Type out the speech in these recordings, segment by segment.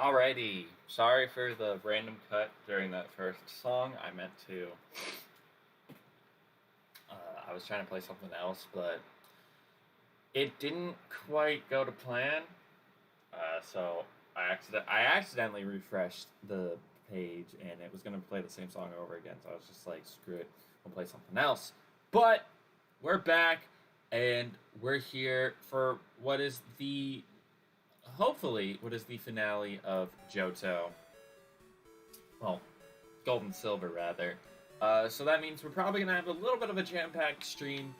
Alrighty, sorry for the random cut during that first song. I meant to. I was trying to play something else, but it didn't quite go to plan. So I accidentally refreshed the page, and it was gonna play the same song over again. So I was just like, screw it, we'll play something else. But we're back, and we're here for hopefully what is the finale of Johto. Well, Gold and Silver rather. So that means we're probably gonna have a little bit of a jam-packed stream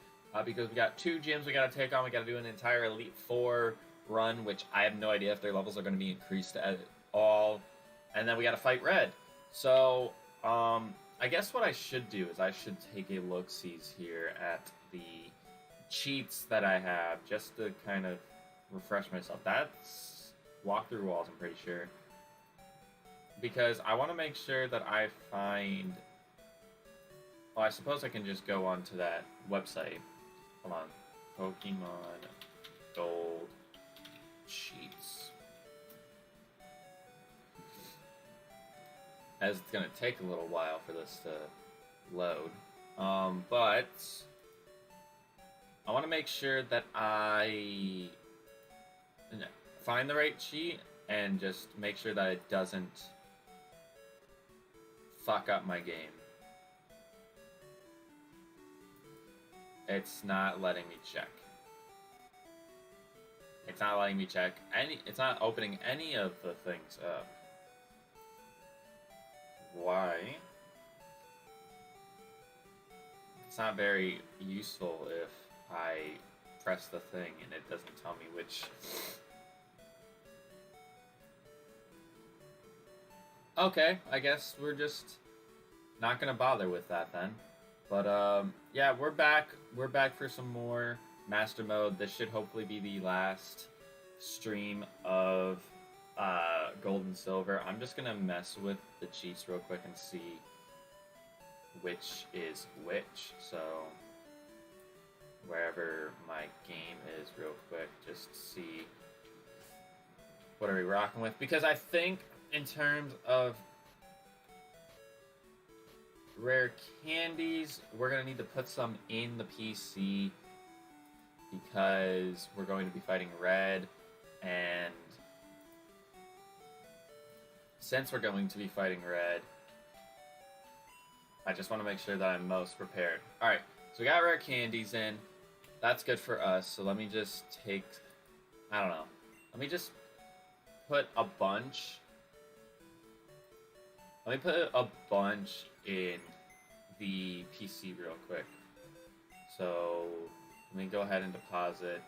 because we got two gyms we gotta take on. We gotta do an entire Elite Four run, which I have no idea if their levels are gonna be increased at all, and then we gotta fight Red. So I guess what I should do is I should take a look-sees here at the cheats that I have just to kind of refresh myself. That's walk through walls, I'm pretty sure. Because I want to make sure that I find... Well, I suppose I can just go onto that website. Hold on. Pokemon Gold Cheats. As it's going to take a little while for this to load. But I want to make sure that I find the right cheat and just make sure that it doesn't fuck up my game. It's not letting me check. It's not letting me check any. It's not opening any of the things up. Why? It's not very useful if I press the thing and it doesn't tell me which. Okay, I guess we're just not gonna bother with that then. But yeah, we're back. We're back for some more Master Mode. This should hopefully be the last stream of Gold and Silver. I'm just gonna mess with the cheats real quick and see which is which. So wherever my game is real quick, just see what are we rocking with. Because I think in terms of rare candies, we're going to need to put some in the PC because we're going to be fighting Red, and since we're going to be fighting Red, I just want to make sure that I'm most prepared. Alright, so we got rare candies in. That's good for us, so let me just take... I don't know. Let me just put a bunch... Let me put a bunch in the PC real quick. So let me go ahead and deposit.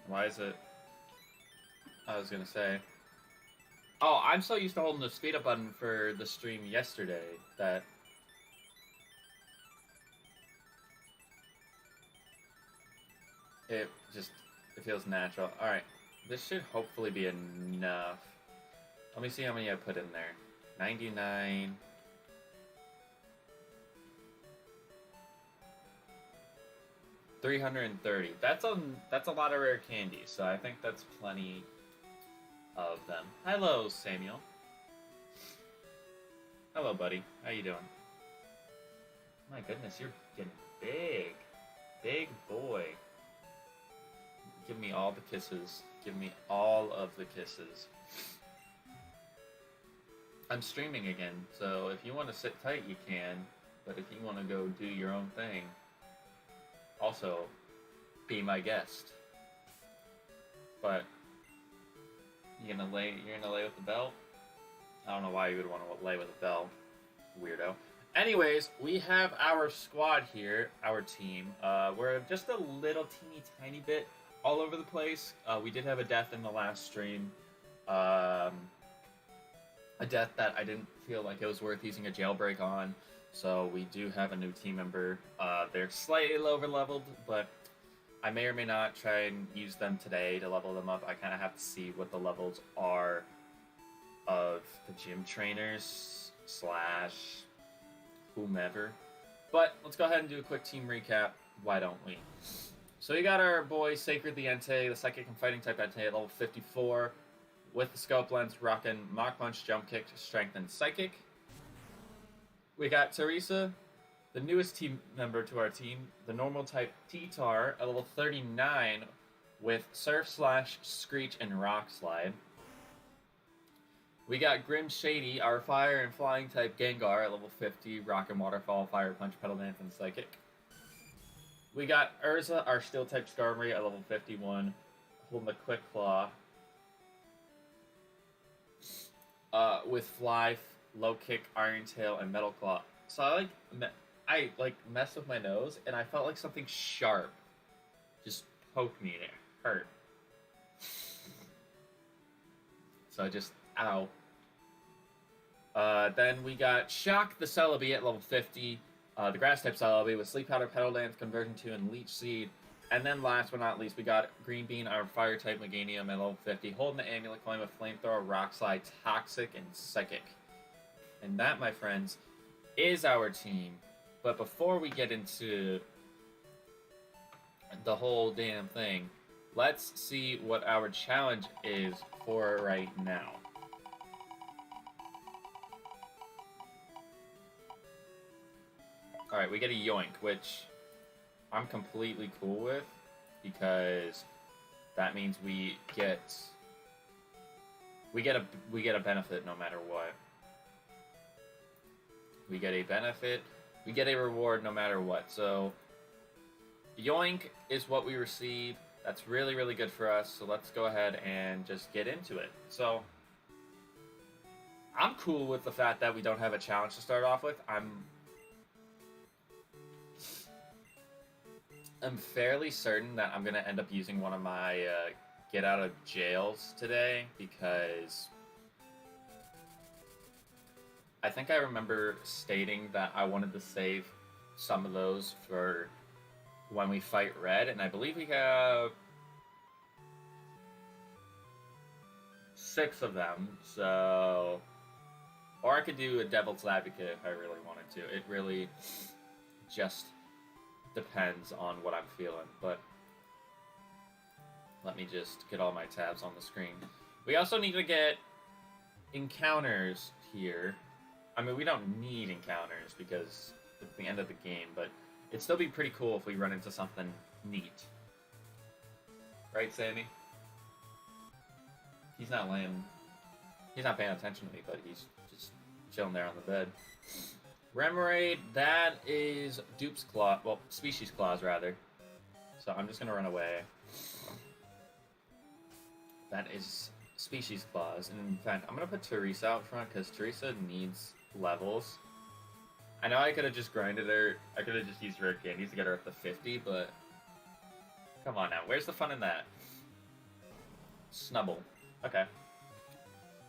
Why is it? I was gonna say. Oh, I'm so used to holding the speed up button for the stream yesterday that it feels natural. Alright, this should hopefully be enough. Let me see how many I put in there. 99. $330. That's a lot of rare candies, so I think that's plenty of them. Hello, Samuel. Hello, buddy. How you doing? My goodness, you're getting big. Big boy. Give me all the kisses. Give me all of the kisses. I'm streaming again, so if you want to sit tight, you can. But if you want to go do your own thing, also be my guest. But you're gonna lay with the belt? I don't know why you would want to lay with a belt, weirdo. Anyways, we have our squad here, our team. We're just a little teeny tiny bit all over the place. We did have a death in the last stream. A death that I didn't feel like it was worth using a jailbreak on. So we do have a new team member. They're slightly lower leveled, but I may or may not try and use them today to level them up. I kind of have to see what the levels are of the gym trainers / whomever. But let's go ahead and do a quick team recap. Why don't we? So we got our boy Sacred the Entei, the Psychic and Fighting type Entei at level 54, with the Scope Lens, rocking Mach Punch, Jump Kick, Strength, and Psychic. We got Teresa, the newest team member to our team, the normal type T-Tar at level 39, with Surf Slash, Screech, and Rock Slide. We got Grim Shady, our Fire and Flying type Gengar at level 50, Rock and Waterfall, Fire Punch, Petal Dance, and Psychic. We got Urza, our Steel type Skarmory at level 51, holding the Quick Claw. With Fly, Low Kick, Iron Tail, and Metal Claw. So I messed with my nose, and I felt like something sharp just poked me and it hurt. So I just, ow. Then we got Shock the Celebi at level 50, the Grass type Celebi with Sleep Powder, Petal Dance, Conversion 2, and Leech Seed. And then last but not least, we got Green Bean, our Fire type Meganium at level 50, holding the Amulet Coin with Flamethrower, Rock Slide, Toxic, and Psychic. And that, my friends, is our team. But before we get into the whole damn thing, let's see what our challenge is for right now. Alright, we get a Yoink, which I'm completely cool with, because that means we get a benefit no matter what. We get a benefit, we get a reward no matter what. So Yoink is what we receive. That's really, really good for us. So let's go ahead and just get into it. So I'm cool with the fact that we don't have a challenge to start off with. I'm fairly certain that I'm going to end up using one of my get out of jails today, because I think I remember stating that I wanted to save some of those for when we fight Red, and I believe we have 6 of them, so... Or I could do a Devil's Advocate if I really wanted to. It really just depends on what I'm feeling, but let me just get all my tabs on the screen. We also need to get encounters here. I mean, we don't need encounters because it's the end of the game, but it'd still be pretty cool if we run into something neat. Right, Sammy? He's not laying... He's not paying attention to me, but he's just chilling there on the bed. Remoraid, that is Dupe's Claw. Well, Species Claws, rather. So I'm just going to run away. That is Species Claws. And in fact, I'm going to put Teresa out front, because Teresa needs levels. I know I could have just grinded her. I could have just used rare candies to get her up to 50, but... Come on now. Where's the fun in that? Snubble. Okay.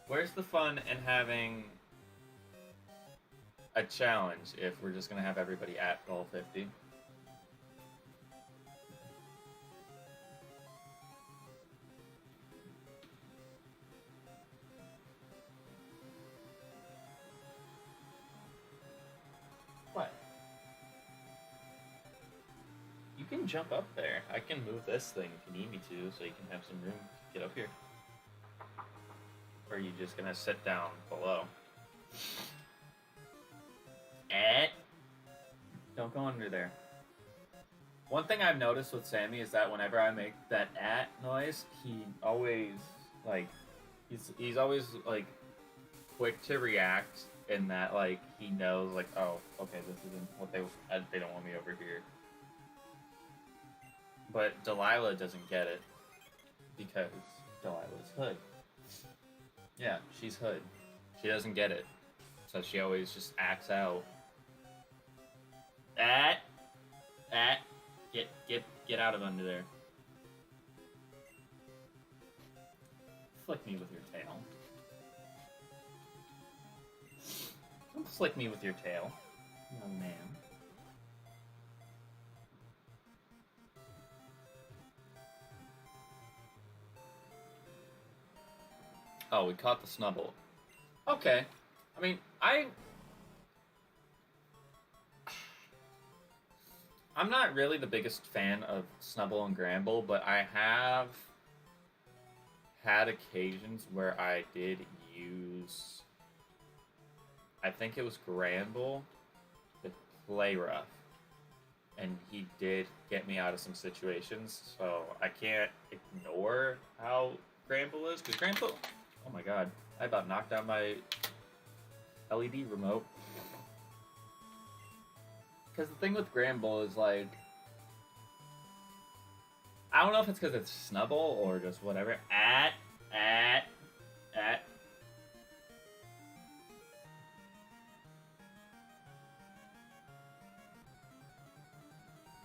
Where's the fun in having a challenge if we're just going to have everybody at level 50? What? You can jump up there. I can move this thing if you need me to, so you can have some room to get up here. Or are you just going to sit down below? Don't go under there. One thing I've noticed with Sammy is that whenever I make that noise, he always, like, he's always, like, quick to react in that, like, he knows, like, oh, okay, this isn't what they don't want me over here. But Delilah doesn't get it, because Delilah's Hood. Yeah, she's Hood. She doesn't get it. So she always just acts out. Get out of under there. Flick me with your tail. Don't flick me with your tail, young man. Oh, we caught the Snubble. Okay. I mean, I'm not really the biggest fan of Snubble and Gramble, but I have had occasions where I did use, I think it was Gramble to play rough, and he did get me out of some situations, so I can't ignore how Gramble is, because Gramble, oh my god, I about knocked out my LED remote. Because the thing with Gramble is, like, I don't know if it's because it's Snubble or just whatever.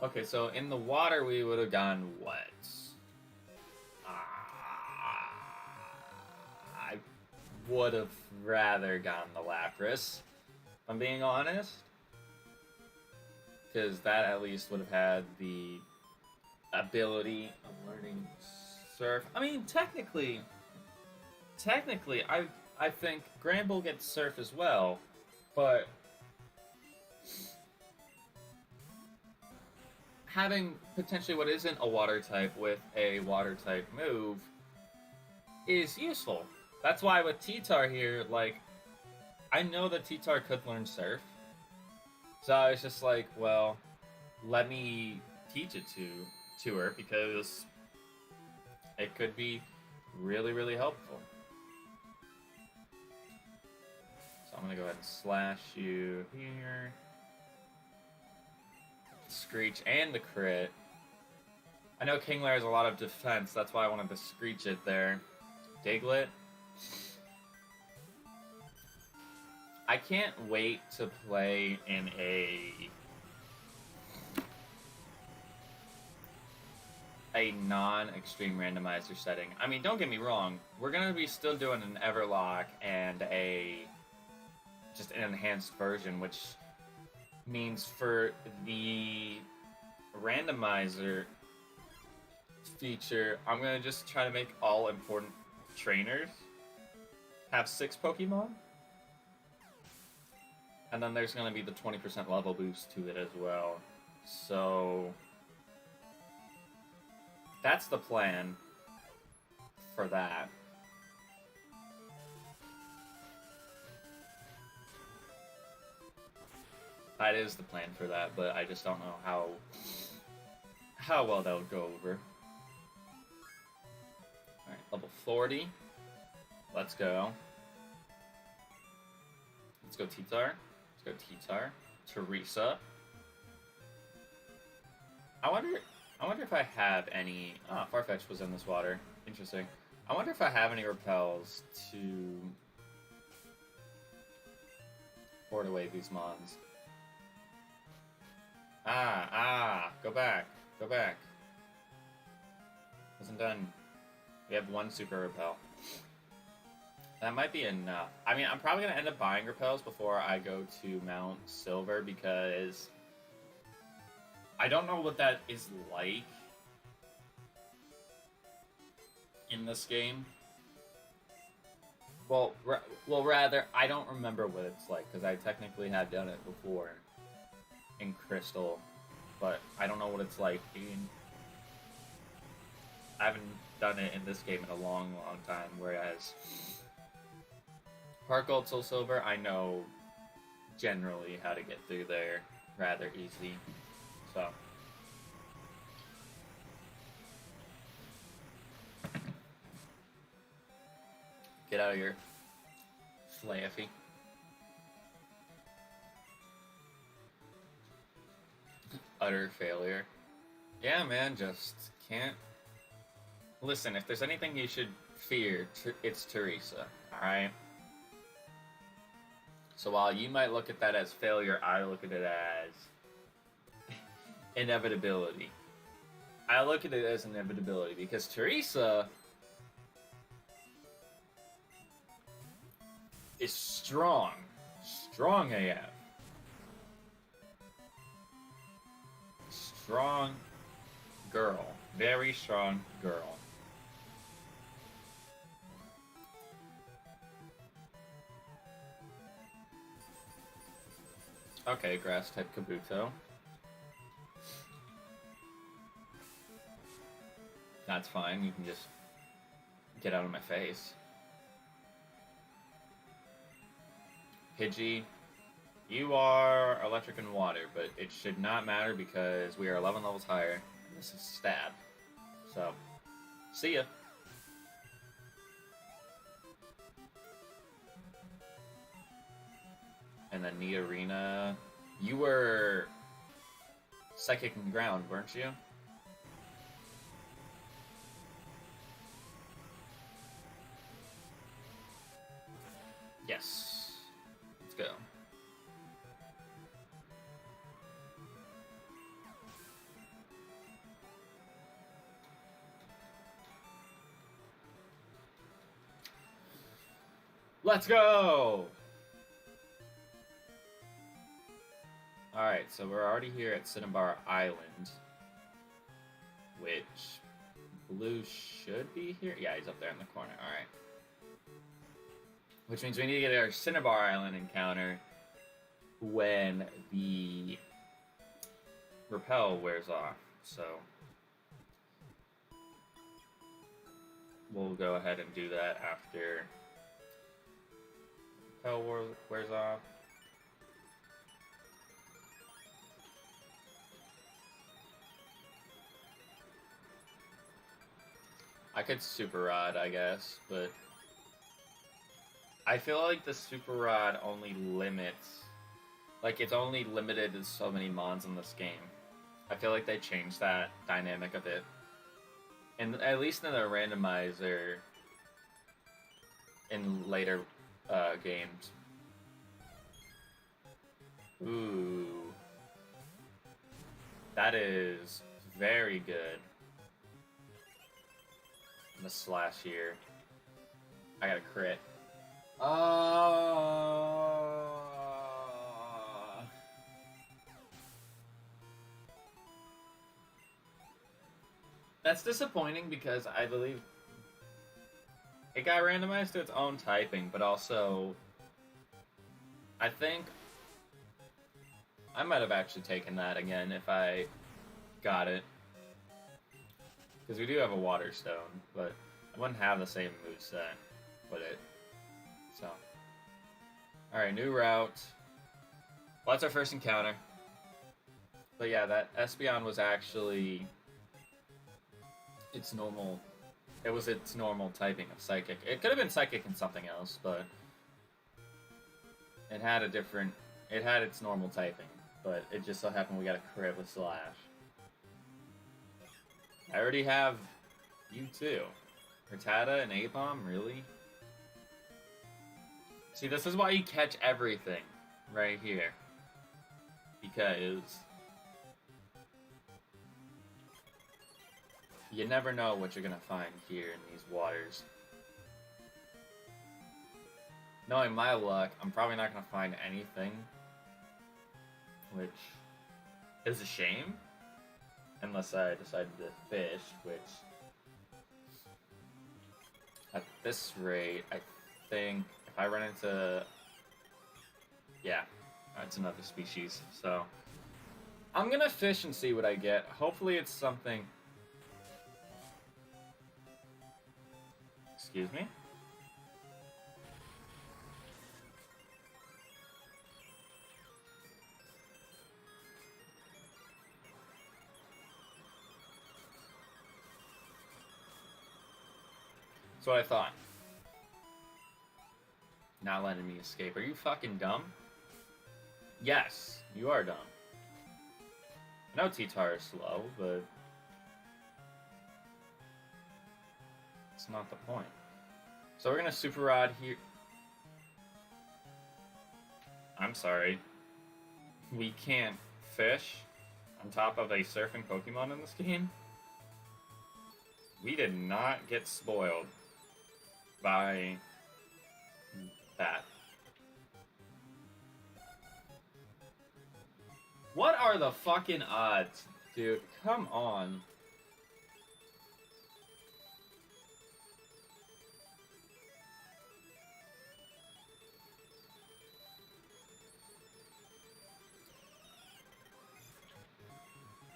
Okay, so in the water we would have gone what? I would have rather gone the Lapras, if I'm being honest. Because that at least would have had the ability of learning Surf. I mean, technically, I think Gramble gets Surf as well, but having potentially what isn't a water type with a water type move is useful. That's why with T-Tar here, like, I know that T-Tar could learn Surf, so I was just like, well, let me teach it to her because it could be really, really helpful. So I'm gonna go ahead and slash you here. Screech and the crit. I know Kingler has a lot of defense, that's why I wanted to Screech it there. Diglett. I can't wait to play in a non-extreme randomizer setting. I mean, don't get me wrong, we're gonna be still doing an Everlock and just an enhanced version, which means for the randomizer feature, I'm gonna just try to make all important trainers have 6 Pokemon. And then there's gonna be the 20% level boost to it as well. So that's the plan for that. That is the plan for that, but I just don't know how well that would go over. Alright, level 40. Let's go. Let's go T-Tar. Let's go T-Tar. Teresa. I wonder if I have any... Oh, Farfetch was in this water. Interesting. I wonder if I have any repels to board away these mons. Go back. Go back. Wasn't done. We have 1 super repel. That might be enough. I mean, I'm probably going to end up buying repels before I go to Mount Silver because I don't know what that is like in this game. Well, rather, I don't remember what it's like because I technically have done it before in Crystal, but I don't know what it's like in... I haven't done it in this game in a long, long time, whereas Heart Gold, Soul Silver, I know generally how to get through there rather easy, so... Get out of here, Flaffy. Utter failure. Yeah, man, just can't... Listen, if there's anything you should fear, it's Teresa, alright? So while you might look at that as failure, I look at it as inevitability. I look at it as inevitability because Teresa is strong. Strong AF. Strong girl. Very strong girl. Okay, grass type Kabuto. That's fine. You can just get out of my face. Pidgey, you are electric and water, but it should not matter because we are 11 levels higher. This is stab. So, see ya. And then Nidorina, you were psychic and ground, weren't you? Yes. Let's go. Let's go! Alright, so we're already here at Cinnabar Island. Which... Blue should be here? Yeah, he's up there in the corner. Alright. Which means we need to get our Cinnabar Island encounter when the repel wears off. So we'll go ahead and do that after repel wears off. I could Super Rod, I guess, but I feel like the Super Rod only limits, like, it's only limited to so many mons in this game. I feel like they changed that dynamic a bit. And at least in the randomizer in later games. Ooh. That is very good. I'm gonna slash here. I got a crit. That's disappointing because I believe it got randomized to its own typing, but also I think I might have actually taken that again if I got it. Because we do have a Water Stone, but I wouldn't have the same moveset with it. So, alright, new route. Well, that's our first encounter. But yeah, that Espeon was actually its normal. It was its normal typing of Psychic. It could have been Psychic and something else, but it had a different. It had its normal typing, but it just so happened we got a crit with Slash. I already have you too. Rattata and A-Bomb, really? See, this is why you catch everything right here. Because you never know what you're gonna find here in these waters. Knowing my luck, I'm probably not gonna find anything. Which is a shame. Unless I decided to fish, which at this rate, I think if I run into, yeah, it's another species. So I'm gonna fish and see what I get. Hopefully it's something. Excuse me? That's what I thought. Not letting me escape. Are you fucking dumb? Yes, you are dumb. I know T-Tar is slow, but it's not the point. So we're gonna Super Rod here. I'm sorry. We can't fish on top of a surfing Pokemon in this game? We did not get spoiled by that. What are the fucking odds, dude? Come on.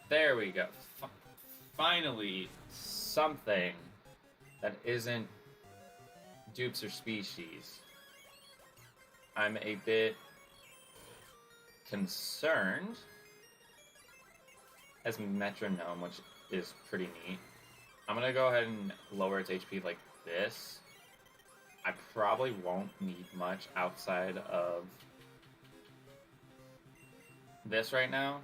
There we go. Finally, something that isn't dupes or species, I'm a bit concerned. Has metronome, which is pretty neat. I'm gonna go ahead and lower its HP like this. I probably won't need much outside of this right now.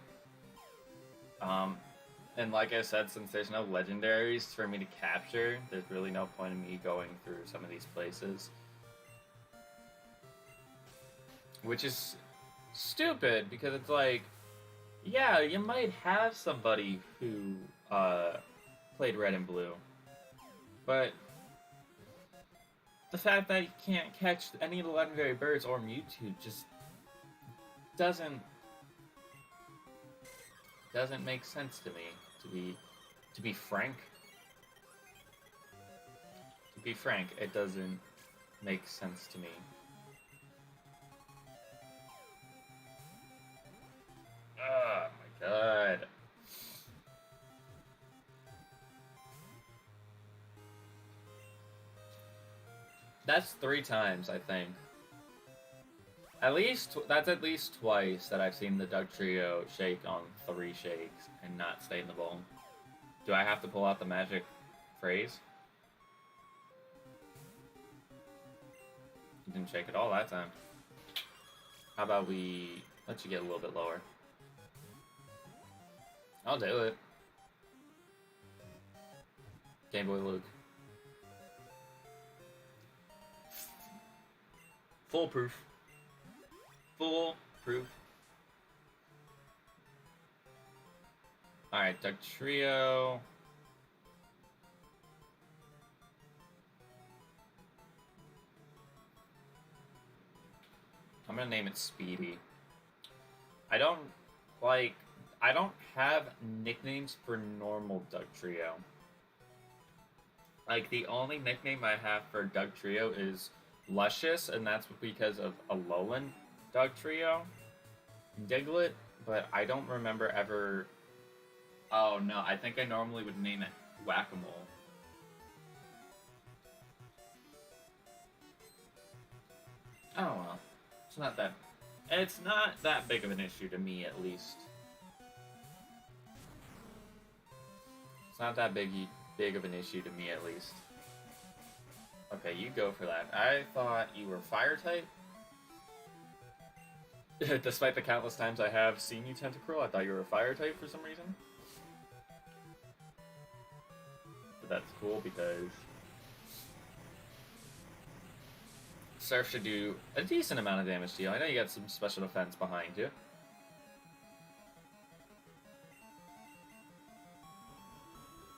And like I said, since there's no legendaries for me to capture, there's really no point in me going through some of these places. Which is stupid, because it's like, yeah, you might have somebody who played red and blue, but the fact that you can't catch any of the legendary birds or Mewtwo just doesn't make sense to me. To be frank, it doesn't make sense to me. Oh my god. That's 3 times, I think. That's at least twice that I've seen the Dugtrio shake on 3 shakes and not stay in the bowl. Do I have to pull out the magic phrase? You didn't shake at all that time. How about we let you get a little bit lower? I'll do it. Game Boy Luke. Foolproof. Foolproof. Alright, Dugtrio. I'm gonna name it Speedy. I don't have nicknames for normal Dugtrio. Like, the only nickname I have for Dugtrio is Luscious, and that's because of Alolan Dugtrio, Diglett, but I don't remember ever... Oh no, I think I normally would name it Whack-A-Mole. Oh well, it's not that big of an issue to me, at least. It's not that big of an issue to me, at least. Okay, you go for that. I thought you were fire type. Despite the countless times I have seen you Tentacruel, I thought you were a fire type for some reason. But that's cool because Surf should do a decent amount of damage to you. I know you got some special defense behind you.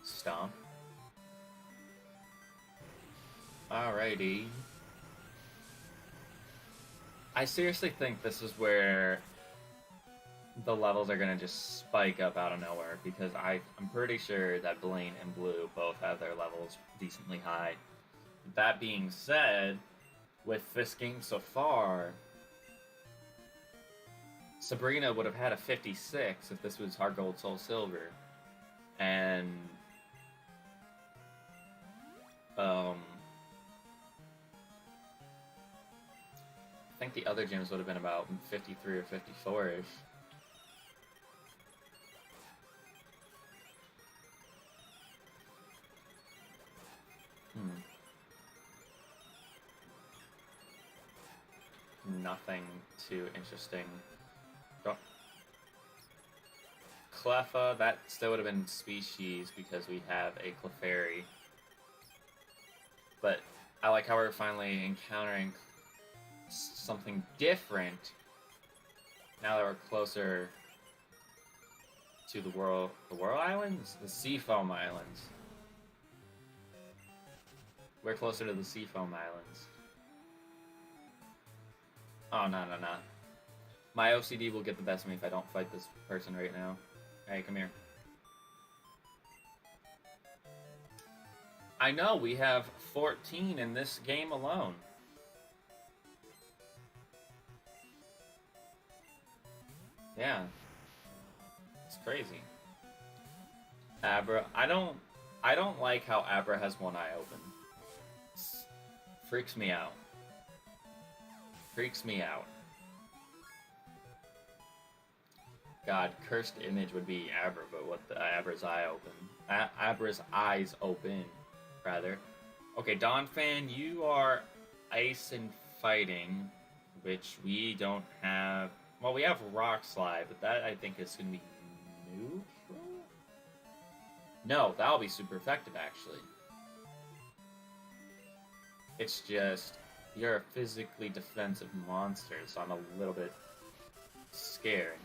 Stomp. Alrighty. I seriously think this is where the levels are gonna just spike up out of nowhere, because I'm pretty sure that Blaine and Blue both have their levels decently high. That being said, with this game so far, Sabrina would have had a 56 if this was Heart Gold Soul Silver. And I think the other gyms would have been about 53 or 54-ish. Nothing too interesting. Cleffa, that still would have been species because we have a Clefairy. But I like how we're finally encountering something different now that we're closer to the Whirl Islands? The Seafoam Islands. We're closer to the Seafoam Islands. Oh, no. My OCD will get the best of me if I don't fight this person right now. Hey, come here. I know, we have 14 in this game alone. Yeah. It's crazy. Abra, I don't I don't like how Abra has one eye open. Freaks me out. Freaks me out. God, cursed image would be Abra, but what the Abra's eye open? Abra's eyes open, rather. Okay, Dawn Fan, you are ice and fighting, which we don't have. Well, we have Rock Slide, but that I think is going to be neutral? No, that'll be super effective, actually. It's just, you're a physically defensive monster, so I'm a little bit scared.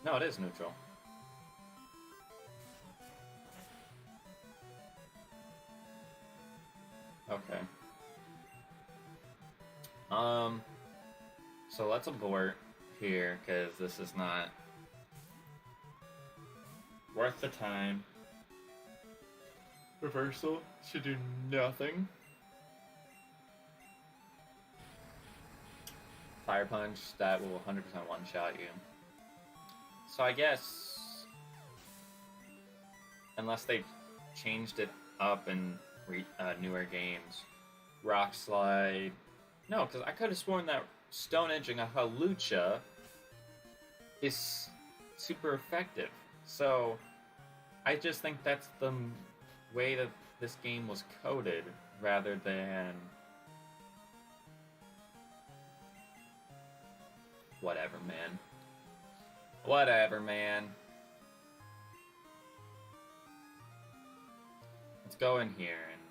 No, it is neutral. Okay. So let's abort here, because this is not worth the time. Reversal should do nothing. Fire Punch, that will 100% one-shot you. So I guess, unless they changed it up in newer games, Rock Slide. No, because I could have sworn that Stone Edging a Halucha is super effective. So I just think that's the way that this game was coded, rather than whatever, man. Whatever, man. Let's go in here and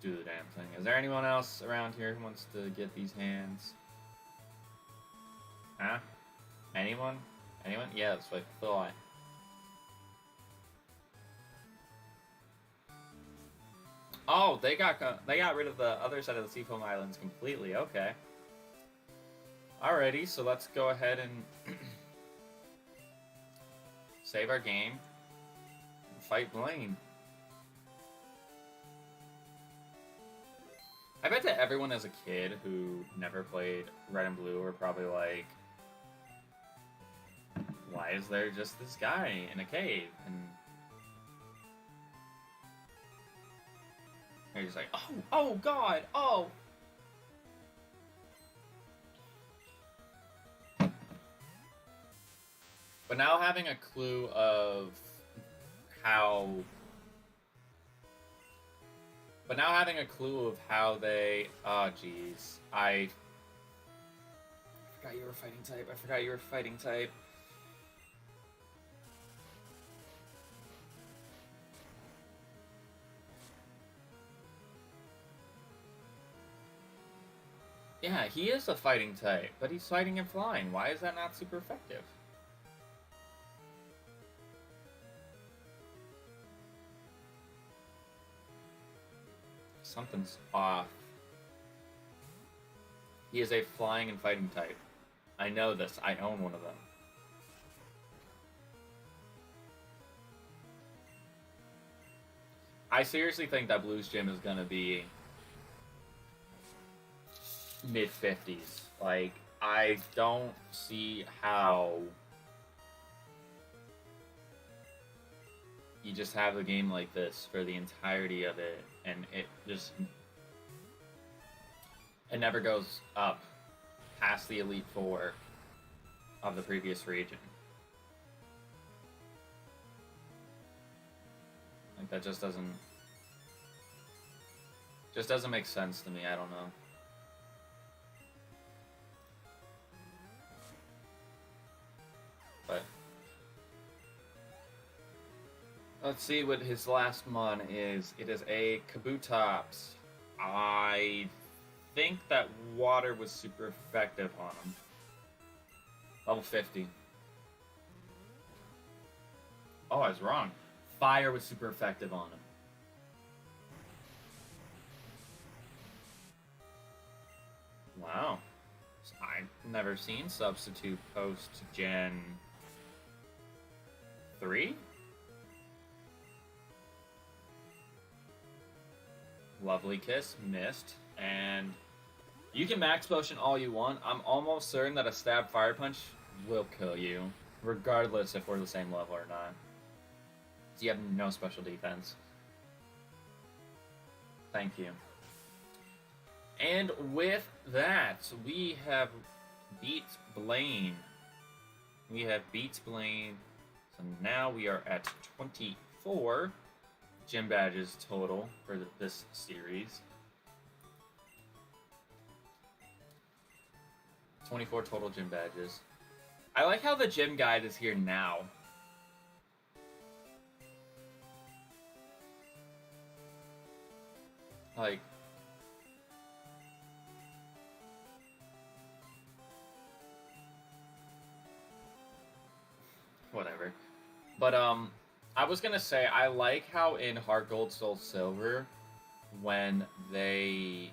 do the damn thing. Is there anyone else around here who wants to get these hands? Huh? Anyone? Anyone? Yeah, that's like Phil. Oh, they got rid of the other side of the Seafoam Islands completely. Okay. Alrighty, so let's go ahead and save our game and fight Blaine. I bet that everyone as a kid who never played Red and Blue are probably like, why is there just this guy in a cave? And they're just like, oh god, oh! But now having a clue of how... But now having a clue of how they... Oh, jeez. I forgot you were fighting type. I forgot you were fighting type. Yeah, he is a fighting type, but he's fighting and flying. Why is that not super effective? Something's off. He is a flying and fighting type. I know this. I own one of them. I seriously think that Blue's Gym is gonna be mid-50s. Like, I don't see how you just have a game like this for the entirety of it, and it never goes up past the Elite Four of the previous region. Like, that just doesn't make sense to me. I don't know. But let's see what his last mon is. It is a Kabutops. I think that water was super effective on him. Level 50. Oh, I was wrong. Fire was super effective on him. Wow. I've never seen Substitute post Gen 3? Lovely Kiss, missed, and you can max potion all you want. I'm almost certain that a stab fire punch will kill you. regardless if we're the same level or not. So you have no special defense. Thank you. And with that, we have beat Blaine. We have beat Blaine. So now we are at 24 gym badges total for this series. 24 total gym badges. I like how the gym guide is here now. Like, whatever. But I was gonna say I like how in Heart Gold Soul Silver, when they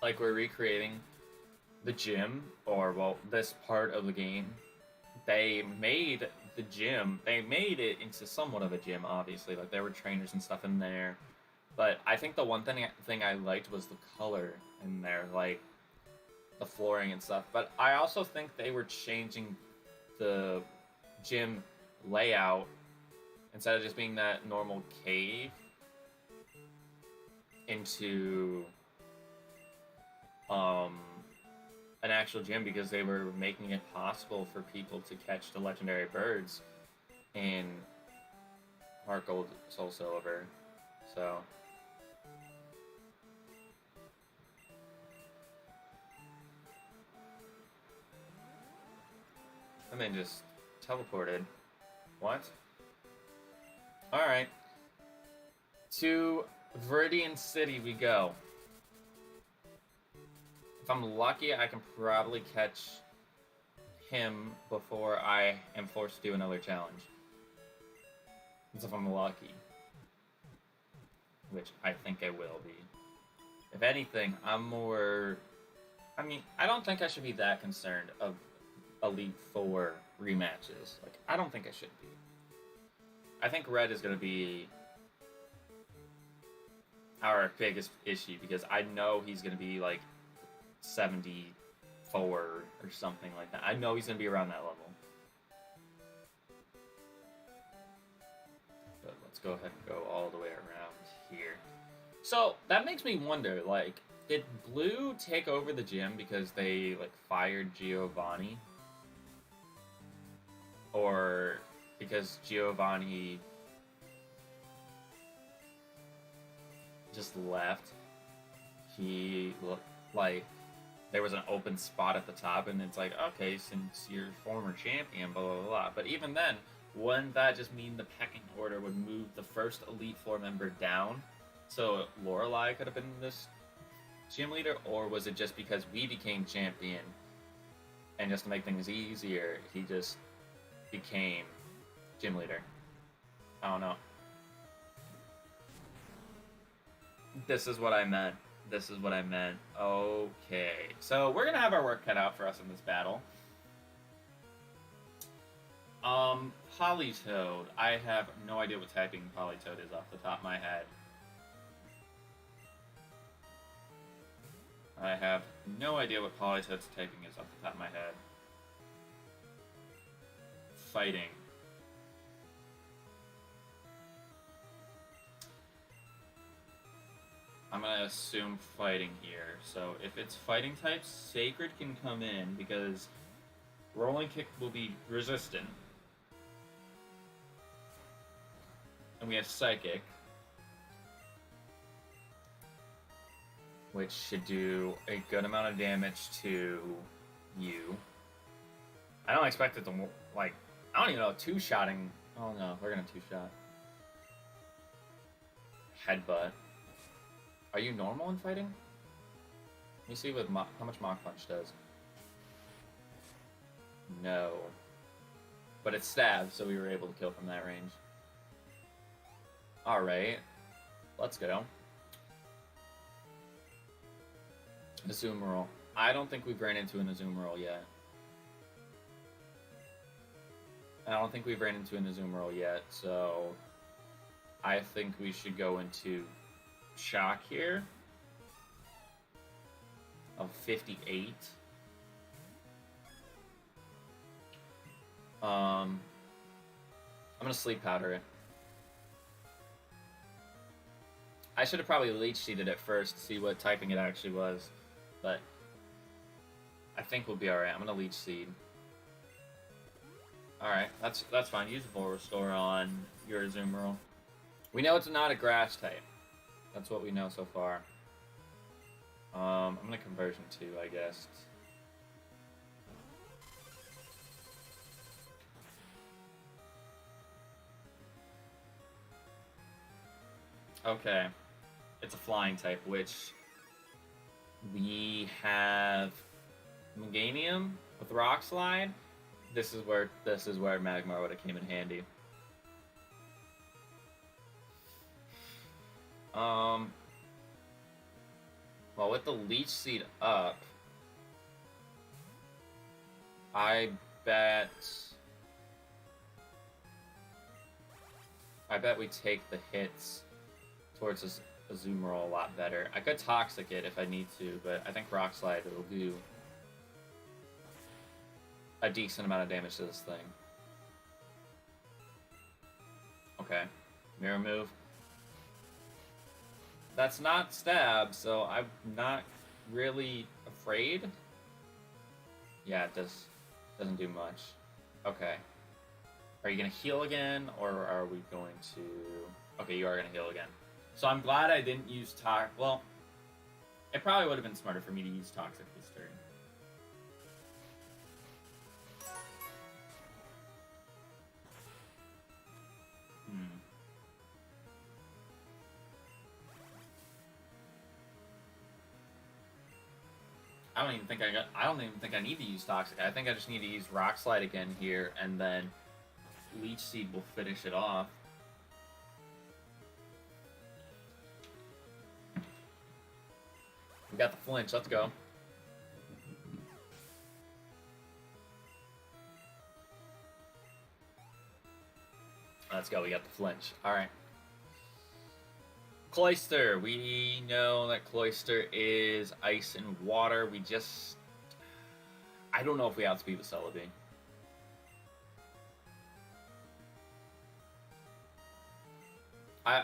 like we're recreating the gym, or well, this part of the game, they made the gym, they made it into somewhat of a gym, obviously. Like, there were trainers and stuff in there. But I think the one thing I liked was the color in there, like the flooring and stuff. But I also think they were changing the gym layout. Instead of just being that normal cave into an actual gym, because they were making it possible for people to catch the legendary birds in Heart Gold Soul Silver. So I mean, just teleported. What? Alright. To Viridian City we go. If I'm lucky, I can probably catch him before I am forced to do another challenge. That's if I'm lucky. Which I think I will be. If anything, I'm more... I mean, I don't think I should be that concerned of Elite Four rematches. Like, I don't think I should be. I think Red is going to be our biggest issue, because I know he's going to be, like, 74 or something like that. I know he's going to be around that level. But let's go ahead and go all the way around here. So, that makes me wonder, like, did Blue take over the gym because they, like, fired Giovanni? Or because Giovanni just left, he, like, there was an open spot at the top, and it's like, okay, since you're former champion, blah, blah, blah. But even then, wouldn't that just mean the pecking order would move the first Elite Four member down? So Lorelei could have been this gym leader, or was it just because we became champion, and just to make things easier, he just became gym leader? I don't know. This is what I meant. This is what I meant. Okay. So we're going to have our work cut out for us in this battle. Polytoad. I have no idea what typing Polytoad is off the top of my head. I have no idea what Polytoad's typing is off the top of my head. Fighting. I'm going to assume fighting here. So if it's fighting type, Sacred can come in because Rolling Kick will be resistant. And we have Psychic, which should do a good amount of damage to you. I don't expect it to, like, I don't even know, two-shotting. Oh no, we're going to two-shot. Headbutt. Are you normal in fighting? Let me see what how much Mach Punch does. No. But it's stab, so we were able to kill from that range. Alright. Let's go. Azumarill. I don't think we've ran into an Azumarill yet. So I think we should go into Shock here. 58. I'm gonna sleep powder it. I should have probably leech seeded it first to see what typing it actually was, but I think we'll be alright. I'm gonna leech seed. Alright, that's fine. Use Full Restore on your Azumarill. We know it's not a grass type. That's what we know so far. I'm gonna conversion 2, I guess. Okay. It's a flying type, which we have Meganium with Rock Slide. This is where Magmar would have came in handy. Well, with the Leech Seed up, I bet we take the hits towards this Azumarill a lot better. I could Toxic it if I need to, but I think Rock Slide will do a decent amount of damage to this thing. Okay. Mirror move. That's not stab, so I'm not really afraid. Yeah, it doesn't do much. Okay. Are you gonna heal again, or are we going to... Okay, you are gonna heal again. So I'm glad I didn't use Well, it probably would have been smarter for me to use Toxic this turn. I don't even think I need to use Toxic. I think I just need to use Rock Slide again here, and then Leech Seed will finish it off. We got the flinch. Let's go. Let's go. We got the flinch. All right. Cloyster. We know that Cloyster is ice and water. I don't know if we outspeed with Celebi.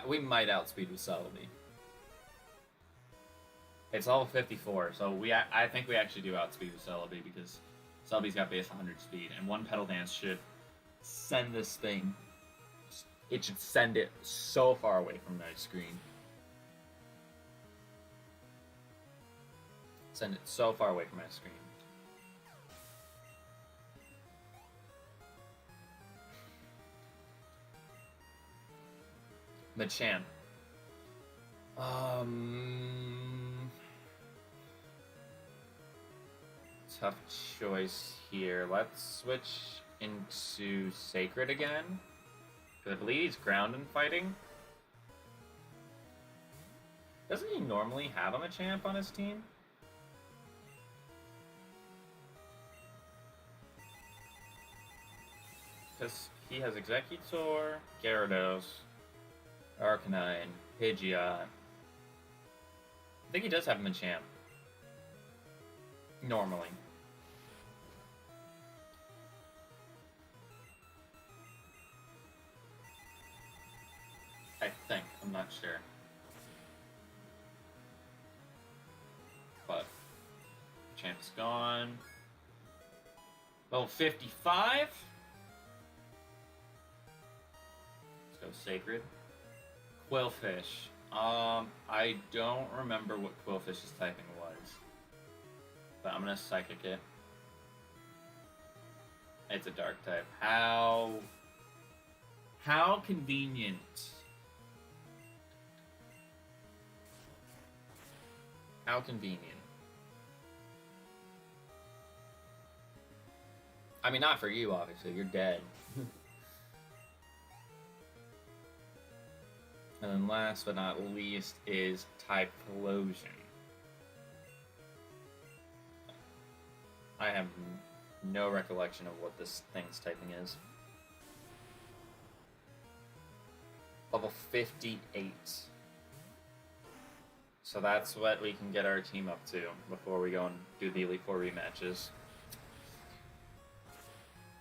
We might outspeed with Celebi. It's level 54, so I think we actually do outspeed with Celebi because Celebi's got base 100 speed, and one Petal Dance should send this thing. It should send it so far away from my screen. Send it so far away from my screen. Machamp. Tough choice here. Let's switch into Sacred again. Because I believe he's ground and fighting. Doesn't he normally have a Machamp on his team? Because he has Executor, Gyarados, Arcanine, Pidgeot. I think he does have a Machamp. Normally. I think. I'm not sure. But Champ's gone. Level 55. Let's go Sacred. Quillfish. I don't remember what Quillfish's typing was. But I'm gonna Psychic it. It's a Dark type. How convenient. How convenient. I mean, not for you, obviously. You're dead. And then last but not least is Typhlosion. I have no recollection of what this thing's typing is. Level 58. So that's what we can get our team up to before we go and do the Elite Four rematches.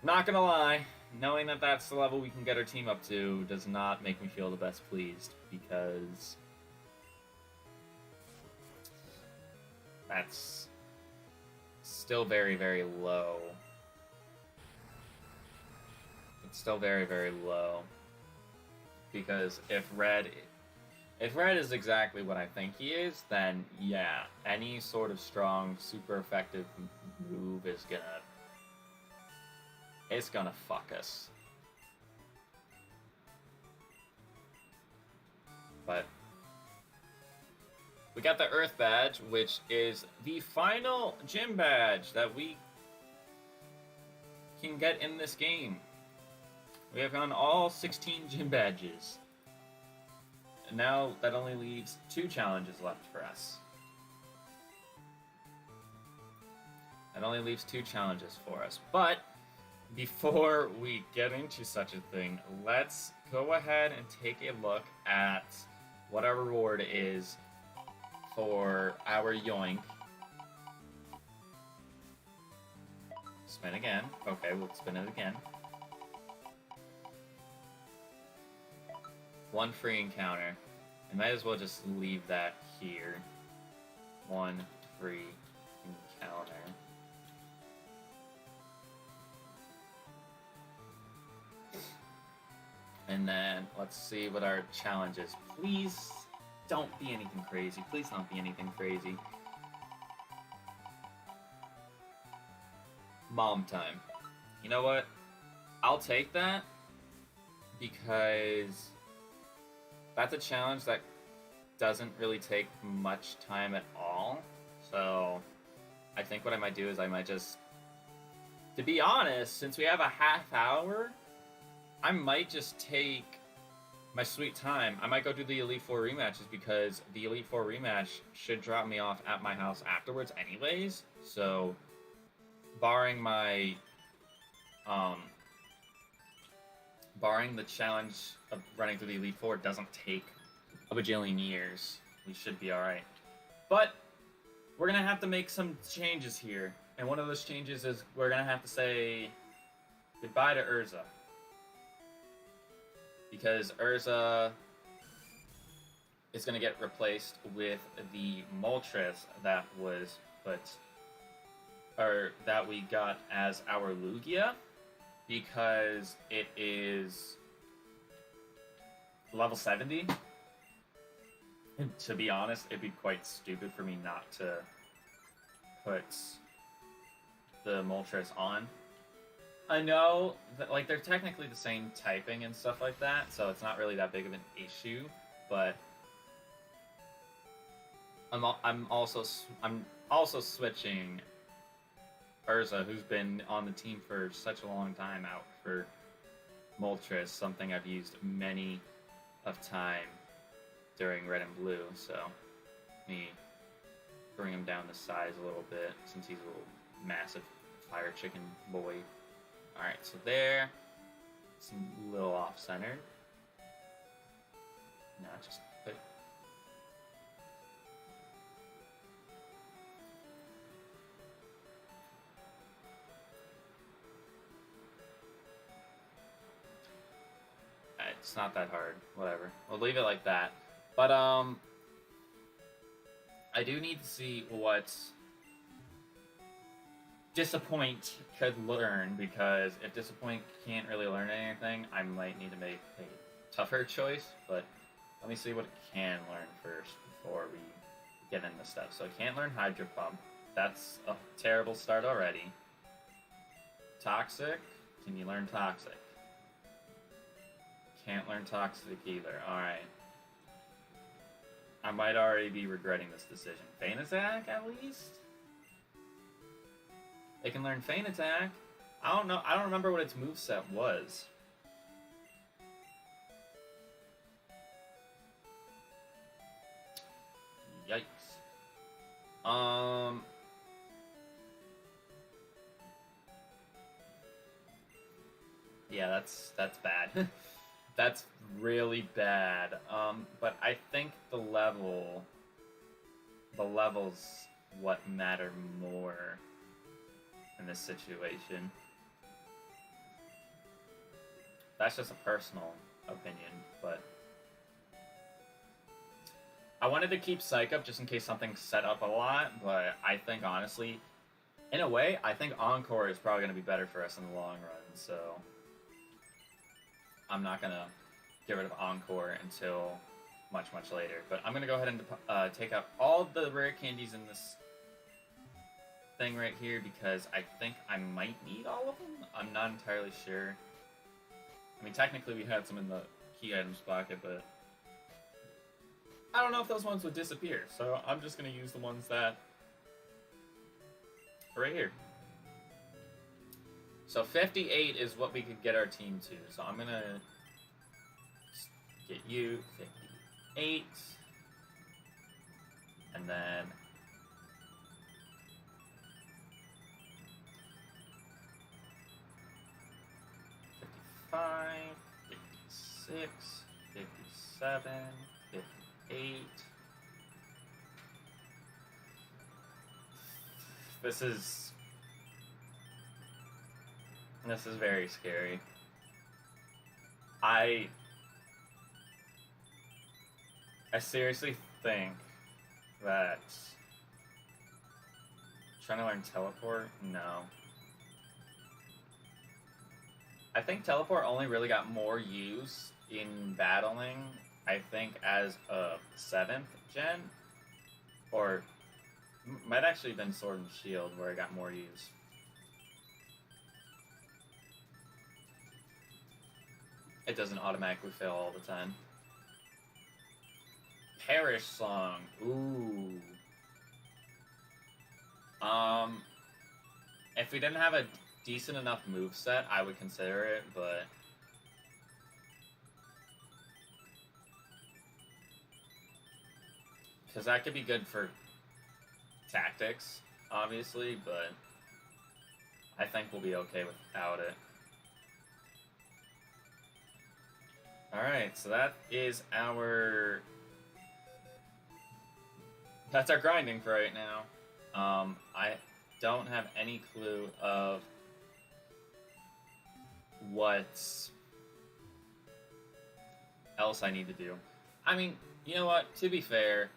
Not gonna lie, knowing that that's the level we can get our team up to does not make me feel the best pleased, because that's still very, very low. It's still very, very low. Because if Red is exactly what I think he is, then yeah, any sort of strong, super effective move is gonna fuck us. But we got the Earth badge, which is the final gym badge that we can get in this game. We have gotten all 16 gym badges. And now that only leaves 2 challenges left for us. That only leaves 2 challenges for us. But before we get into such a thing, let's go ahead and take a look at what our reward is for our yoink. Spin again. Okay, we'll spin it again. 1 free encounter. I might as well just leave that here. 1 free encounter. And then let's see what our challenge is. Please don't be anything crazy. Please don't be anything crazy. Mom time. You know what? I'll take that because that's a challenge that doesn't really take much time at all. So I think what I might do is I might just, to be honest, since we have a half hour, I might just take my sweet time. I might go do the Elite Four rematches because the Elite Four rematch should drop me off at my house afterwards anyways. So barring my barring the challenge of running through the Elite Four doesn't take a bajillion years, we should be alright. But we're gonna have to make some changes here. And one of those changes is we're gonna have to say goodbye to Urza. Because Urza is gonna get replaced with the Moltres that was put, or that we got as our Lugia, because it is level 70. And to be honest, it'd be quite stupid for me not to put the Moltres on. I know that, like, they're technically the same typing and stuff like that, so it's not really that big of an issue, but I'm also switching Urza, who's been on the team for such a long time, out for Moltres, something I've used many of time during Red and Blue, so let me bring him down to size a little bit, since he's a little massive fire chicken boy. Alright, so there, it's a little off-centered. Now just put... It's not that hard, whatever. We'll leave it like that. But, I do need to see what Disappoint could learn, because if Disappoint can't really learn anything, I might need to make a tougher choice, but let me see what it can learn first before we get into stuff. So it can't learn Hydro Pump. That's a terrible start already. Toxic? Can you learn Toxic? Can't learn Toxic either. Alright. I might already be regretting this decision. Feint Attack, at least? They can learn Feint Attack. I don't know. I don't remember what its moveset was. Yikes. Yeah, that's bad. That's really bad. But I think the level the levels what matter more in this situation. That's just a personal opinion, but I wanted to keep Psych up just in case something's set up a lot, but I think honestly, in a way, I think Encore is probably going to be better for us in the long run, so I'm not going to get rid of Encore until much later. But I'm going to go ahead and take out all the rare candies in this thing right here because I think I might need all of them. I'm not entirely sure. I mean, technically we had some in the key items pocket, but I don't know if those ones would disappear. So I'm just going to use the ones that are right here. So 58 is what we could get our team to. So I'm going to get you 58. And then 55, 56, 57, 58. This is very scary. I seriously think that trying to learn teleport, no. I think teleport only really got more use in battling, I think, as a 7th gen, or might actually been Sword and Shield where it got more use. It doesn't automatically fail all the time. Perish Song, ooh. If we didn't have a decent enough moveset, I would consider it, but because that could be good for tactics, obviously, but I think we'll be okay without it. Alright, so that's our grinding for right now. I don't have any clue of what else I need to do. I mean, you know what? To be fair,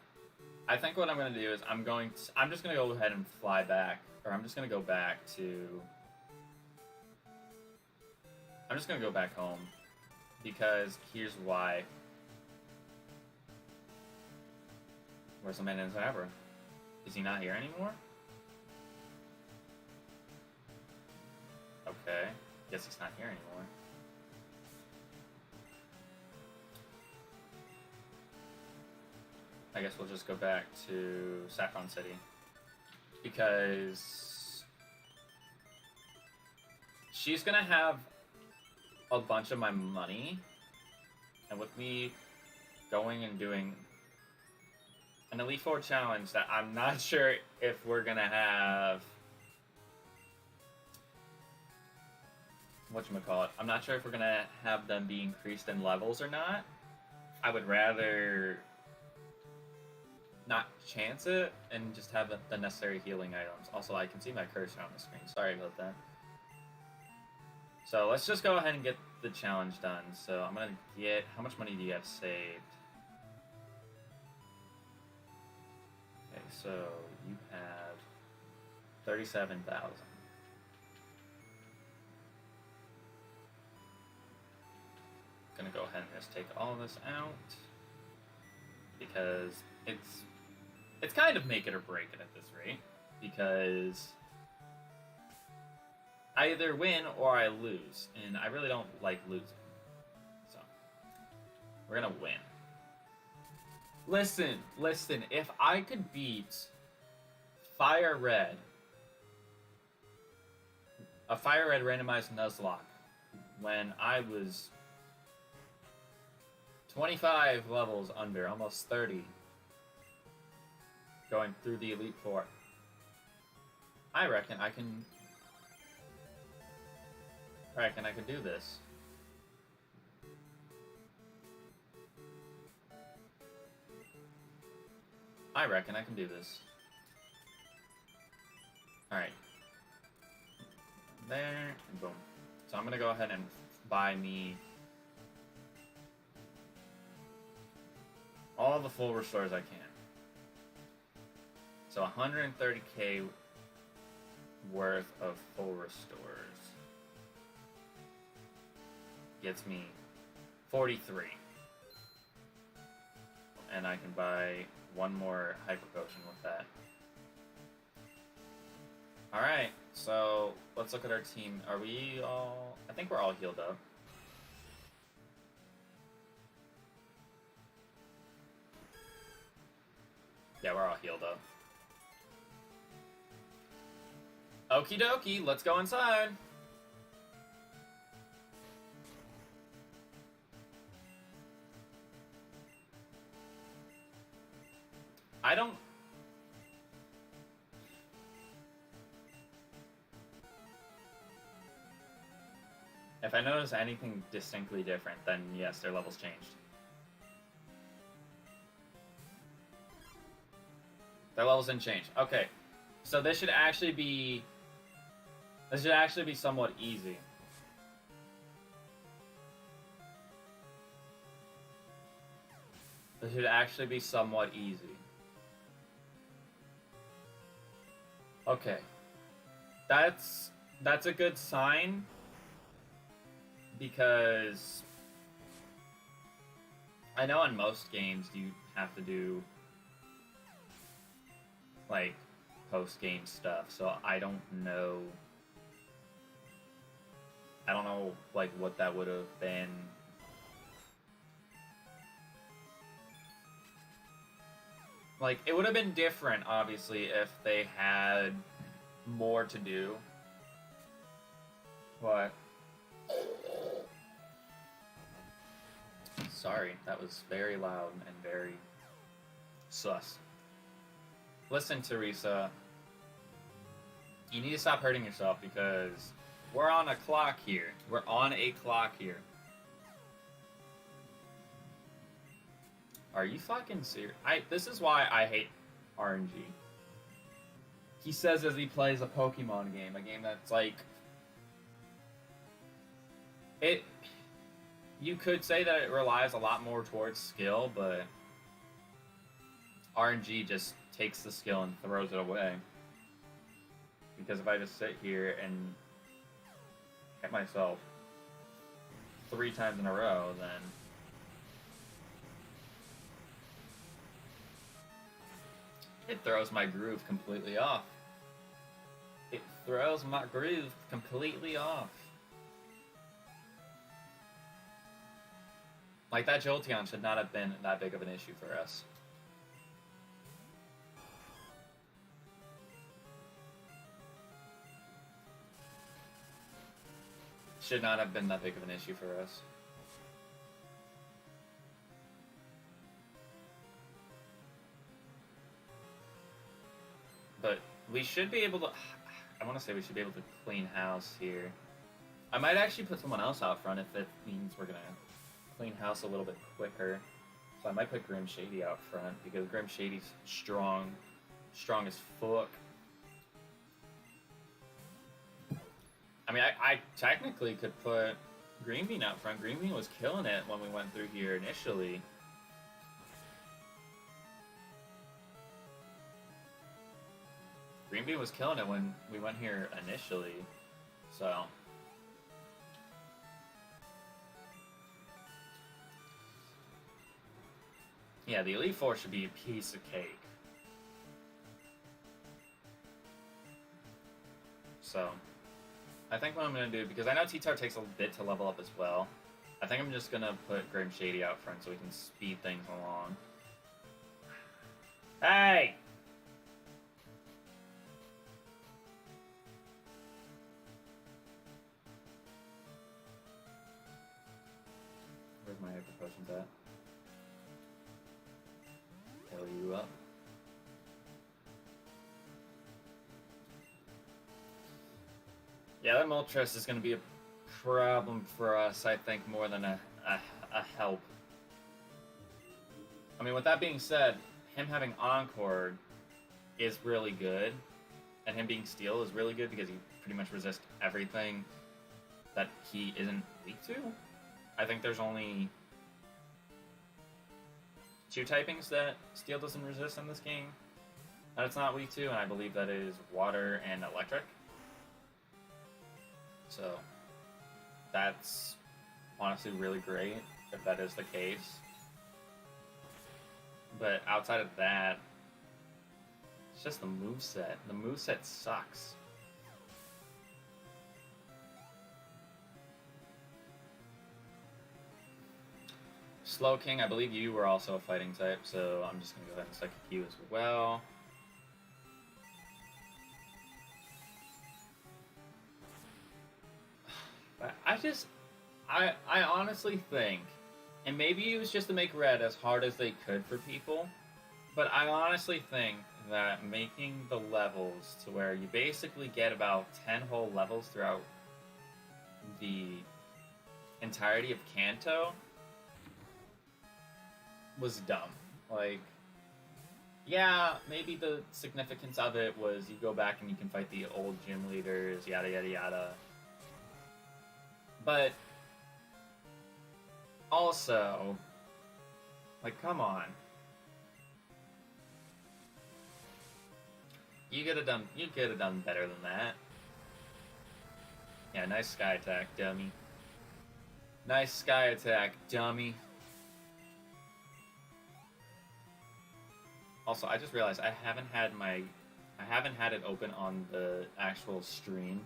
I think what I'm going to do is I'm just going to go ahead and fly back, or I'm just going to go back home, because here's why. Where's the man in Zabra? Is he not here anymore? Okay, guess he's not here anymore. I guess we'll just go back to Saffron City, because she's gonna have a bunch of my money, and with me going and doing an Elite Four challenge that I'm not sure if we're gonna have, whatchamacallit, I'm not sure if we're gonna have them be increased in levels or not. I would rather not chance it and just have the necessary healing items. Also, I can see my cursor on the screen. Sorry about that. So let's just go ahead and get the challenge done. So I'm gonna get, how much money do you have saved? Okay, so you have 37,000. Gonna go ahead and just take all this out because it's kind of make it or break it at this rate, because I either win or I lose, and I really don't like losing. So we're gonna win. Listen, if I could beat a Fire Red randomized nuzlocke when I was 25 levels under, almost 30, going through the Elite Four, I reckon I can do this. I reckon I can do this. Alright. There, and boom. So I'm gonna go ahead and buy me all the full restores I can. So 130k worth of full restores gets me 43. And I can buy one more hyper potion with that. Alright, so let's look at our team. Are we all... I think we're all healed up. Yeah, we're all healed up. Okie dokie, let's go inside. I don't... If I notice anything distinctly different, then yes, their levels changed. Their levels didn't change. Okay, so this should actually be... This should actually be somewhat easy. This should actually be somewhat easy. Okay. That's a good sign. Because I know in most games you have to do like post-game stuff, so I don't know like what that would have been. Like, it would have been different, obviously, if they had more to do. What? Sorry, that was very loud and very sus. Listen, Teresa, you need to stop hurting yourself because we're on a clock here. We're on a clock here. Are you fucking serious? This is why I hate RNG. He says as he plays a Pokemon game, a game that's like... You could say that it relies a lot more towards skill, but RNG just takes the skill and throws it away. Because if I just sit here and hit myself 3 times in a row, then it throws my groove completely off. It throws my groove completely off. Like, that Jolteon should not have been that big of an issue for us. Should not have been that big of an issue for us. But we should be able to... I want to say we should be able to clean house here. I might actually put someone else out front if it means we're going to clean house a little bit quicker. So I might put Grim Shady out front because Grim Shady's strong as fuck. I mean, I technically could put Green Bean out front. Green Bean was killing it when we went through here initially. Green Bean was killing it when we went here initially, so... Yeah, the Elite Four should be a piece of cake. So, I think what I'm going to do, because I know T-Tar takes a bit to level up as well, I think I'm just going to put Grim Shady out front so we can speed things along. Hey! Where's my hyper potions at? Heal you up. Yeah, that Moltres is going to be a problem for us, I think, more than a help. I mean, with that being said, him having Encore is really good, and him being Steel is really good because he pretty much resists everything that he isn't weak to. I think there's only 2 typings that Steel doesn't resist in this game that it's not weak to, and I believe that is Water and Electric. So that's honestly really great if that is the case. But outside of that, it's just the moveset. The moveset sucks. Slow King, I believe you were also a fighting type, so I'm just going to go ahead and psychic you as well. I honestly think, and maybe it was just to make red as hard as they could for people, but I honestly think that making the levels to where you basically get about 10 whole levels throughout the entirety of Kanto was dumb. Like, yeah, maybe the significance of it was you go back and you can fight the old gym leaders, yada yada yada. But also, like, come on. You could have done better than that. Yeah, nice sky attack, dummy. Nice sky attack, dummy. Also, I just realized I haven't had it open on the actual stream.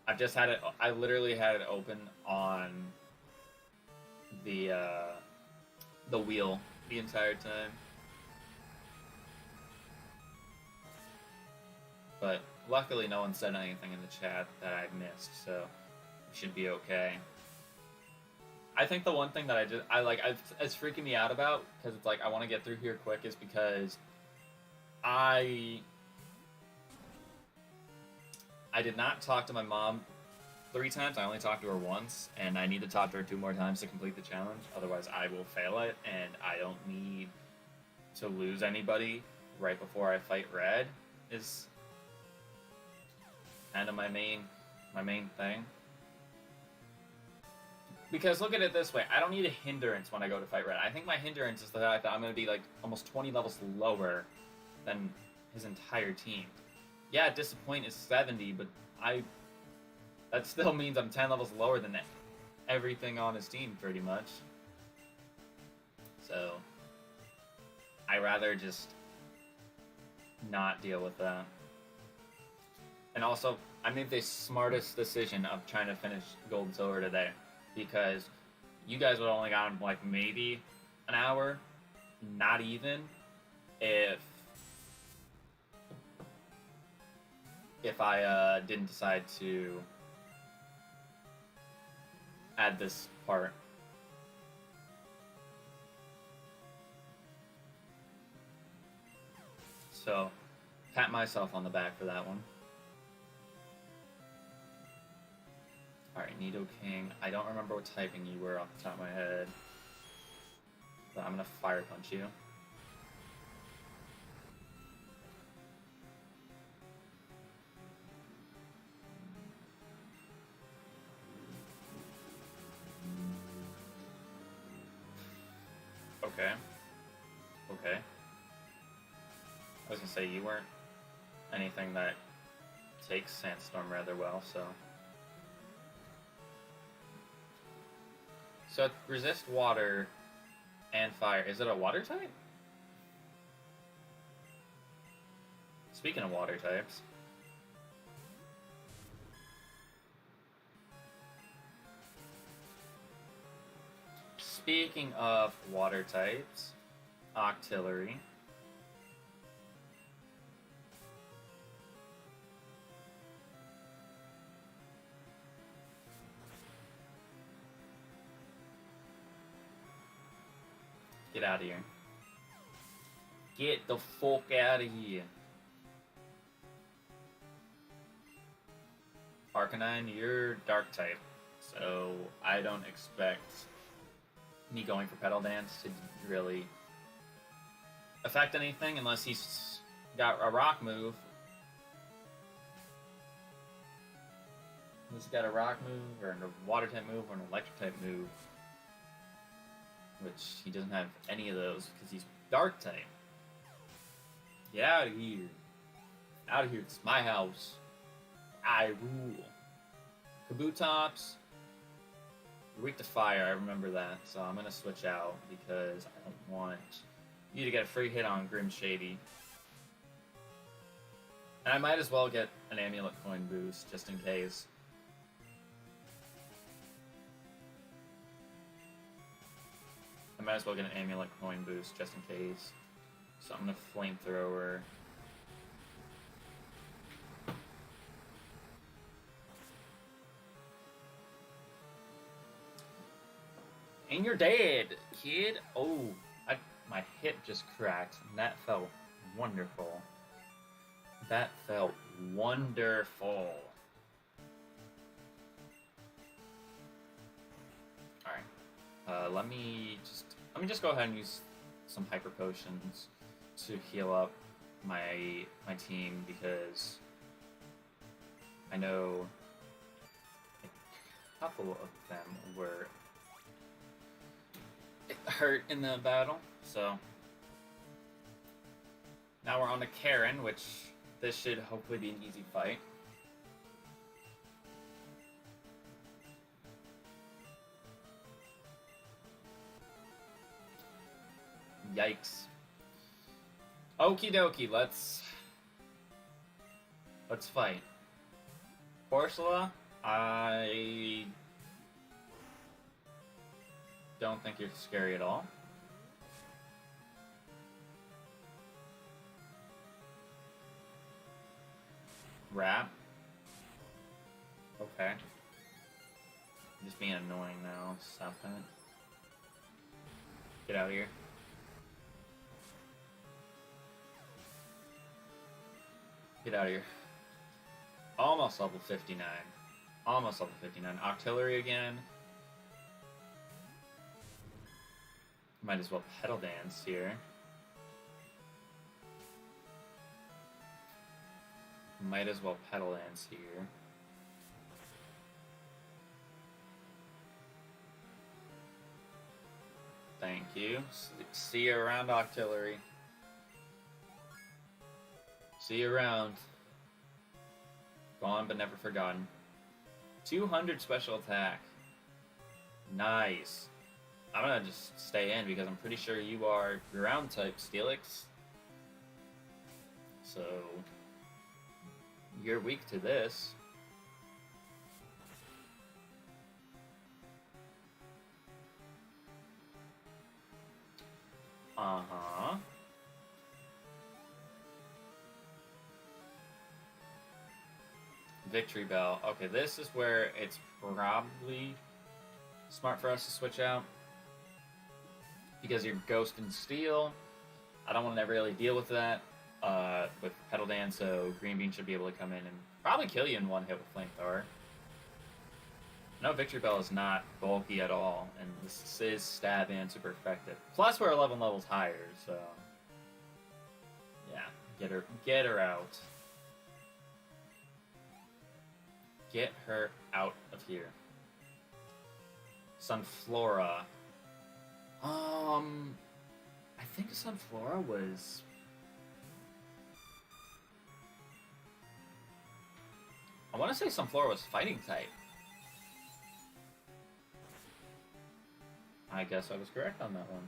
I've just had it. I literally had it open on the wheel the entire time. But luckily, no one said anything in the chat that I missed, so it should be okay. I think the one thing that it's freaking me out about, because it's like I want to get through here quick, is because I did not talk to my mom 3 times. I only talked to her once, and I need to talk to her 2 more times to complete the challenge. Otherwise, I will fail it, and I don't need to lose anybody right before I fight Red. Is kind of my main thing. Because look at it this way, I don't need a hindrance when I go to fight Red. I think my hindrance is the fact that I'm going to be like almost 20 levels lower than his entire team. Yeah, Disappoint is 70, but that still means I'm 10 levels lower than everything on his team, pretty much. So, I rather just not deal with that. And also, I made the smartest decision of trying to finish Gold and Silver today, because you guys would have only gotten like maybe an hour, not even, if I didn't decide to add this part. So, pat myself on the back for that one. Alright, Nidoking. I don't remember what typing you were off the top of my head, but I'm gonna Fire Punch you. Okay. I was gonna say you weren't anything that takes Sandstorm rather well, so. So resist water and fire. Is it a water type? Speaking of water types. Speaking of water types, Octillery. Get out of here. Get the fuck out of here. Arcanine, you're Dark type, so I don't expect me going for Petal Dance to really affect anything unless he's got a rock move. He's got a rock move, or a water type move, or an electric type move. Which he doesn't have any of those because he's dark type. Get out of here. Out of here. It's my house. I rule. Kabutops. You're weak to fire, I remember that. So I'm going to switch out because I don't want you to get a free hit on Grim Shady. And I might as well get an Amulet Coin boost just in case. I might as well get an Amulet Coin boost just in case. So I'm going to Flamethrower. And you're dead, kid. Oh, my hip just cracked, and that felt wonderful. That felt wonderful. Alright. Let me just go ahead and use some hyper potions to heal up my team, because I know a couple of them were hurt in the battle. So now we're on to Karen, which this should hopefully be an easy fight. Yikes. Okie dokie, let's fight. Ursula, I don't think you're scary at all. Rap. Okay. I'm just being annoying now. Stop that. Get out of here. Get out of here. Almost level 59. Almost level 59. Artillery again. Might as well Petal Dance here. Might as well Petal Dance here. Thank you. See you around, Artillery. See you around. Gone but never forgotten. 200 special attack. Nice. I'm gonna just stay in because I'm pretty sure you are ground type, Steelix. So you're weak to this. Uh-huh. Victory Bell. Okay, this is where it's probably smart for us to switch out. Because you're Ghost and Steel. I don't want to really deal with that with Petal Dance, so Green Bean should be able to come in and probably kill you in one hit with Flamethrower. No, Victory Bell is not bulky at all, and this is stab and super effective. Plus, we're 11 levels higher, so yeah, get her out. Get her out of here. Sunflora. I think Sunflora was... I want to say Sunflora was fighting type. I guess I was correct on that one.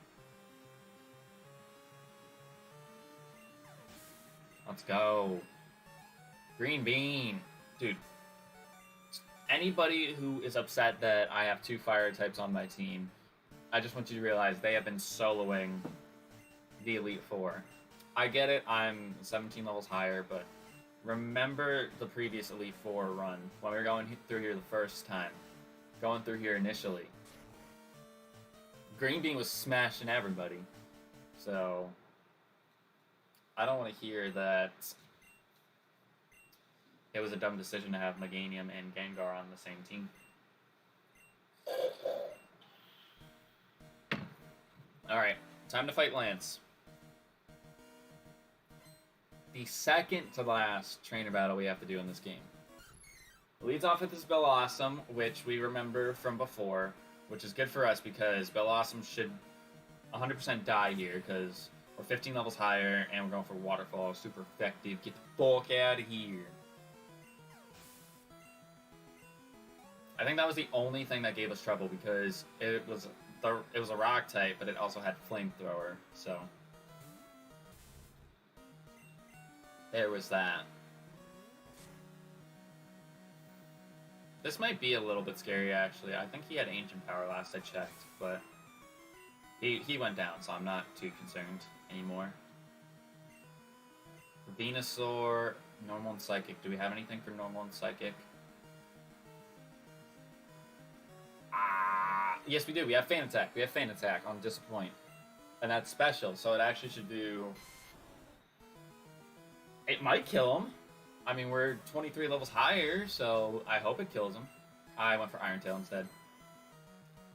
Let's go. Green Bean. Dude. Anybody who is upset that I have 2 fire types on my team, I just want you to realize they have been soloing the Elite Four. I get it, I'm 17 levels higher, but remember the previous Elite Four run, when we were going through here the first time. Going through here initially. Green Bean was smashing everybody. So, I don't want to hear that it was a dumb decision to have Meganium and Gengar on the same team. Alright, time to fight Lance. the second to last trainer battle we have to do in this game. It leads off with this Bellossom, which we remember from before, which is good for us because Bellossom should 100% die here because we're 15 levels higher and we're going for Waterfall. Super effective. Get the fuck out of here. I think that was the only thing that gave us trouble because it was a rock type, but it also had flamethrower. So there was that. This might be a little bit scary, actually. I think he had Ancient Power last I checked, but he went down, so I'm not too concerned anymore. Venusaur, Normal and Psychic. Do we have anything for Normal and Psychic? Yes, we do. We have Fan Attack. We have Fan Attack on Disappoint. And that's special, so it actually should do... It might kill him. I mean, we're 23 levels higher, so I hope it kills him. I went for Iron Tail instead.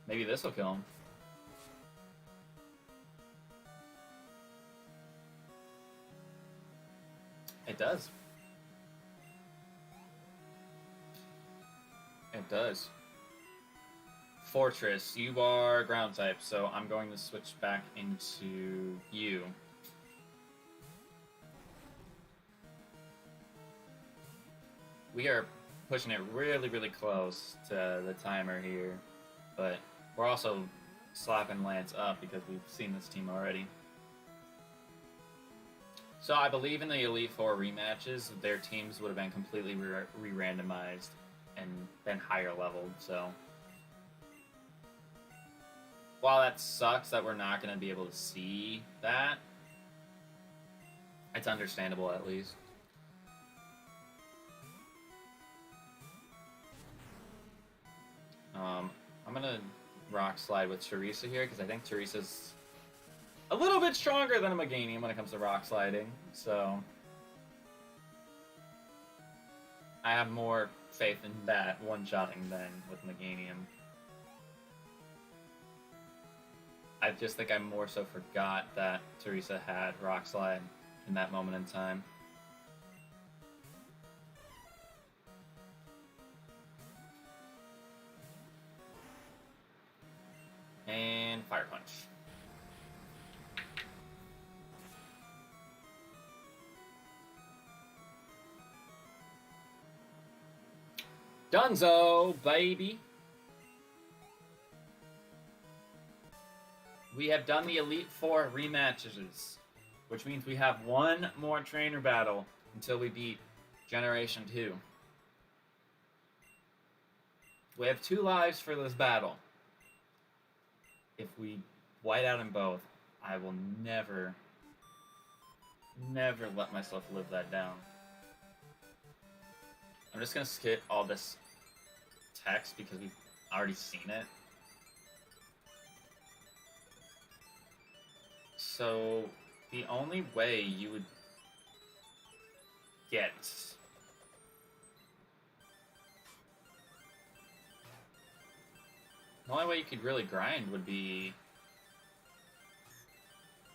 Maybe this will kill him. It does. It does. Fortress, you are ground type, so I'm going to switch back into you. We are pushing it really, really close to the timer here, but we're also slapping Lance up because we've seen this team already. So I believe in the Elite Four rematches, their teams would have been completely re-randomized and been higher leveled, so... While that sucks that we're not going to be able to see that, it's understandable at least. I'm going to Rock Slide with Teresa here, because I think Teresa's a little bit stronger than a Meganium when it comes to Rock Sliding, so... I have more faith in that one-shotting than with Meganium. I just think I more so forgot that Teresa had Rock Slide in that moment in time. And Fire Punch. Dunzo, baby! We have done the Elite Four rematches, which means we have one more trainer battle until we beat Generation 2. We have 2 lives for this battle. If we white out in both, I will never let myself live that down. I'm just going to skip all this text because we've already seen it. So, the only way you would get... The only way you could really grind would be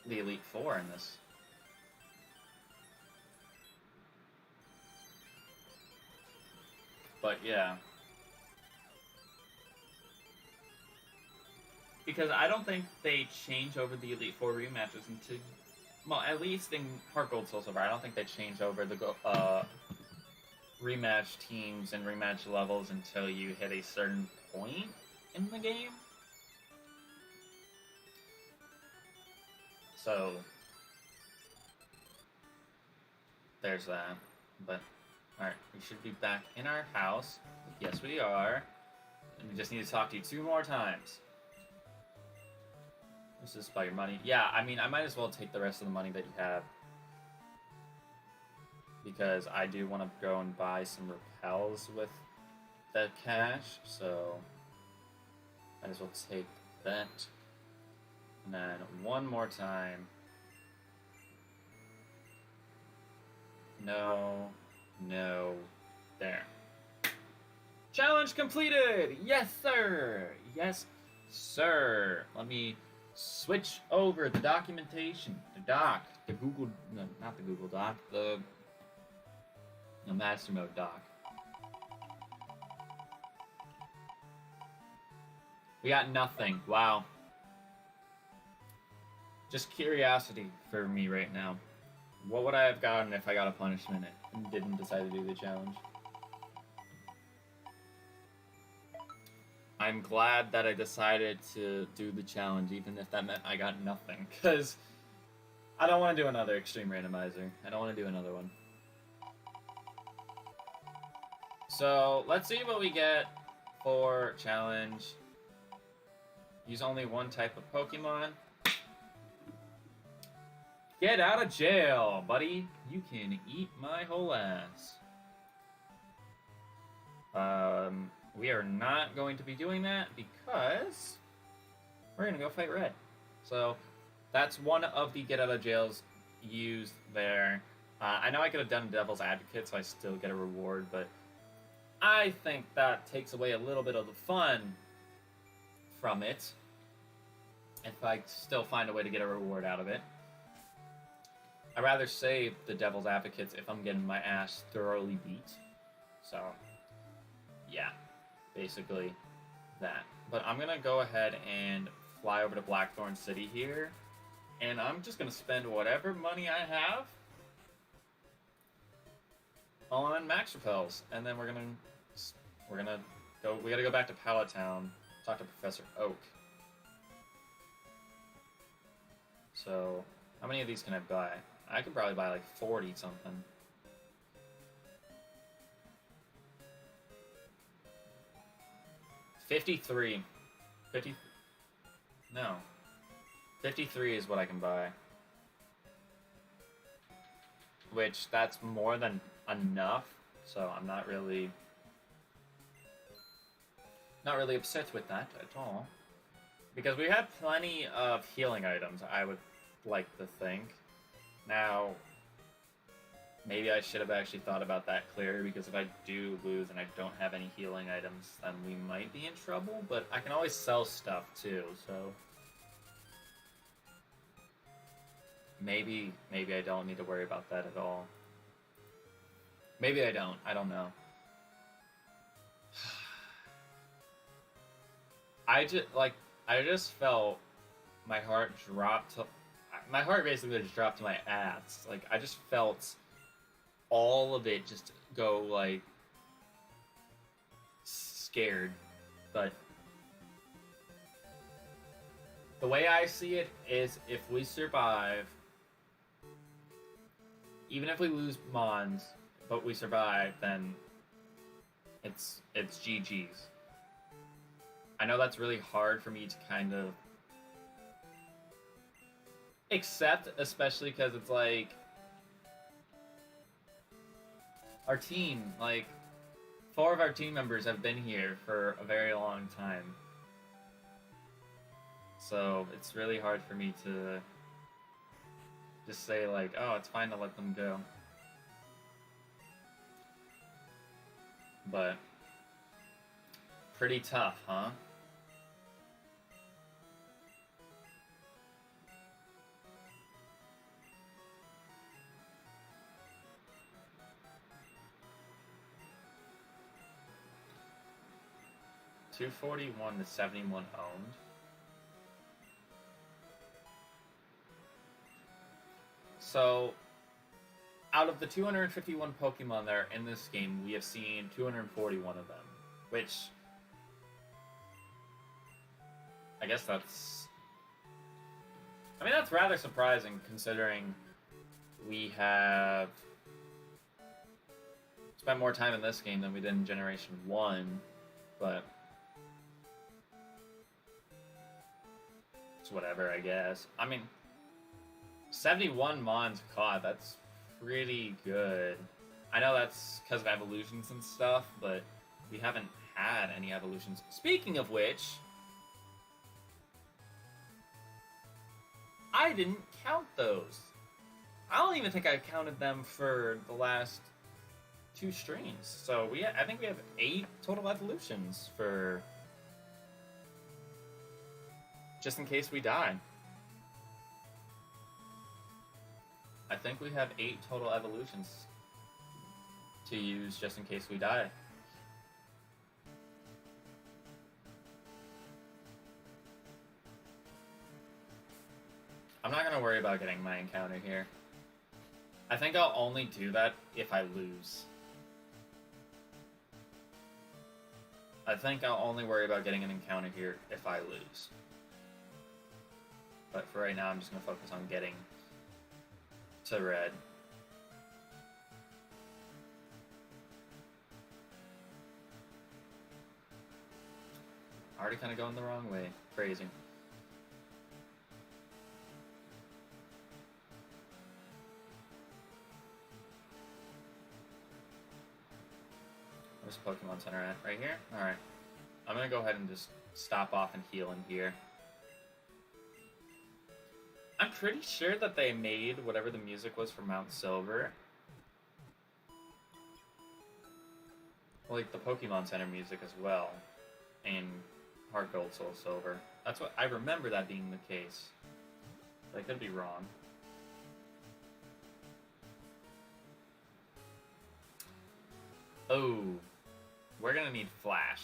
the Elite Four in this. But yeah. Because I don't think they change over the Elite Four rematches until... Well, at least in Heart Gold Soul Silver, I don't think they change over the rematch teams and rematch levels until you hit a certain point in the game. So, there's that. But, alright, we should be back in our house. Yes, we are. And we just need to talk to you 2 more times. This is about your money. Yeah, I mean, I might as well take the rest of the money that you have. Because I do want to go and buy some repels with the cash, so might as well take that. And then one more time. No, no, there. Challenge completed! Yes, sir! Yes, sir! Let me switch over the documentation to Doc. the Google, no, not the Google Doc, the Mastermode doc. We got nothing. Wow. Just curiosity for me right now. What would I have gotten if I got a punishment and didn't decide to do the challenge? I'm glad that I decided to do the challenge, even if that meant I got nothing, because I don't want to do another extreme randomizer. I don't want to do another one. So, let's see what we get for challenge. Use only one type of Pokemon. Get out of jail, buddy. You can eat my whole ass. We are not going to be doing that because we're going to go fight Red. So that's one of the get out of jails used there. I know I could have done Devil's Advocate, so I still get a reward, but I think that takes away a little bit of the fun from it if I still find a way to get a reward out of it. I'd rather save the Devil's Advocates if I'm getting my ass thoroughly beat. So, yeah, basically that. But I'm going to go ahead and fly over to Blackthorn City here, and I'm just going to spend whatever money I have on Max Repels, and then we're gonna go. We gotta go back to Pallet Town, talk to Professor Oak. So, how many of these can I buy? I could probably buy like 40 something. 53. 50. No. 53 is what I can buy. Which, that's more than enough, so I'm not really upset with that at all. Because we have plenty of healing items, I would like to think. Now, maybe I should have actually thought about that clearer, because if I do lose and I don't have any healing items, then we might be in trouble, but I can always sell stuff too, so maybe I don't need to worry about that at all. Maybe I don't. I don't know. I just felt my heart drop to... My heart basically just dropped to my ass. Like, I just felt all of it just go, like, scared. But the way I see it is, if we survive, even if we lose Mons, but we survive, then it's GG's. I know that's really hard for me to kind of accept, especially because it's like our team, like 4 of our team members have been here for a very long time. So it's really hard for me to just say like, oh, it's fine to let them go. But pretty tough, huh? $241 to 71 owned. So, out of the 251 Pokemon that are in this game, we have seen 241 of them, which I guess that's... I mean, that's rather surprising, considering we have spent more time in this game than we did in Generation 1, but it's whatever, I guess. I mean, 71 Mons caught, that's pretty good. I know that's because of evolutions and stuff, but we haven't had any evolutions. Speaking of which, I didn't count those. I don't even think I counted them for the last 2 streams. So I think we have 8 total evolutions for just in case we die. think we have 8 total evolutions to use just in case we die. I'm not gonna worry about getting my encounter here. I think I'll only do that if I lose. I think I'll only worry about getting an encounter here if I lose. But for right now, I'm just gonna focus on getting to red. Already kind of going the wrong way. Crazy. Where's Pokemon Center at? Right here? Alright. I'm gonna go ahead and just stop off and heal in here. I'm pretty sure that they made whatever the music was for Mount Silver. Like the Pokemon Center music as well. And Heart Gold, Soul Silver. That's what I remember that being the case. But I could be wrong. Oh, we're gonna need Flash.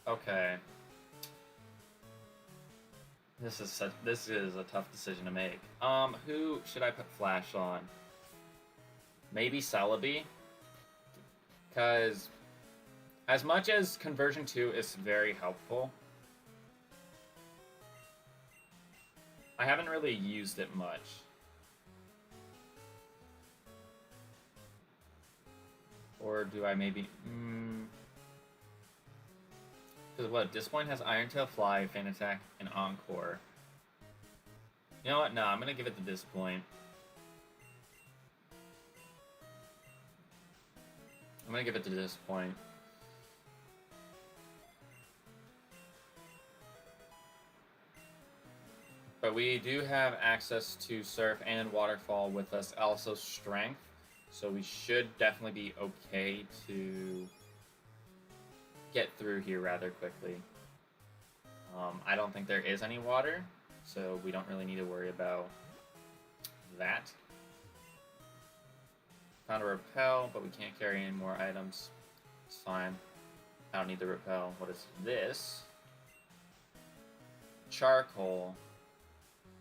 Okay. This is a tough decision to make. Who should I put Flash on? Maybe Celebi? Because as much as Conversion 2 is very helpful, I haven't really used it much. Or do I maybe... Because what? Disappoint has Iron Tail, Fly, Feint Attack, and Encore. You know what? No, I'm going to give it to Disappoint. I'm going to give it to Disappoint. But we do have access to Surf and Waterfall with us, also Strength. So we should definitely be okay to get through here rather quickly. I don't think there is any water, so we don't really need to worry about that. Found a Repel, but we can't carry any more items. It's fine. I don't need the Repel. What is this? Charcoal,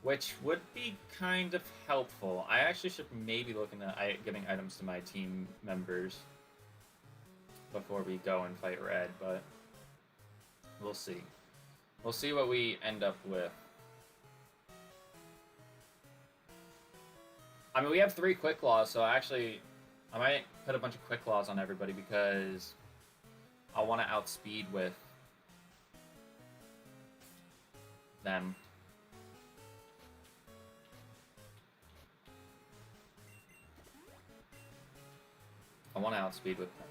which would be kind of helpful. I actually should maybe look into giving items to my team members before we go and fight Red, but we'll see. We'll see what we end up with. I mean, we have 3 Quick Claws, so actually, I might put a bunch of Quick Claws on everybody because I want to outspeed with them. I want to outspeed with them.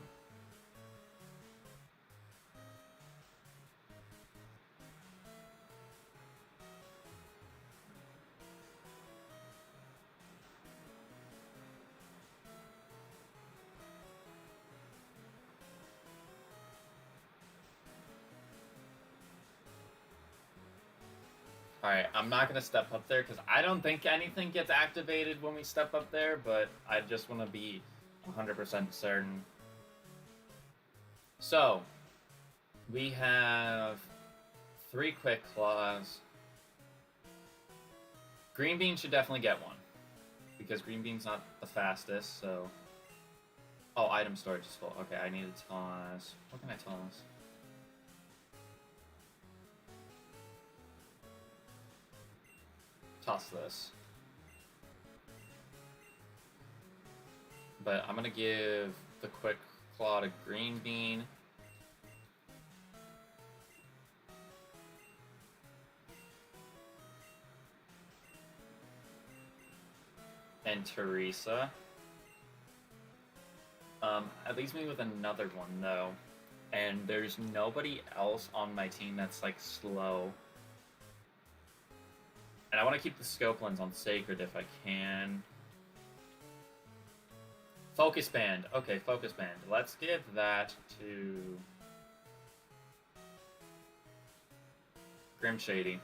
Alright, I'm not going to step up there because I don't think anything gets activated when we step up there, but I just want to be 100% certain. So, we have 3 Quick Claws. Green Bean should definitely get one, because Green Bean's not the fastest, so... Oh, item storage is full. Okay, I need to toss... What can I toss? Toss this. But I'm gonna give the Quick Claw to Green Bean. And Teresa. That leaves me with another one though. And there's nobody else on my team that's like slow. And I want to keep the Scope Lens on Sacred if I can. Focus Band. Okay, Focus Band. Let's give that to Grim Shady.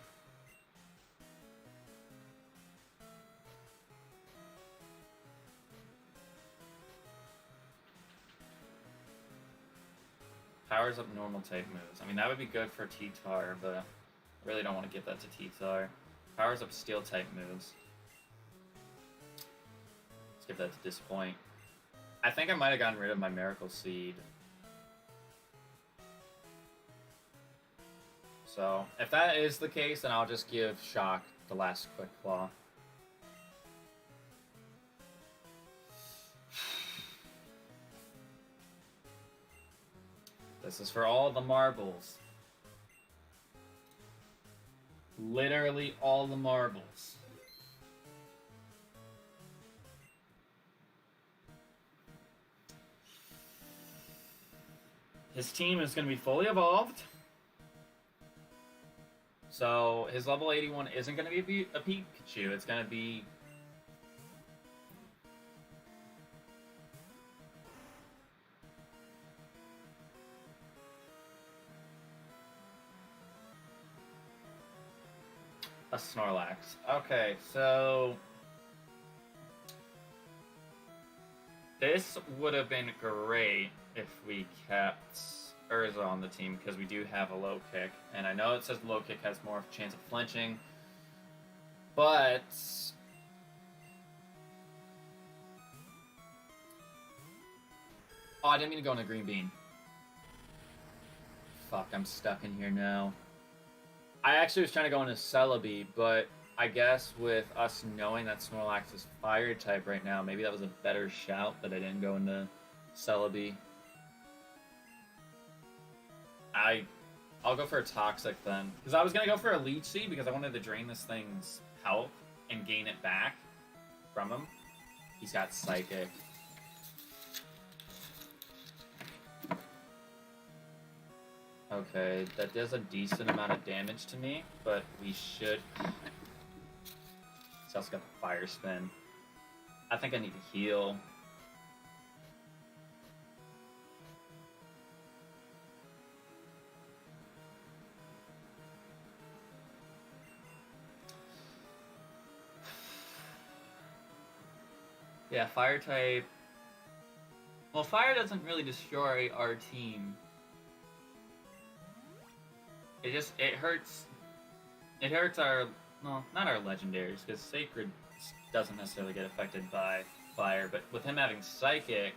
Powers up normal type moves. I mean, that would be good for T-Tar, but I really don't want to give that to T-Tar. Powers up steel type moves. Let's give that to Disappoint. I think I might have gotten rid of my Miracle Seed. So, if that is the case, then I'll just give Shock the last Quick Claw. This is for all the marbles. Literally all the marbles. His team is going to be fully evolved. So his level 81 isn't going to be a Pikachu. It's going to be... a Snorlax. Okay, so... this would have been great if we kept Urza on the team, because we do have a low kick. And I know it says low kick has more of a chance of flinching, but... oh, I didn't mean to go in a green bean. Fuck, I'm stuck in here now. I actually was trying to go into Celebi, but I guess with us knowing that Snorlax is fire type right now, maybe that was a better shout that I didn't go into Celebi. I'll go for a Toxic then, because I was gonna go for a Leech Seed because I wanted to drain this thing's health and gain it back from him. He's got Psychic. Okay, that does a decent amount of damage to me, but we should... he's also got the Fire Spin. I think I need to heal. Yeah, Fire type... well, Fire doesn't really destroy our team. It hurts our, well, not our legendaries, because Sacred doesn't necessarily get affected by fire, but with him having Psychic,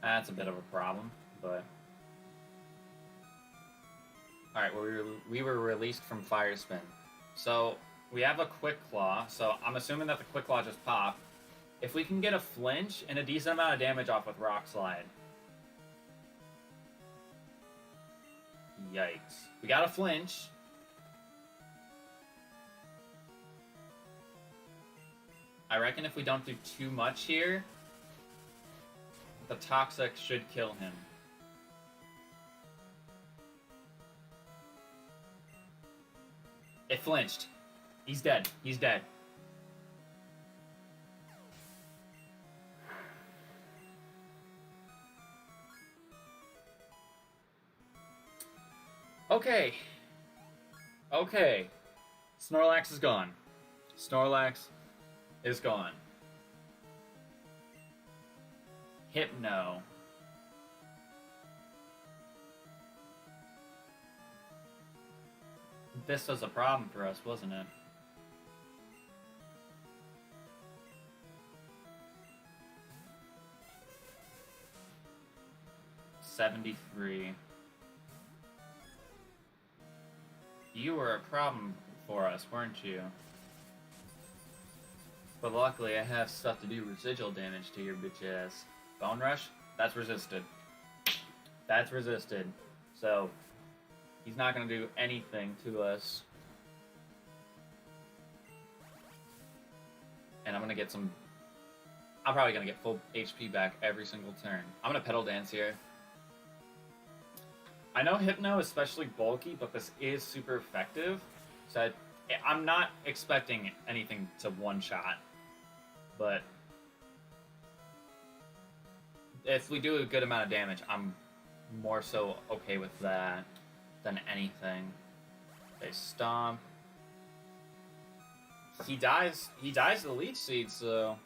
that's a bit of a problem, but... alright, well, we were released from Fire Spin. So, we have a Quick Claw, so I'm assuming that the Quick Claw just popped. If we can get a flinch and a decent amount of damage off with Rock Slide... yikes. We got a flinch. I reckon if we don't do too much here, the Toxic should kill him. It flinched. He's dead. He's dead. Okay. Okay. Snorlax is gone. Snorlax is gone. Hypno. This was a problem for us, wasn't it? $73. You were a problem for us, weren't you? But luckily, I have stuff to do residual damage to your bitch ass. Bone Rush? That's resisted. That's resisted. So, he's not going to do anything to us. And I'm going to get some... I'm probably going to get full HP back every single turn. I'm going to Petal Dance here. I know Hypno is especially bulky, but this is super effective. So I'm not expecting anything to one-shot. But if we do a good amount of damage, I'm more so okay with that than anything. Okay, Stomp. He dies to the Leech Seed, so...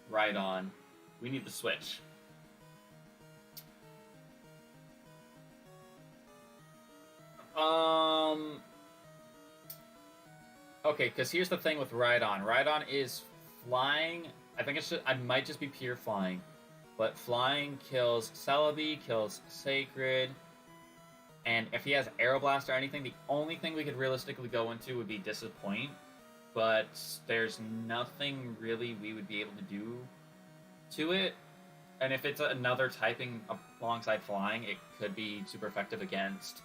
Right on. We need the switch. Okay, because here's the thing with Rhydon. Rhydon is flying. I think I might just be pure flying. But flying kills Celebi, kills Sacred. And if he has Aeroblast or anything, the only thing we could realistically go into would be Disappoint. But there's nothing really we would be able to do to it. And if it's another typing alongside flying, it could be super effective against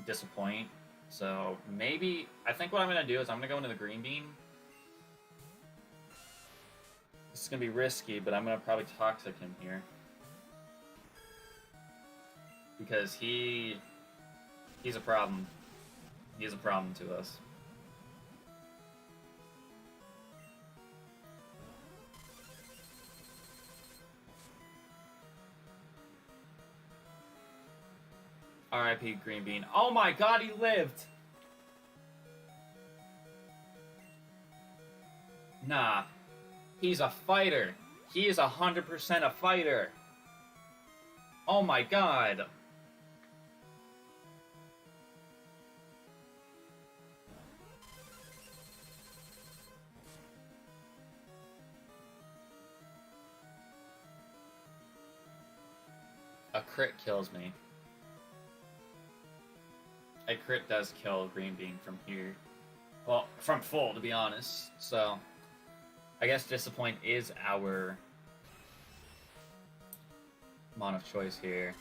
Disappoint. So maybe, I think what I'm going to do is I'm going to go into the Green Bean. This is going to be risky, but I'm going to probably Toxic him here. Because he's a problem. He's a problem to us. R.I.P. Green Bean. Oh my god, he lived! Nah. He's a fighter. He is 100% a fighter. Oh my god. A crit kills me. A crit does kill Green Bean from here. Well, from full, to be honest. So, I guess Disappoint is our mon of choice here.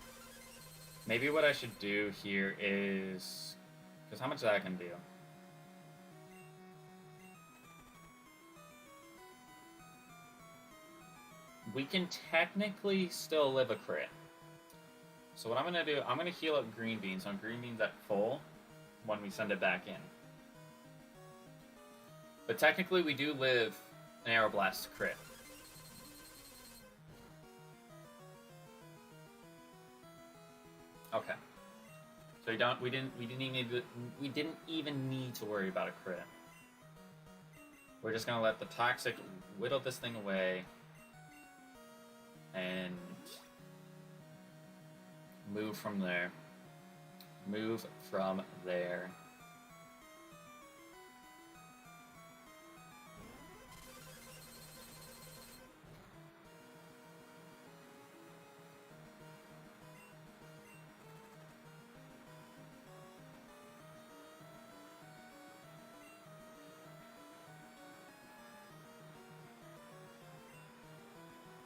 Maybe what I should do here is... Because how much that I can do? We can technically still live a crit. So what I'm going to do, I'm going to heal up Green Bean, so Green Bean's at full when we send it back in. But technically we do live an Aeroblast crit. Okay. So we didn't even need to worry about a crit. We're just going to let the Toxic whittle this thing away and move from there. Move from there.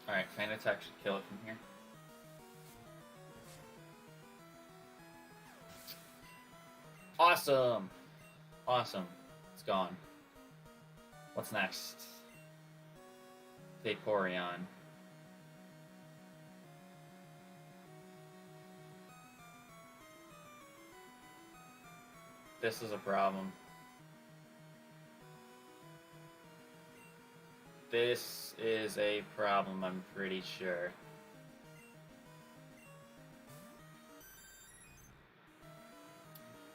Alright, Fan Attack should kill it from here. Awesome! Awesome. It's gone. What's next? Vaporeon. This is a problem. This is a problem, I'm pretty sure.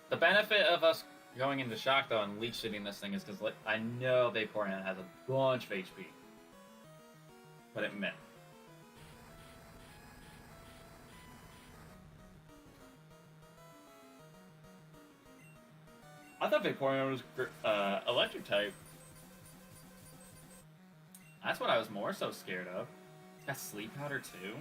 The benefit of us going into shock, though, and leech shitting this thing is because I know Vaporeon has a bunch of HP. But it meant. I thought Vaporeon was electric type. That's what I was more so scared of. It's got Sleep Powder too.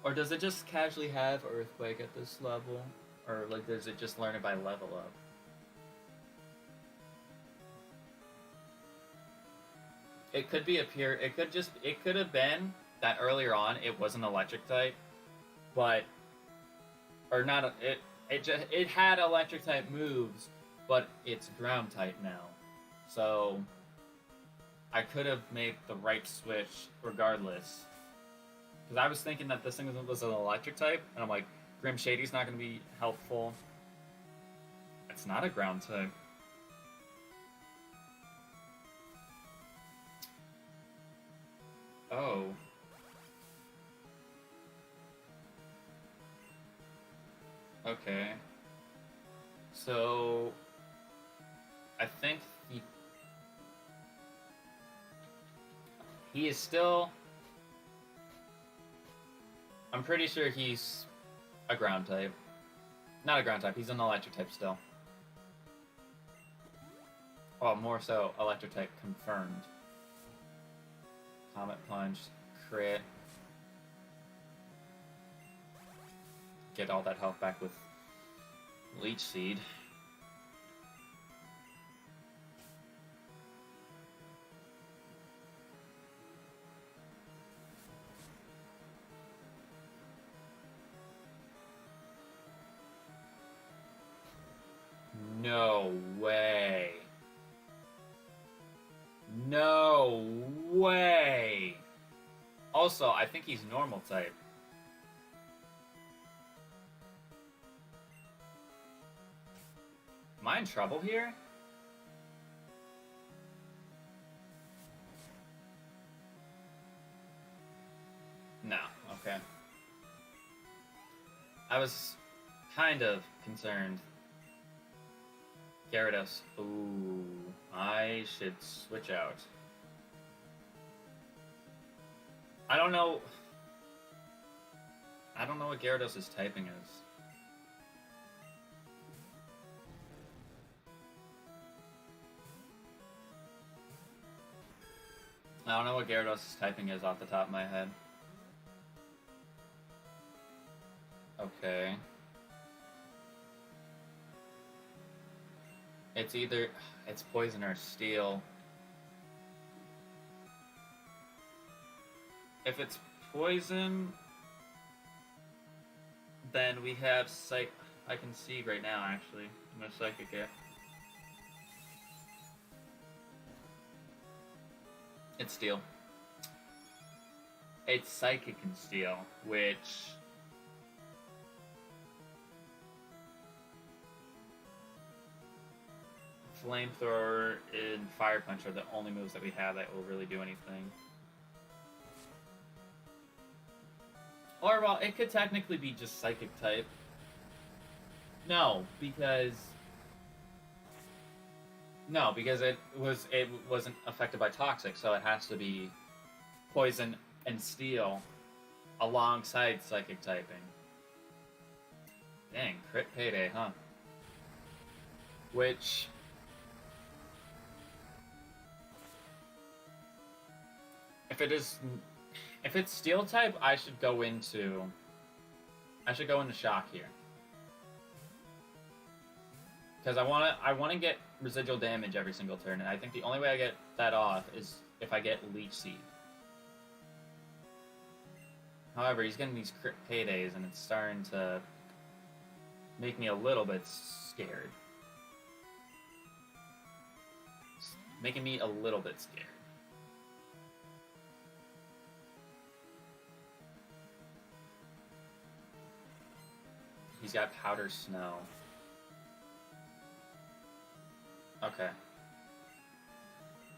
Or does it just casually have Earthquake at this level? Or like does it just learn it by level up? It could be a pure, it could have been that earlier on it was an electric type, but, or not, it had electric type moves, but it's ground type now. So, I could have made the right switch regardless. Because I was thinking that this thing was an electric type, and I'm like, Grim Shady's not going to be helpful. It's not a ground type. Oh. Okay. So... I think he is still... I'm pretty sure he's a ground type. Not a ground type, he's an electric type still. Well, more so, electric type confirmed. Comet Punch, crit. Get all that health back with Leech Seed. No way. No way. Also, I think he's normal type. Am I in trouble here? No, okay. I was kind of concerned. Gyarados. Ooh, I should switch out. I don't know what Gyarados' typing is. I don't know what Gyarados' typing is off the top of my head. Okay. It's poison or steel. If it's poison, then we have I can see right now actually. No psychic yet. It's steel. It's psychic and steel, which Flamethrower and Fire Punch are the only moves that we have that will really do anything. Or, well, it could technically be just Psychic type. No, because it wasn't affected by Toxic, so it has to be Poison and Steel alongside Psychic typing. Dang, crit payday, huh? Which... If it's Steel type, I should go into Shock here. Because I wanna get residual damage every single turn, and I think the only way I get that off is if I get Leech Seed. However, he's getting these crit paydays, and it's starting to make me a little bit scared. It's making me a little bit scared. He's got Powder Snow. Okay.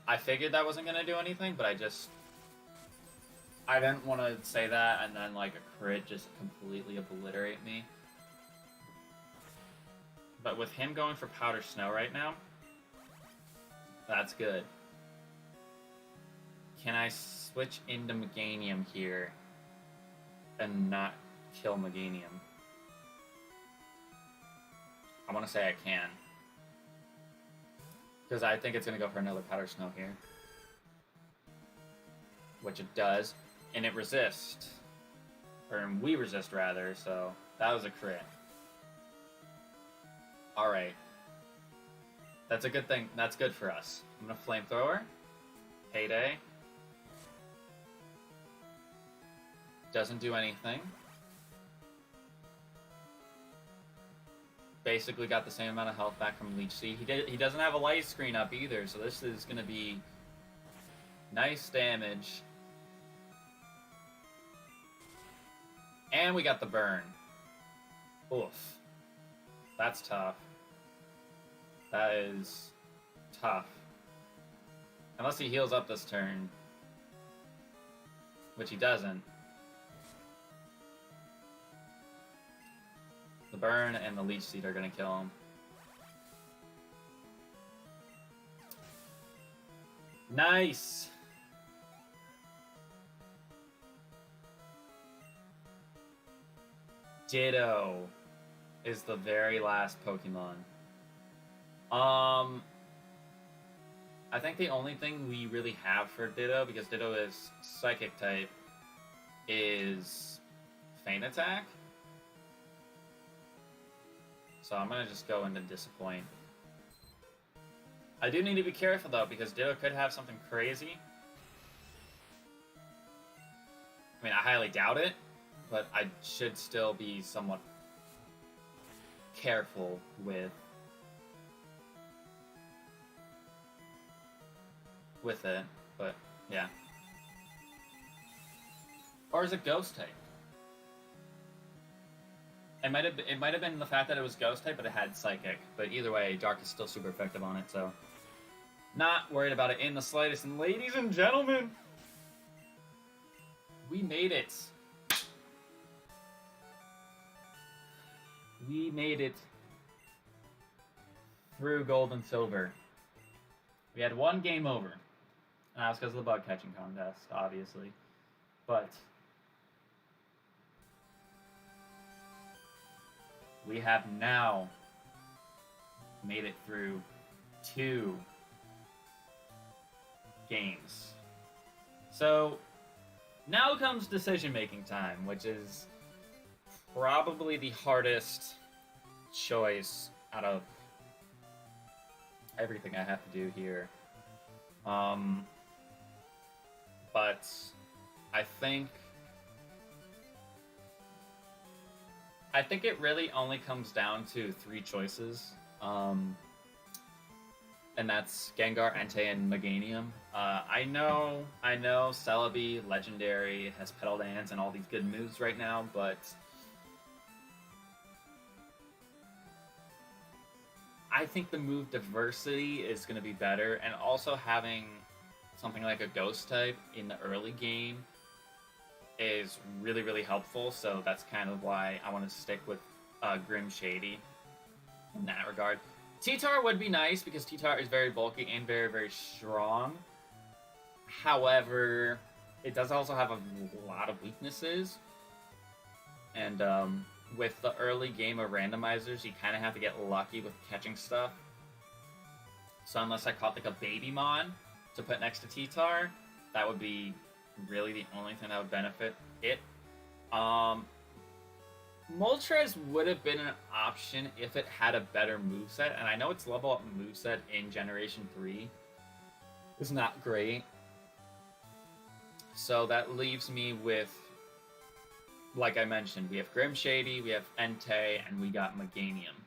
I figured that wasn't gonna do anything, but I didn't want to say that and then like a crit just completely obliterate me. But with him going for Powder Snow right now, that's good. Can I switch into Meganium here and not kill Meganium? I want to say I can. Because I think it's going to go for another Powder Snow here. Which it does. And it resists. Or we resist, rather, so that was a crit. Alright. That's a good thing. That's good for us. I'm going to Flamethrower. Payday. Doesn't do anything. Basically got the same amount of health back from Leech Seed. He doesn't have a light screen up either, so this is going to be nice damage. And we got the burn. Oof. That's tough. That is tough. Unless he heals up this turn. Which he doesn't. The burn and the Leech Seed are going to kill him. Nice! Ditto is the very last Pokemon. I think the only thing we really have for Ditto, because Ditto is Psychic type, is Feint Attack. So I'm gonna just go into Disappoint. I do need to be careful though, because Ditto could have something crazy. I mean, I highly doubt it, but I should still be somewhat careful with it, but yeah. Or is it Ghost type? It might have been the fact that it was Ghost type, but it had Psychic. But either way, Dark is still super effective on it, so not worried about it in the slightest. And ladies and gentlemen, we made it. We made it through Gold and Silver. We had one game over. And that was because of the bug catching contest, obviously. But we have now made it through 2 games. So now comes decision-making time, which is probably the hardest choice out of everything I have to do here. But I think it really only comes down to 3 choices. And that's Gengar, Entei, and Meganium. I know Celebi, Legendary, has Petal Dance and all these good moves right now, but I think the move diversity is going to be better, and also having something like a Ghost type in the early game is really, really helpful, so that's kind of why I want to stick with Grim Shady in that regard. T-Tar would be nice, because T-Tar is very bulky and very, very strong. However, it does also have a lot of weaknesses, and with the early game of randomizers, you kind of have to get lucky with catching stuff. So unless I caught like a Babymon to put next to T-Tar, that would be really the only thing that would benefit it. Moltres would have been an option if it had a better moveset, and I know its level up moveset in Generation 3 is not great. So that leaves me with, like I mentioned, we have Grim Shady, we have Entei, and we got Meganium.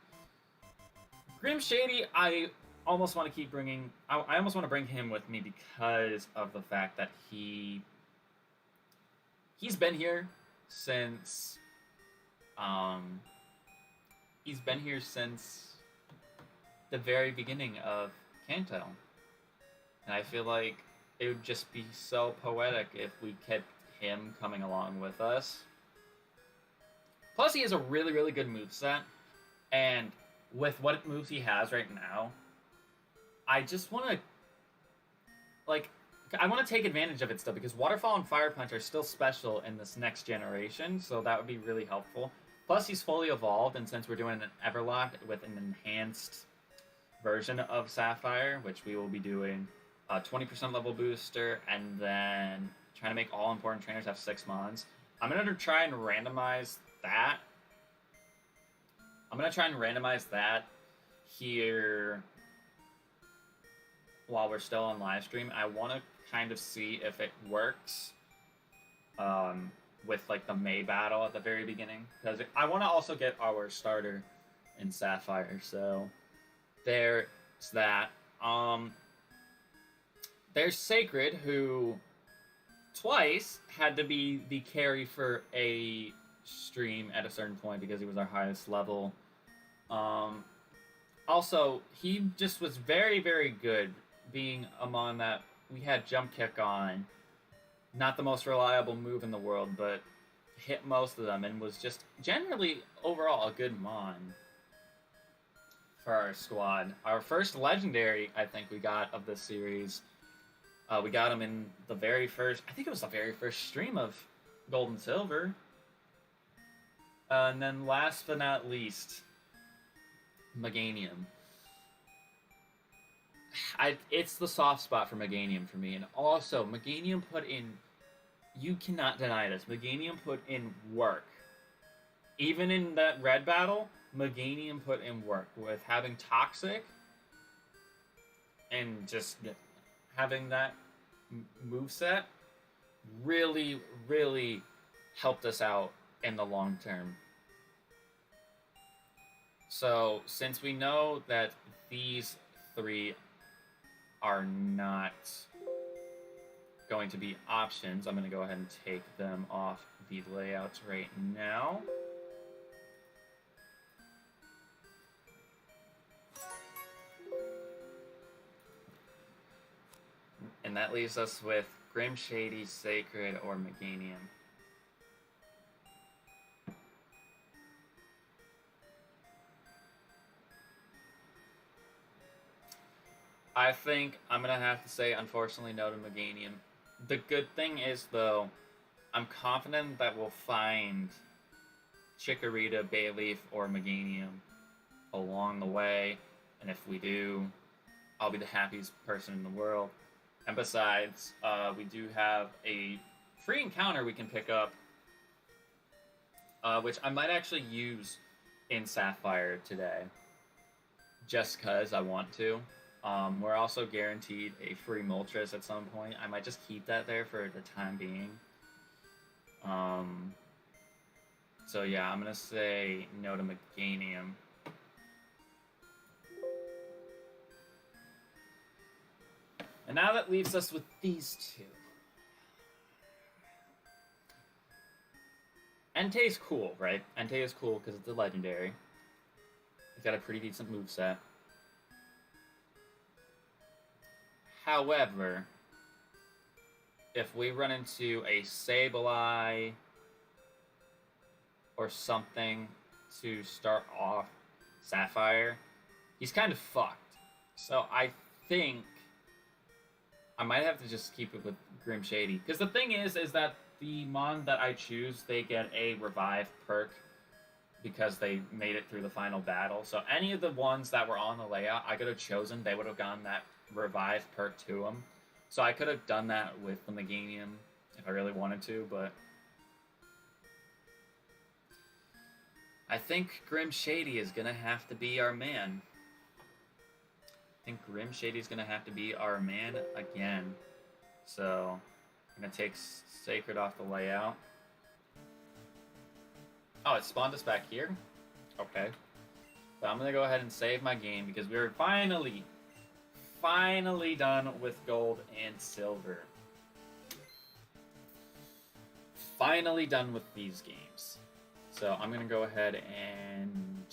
Grim Shady, I almost want to keep bringing... I almost want to bring him with me because of the fact that he's been here since... he's been here since the very beginning of Kanto. And I feel like it would just be so poetic if we kept him coming along with us. Plus, he has a really, really good moveset, and with what moves he has right now, I just want to, I want to take advantage of it still, because Waterfall and Fire Punch are still special in this next generation, so that would be really helpful. Plus, he's fully evolved, and since we're doing an Everlock with an enhanced version of Sapphire, which we will be doing a 20% level booster, and then trying to make all important trainers have 6 mons, I'm going to try and randomize that. I'm going to try and randomize that here while we're still on live stream. I want to kind of see if it works with like the May battle at the very beginning, because I want to also get our starter in Sapphire, so there's that. There's Sacred, who twice had to be the carry for a stream at a certain point because he was our highest level. Also, he just was very, very good being among that. We had Jump Kick on. Not the most reliable move in the world, but hit most of them and was just generally overall a good mon for our squad. Our first legendary, I think, we got of this series We got him in the very first, I think it was the very first stream of Gold and Silver. And then last but not least, Meganium. It's the soft spot for Meganium for me. And also, Meganium put in, you cannot deny this, Meganium put in work. Even in that red battle, Meganium put in work with having Toxic and just having that moveset really, really helped us out in the long term. So, since we know that these three are not going to be options, I'm going to go ahead and take them off the layouts right now. And that leaves us with Grim Shady, Sacred, or Meganium. I think I'm going to have to say, unfortunately, no to Meganium. The good thing is, though, I'm confident that we'll find Chikorita, Bayleaf, or Meganium along the way. And if we do, I'll be the happiest person in the world. And besides, we do have a free encounter we can pick up, which I might actually use in Sapphire today, just because I want to. We're also guaranteed a free Moltres at some point. I might just keep that there for the time being. So yeah, I'm going to say no to Meganium. And now that leaves us with these two. Entei's cool, right? Entei is cool because it's a legendary. It's got a pretty decent moveset. However, if we run into a Sableye or something to start off Sapphire, he's kind of fucked. So I think I might have to just keep it with Grim Shady. Because the thing is that the Mon that I choose, they get a revive perk because they made it through the final battle. So any of the ones that were on the layout, I could have chosen, they would have gotten that revive perk to them. So I could have done that with the Meganium if I really wanted to, but I think Grim Shady is going to have to be our man. I think Grim Shady's going to have to be our man again. So I'm going to take Sacred off the layout. Oh, it spawned us back here? Okay. But I'm going to go ahead and save my game because we're finally done with Gold and Silver. Finally done with these games. So I'm going to go ahead and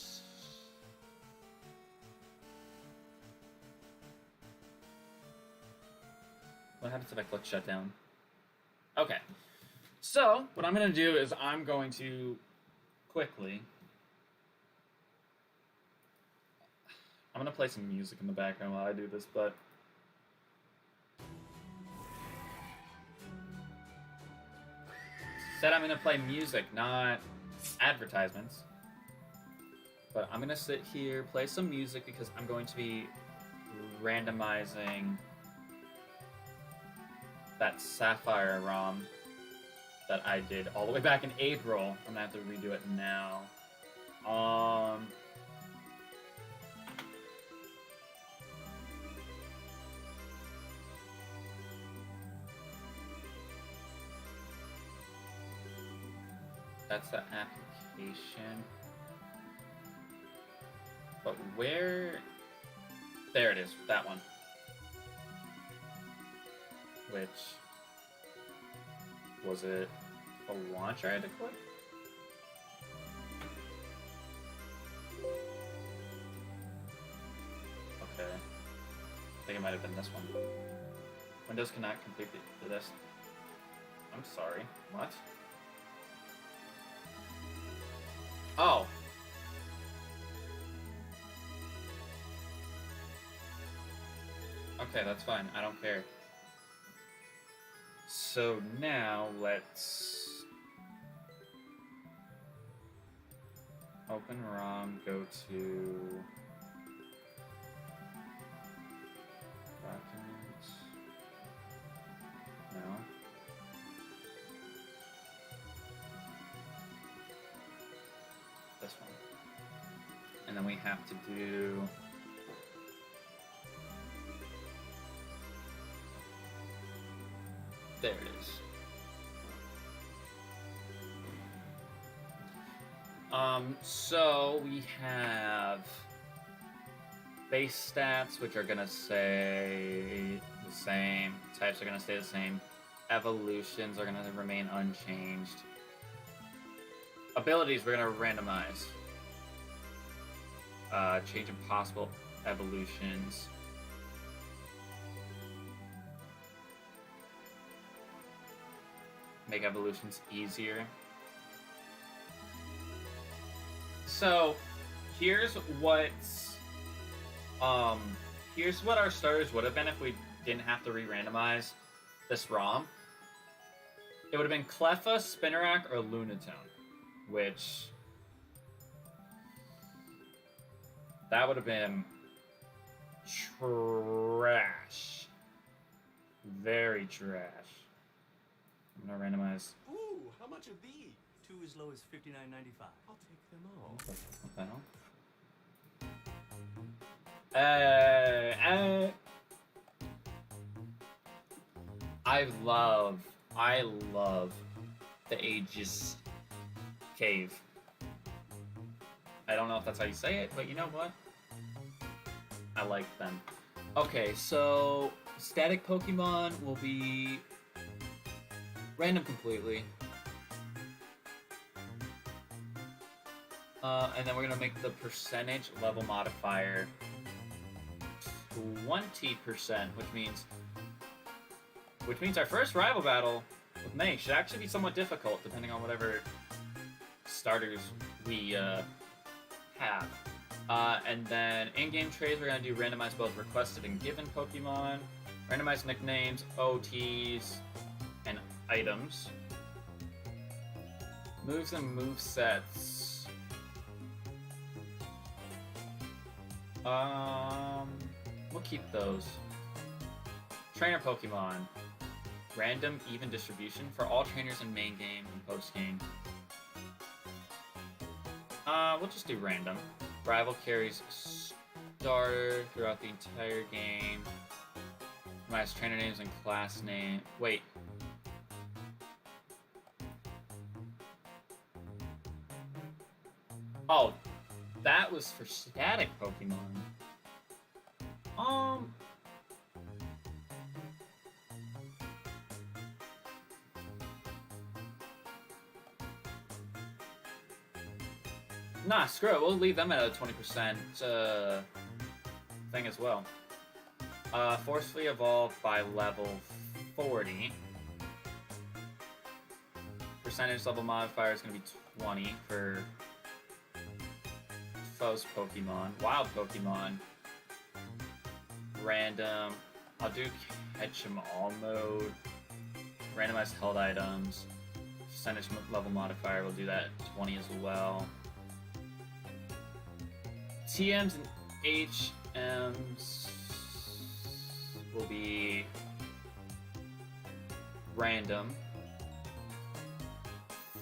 what happens if I click shutdown? Okay. So, what I'm going to do is I'm going to quickly... I'm going to play some music in the background while I do this, but... Said I'm going to play music, not advertisements. But I'm going to sit here, play some music, because I'm going to be randomizing that Sapphire ROM that I did all the way back in April. I'm gonna have to redo it now. That's the application. But where... There it is, that one. Which... Was it a launcher I had to click? Okay. I think it might have been this one. Windows cannot complete the list. I'm sorry. What? Oh. Okay, that's fine. I don't care. So now let's open ROM, go to documents. No. This one. And then we have to do there it is. So we have base stats, which are gonna stay the same. Types are gonna stay the same. Evolutions are gonna remain unchanged. Abilities we're gonna randomize. Change impossible evolutions. Make evolutions easier. So, here's what our starters would have been if we didn't have to re-randomize this ROM. It would have been Cleffa, Spinnerack, or Lunatone, which that would have been trash. Very trash. I'm gonna randomize. Ooh, how much are these? 2 as low as $59.95. I'll take them all. What the hell? I love the Aegis Cave. I don't know if that's how you say it, but you know what? I like them. Okay, so static Pokemon will be random completely. And then we're gonna make the percentage level modifier 20%, which means our first rival battle with May should actually be somewhat difficult, depending on whatever starters we have. And then in-game trades, we're gonna do randomize both requested and given Pokemon, randomize nicknames, OTs, and items. Moves and movesets. We'll keep those. Trainer Pokemon. Random even distribution for all trainers in main game and post game. We'll just do random. Rival carries starter throughout the entire game. Minus trainer names and class name. Wait. Oh, that was for static Pokemon. Nah, screw it. We'll leave them at a 20% thing as well. Forcefully evolved by level 40. Percentage level modifier is going to be 20 for foes Pokemon. Wild Pokemon. Random. I'll do catch 'em all mode. Randomized held items. Percentage level modifier, we'll do that at 20 as well. TMs and HMs will be random.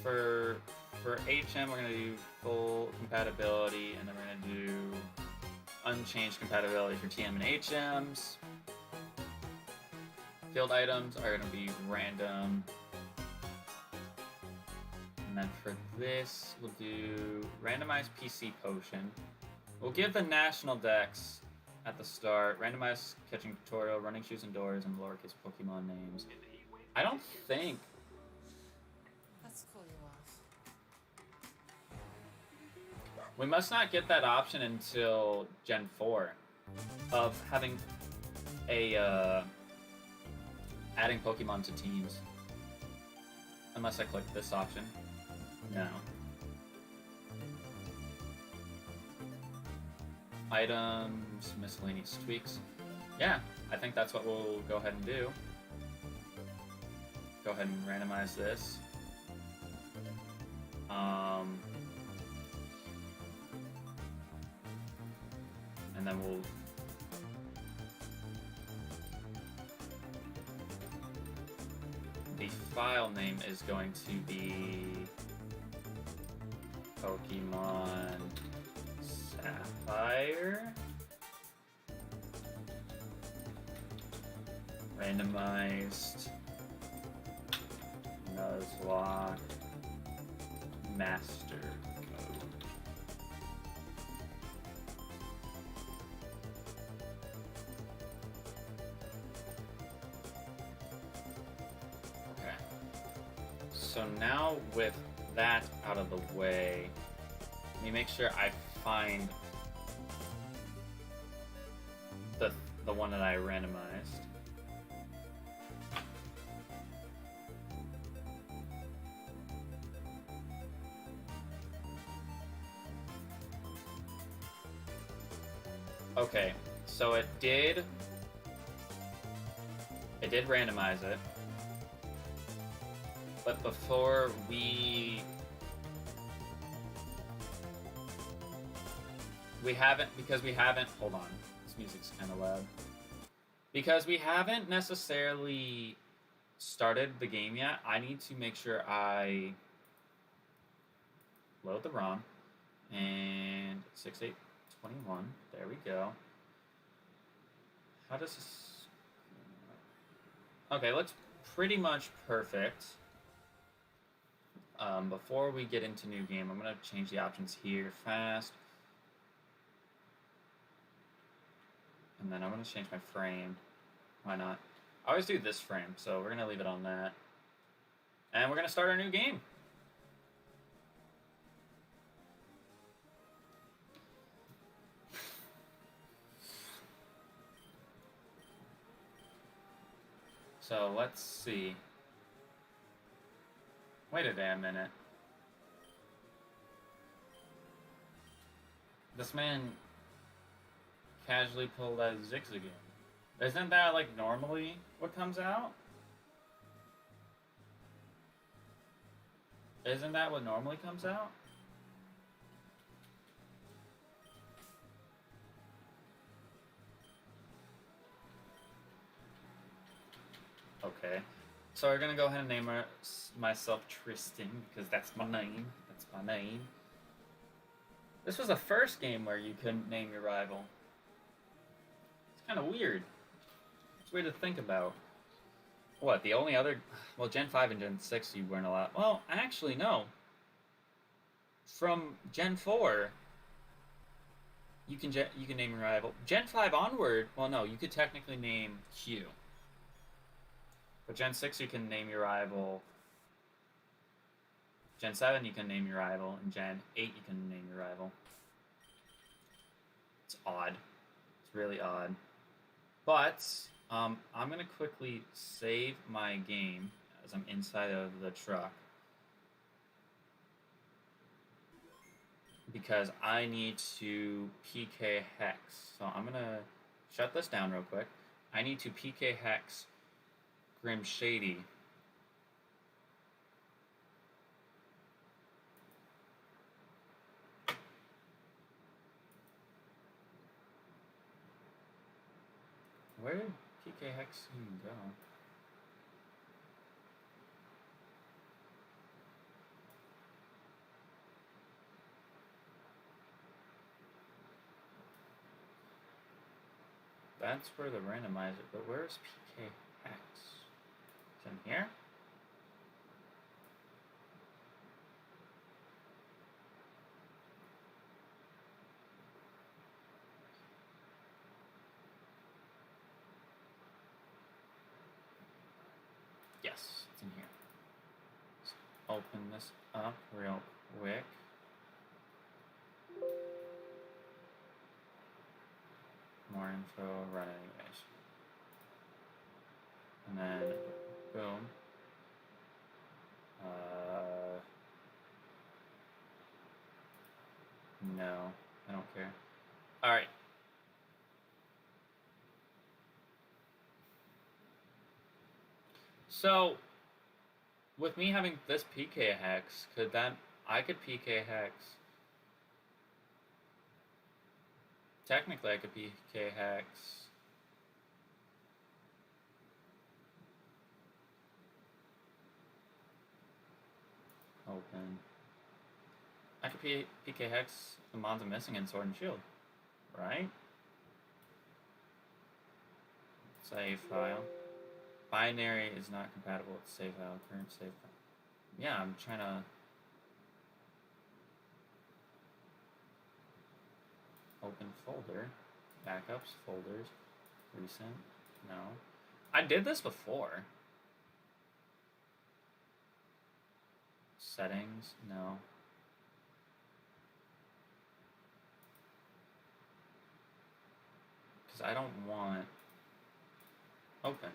For HM, we're going to do full compatibility, and then we're going to do unchanged compatibility for TM and HMs. Field items are going to be random. And then for this, we'll do randomized PC potion. We'll give the national dex at the start, randomized catching tutorial, running shoes indoors, and lowercase Pokemon names. I don't think... Let's cool you off. We must not get that option until Gen 4 of having a, adding Pokemon to teams. Unless I click this option. No. Items, miscellaneous tweaks. Yeah, I think that's what we'll go ahead and do. Go go ahead and randomize this. And then we'll the file name is going to be Pokemon Sapphire randomized nuzlocke Mastermode. Okay. So now with that out of the way, let me make sure I find the one that I randomized. Okay, so it did randomize it, but before we haven't, hold on, this music's kind of loud, because we haven't necessarily started the game yet. I need to make sure I load the ROM, and 6821, there we go. How does this... Okay, looks pretty much perfect. Before we get into new game, I'm going to change the options here fast. And then I'm going to change my frame. Why not? I always do this frame, so we're going to leave it on that. And we're going to start our new game. So let's see. Wait a damn minute. This man casually pulled out Ziggs again. Isn't that like normally what comes out? Isn't that what normally comes out? Okay, so we're gonna go ahead and name myself Tristan, because that's my name. That's my name. This was the first game where you couldn't name your rival. It's kind of weird. It's weird to think about. What, the only other... Well, Gen 5 and Gen 6 you weren't allowed... Well, actually, no. From Gen 4, you can name your rival. Gen 5 onward, well, no, you could technically name Q. But Gen 6, you can name your rival. Gen 7, you can name your rival. And Gen 8, you can name your rival. It's odd. It's really odd. But, I'm going to quickly save my game as I'm inside of the truck. Because I need to PK Hex. So I'm going to shut this down real quick. I need to PK Hex Grim Shady. Where did PK Hex even go? That's where the randomizer, but where's PK Hex? It's in here? Yes, it's in here. Let's open this up real quick. More info, run anyways. And then, boom. No, I don't care. Alright. So, with me having this PK hex, I could PK hex. Technically, I could PK hex. Open. I could PK hex the Mons I'm missing in Sword and Shield, right? Save file. Binary is not compatible with save file. Current save file. Yeah, I'm trying to. Open folder. Backups, folders, recent. No. I did this before. Settings, no. Because I don't want open.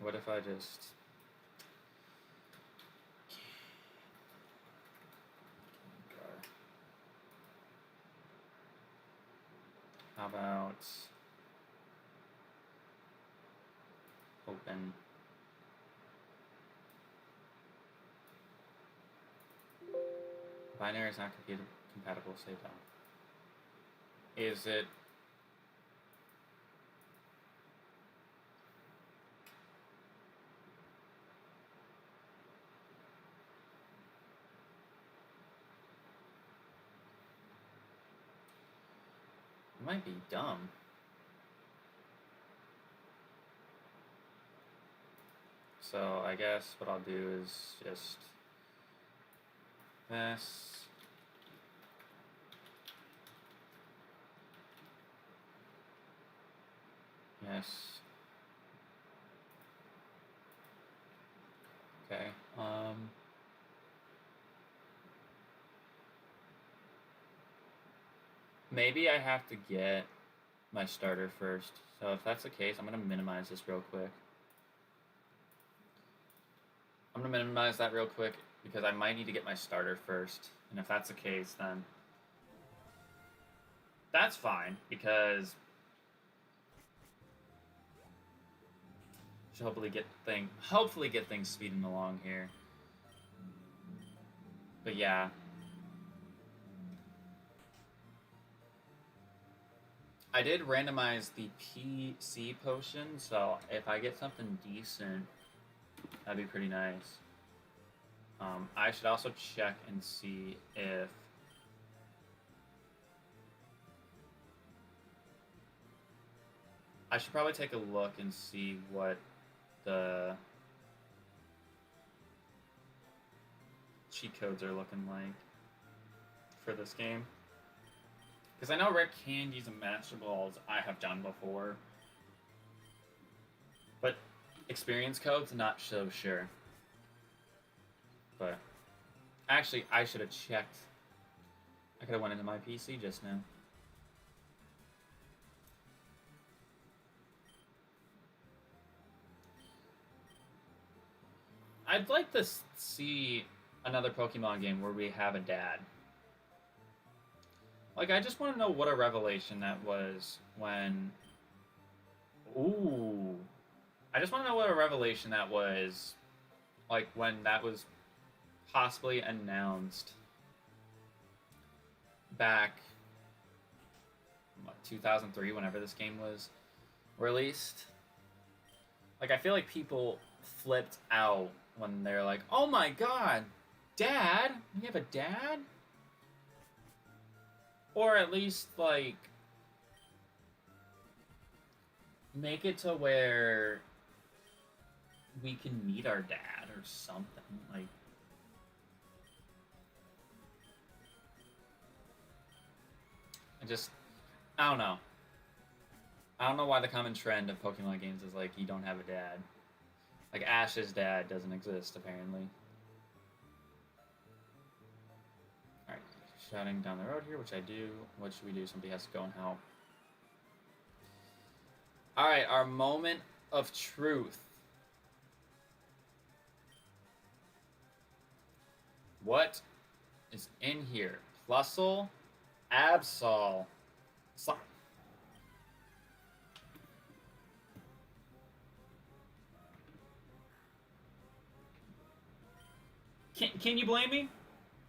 What if I just... How about open? Binary is not compatible, save file. Is it? It might be dumb. So I guess what I'll do is just this. Yes. Okay. Maybe I have to get my starter first. So if that's the case, I'm gonna minimize this real quick. I'm gonna minimize that real quick because I might need to get my starter first. And if that's the case, then that's fine because should hopefully get things speeding along here. But yeah. I did randomize the PC potion, so if I get something decent, that'd be pretty nice. I should also check and see if I should probably take a look and see what the cheat codes are looking like for this game. Because I know rare candies and master balls I have done before. But experience codes, not so sure. But actually, I should have checked. I could have went into my PC just now. I'd like to see another Pokemon game where we have a dad. Like, I just want to know what a revelation that was when... Ooh. I just want to know what a revelation that was, like, when that was possibly announced back, what, 2003, whenever this game was released. Like, I feel like people flipped out when they're like, oh my god, Dad? You have a dad? Or at least, like, make it to where we can meet our dad or something. Like, I don't know. I don't know why the common trend of Pokemon games is like, you don't have a dad. Like, Ash's dad doesn't exist, apparently. Alright, shouting down the road here, which I do. What should we do? Somebody has to go and help. Alright, our moment of truth. What is in here? Plusle, Absol. Can you blame me?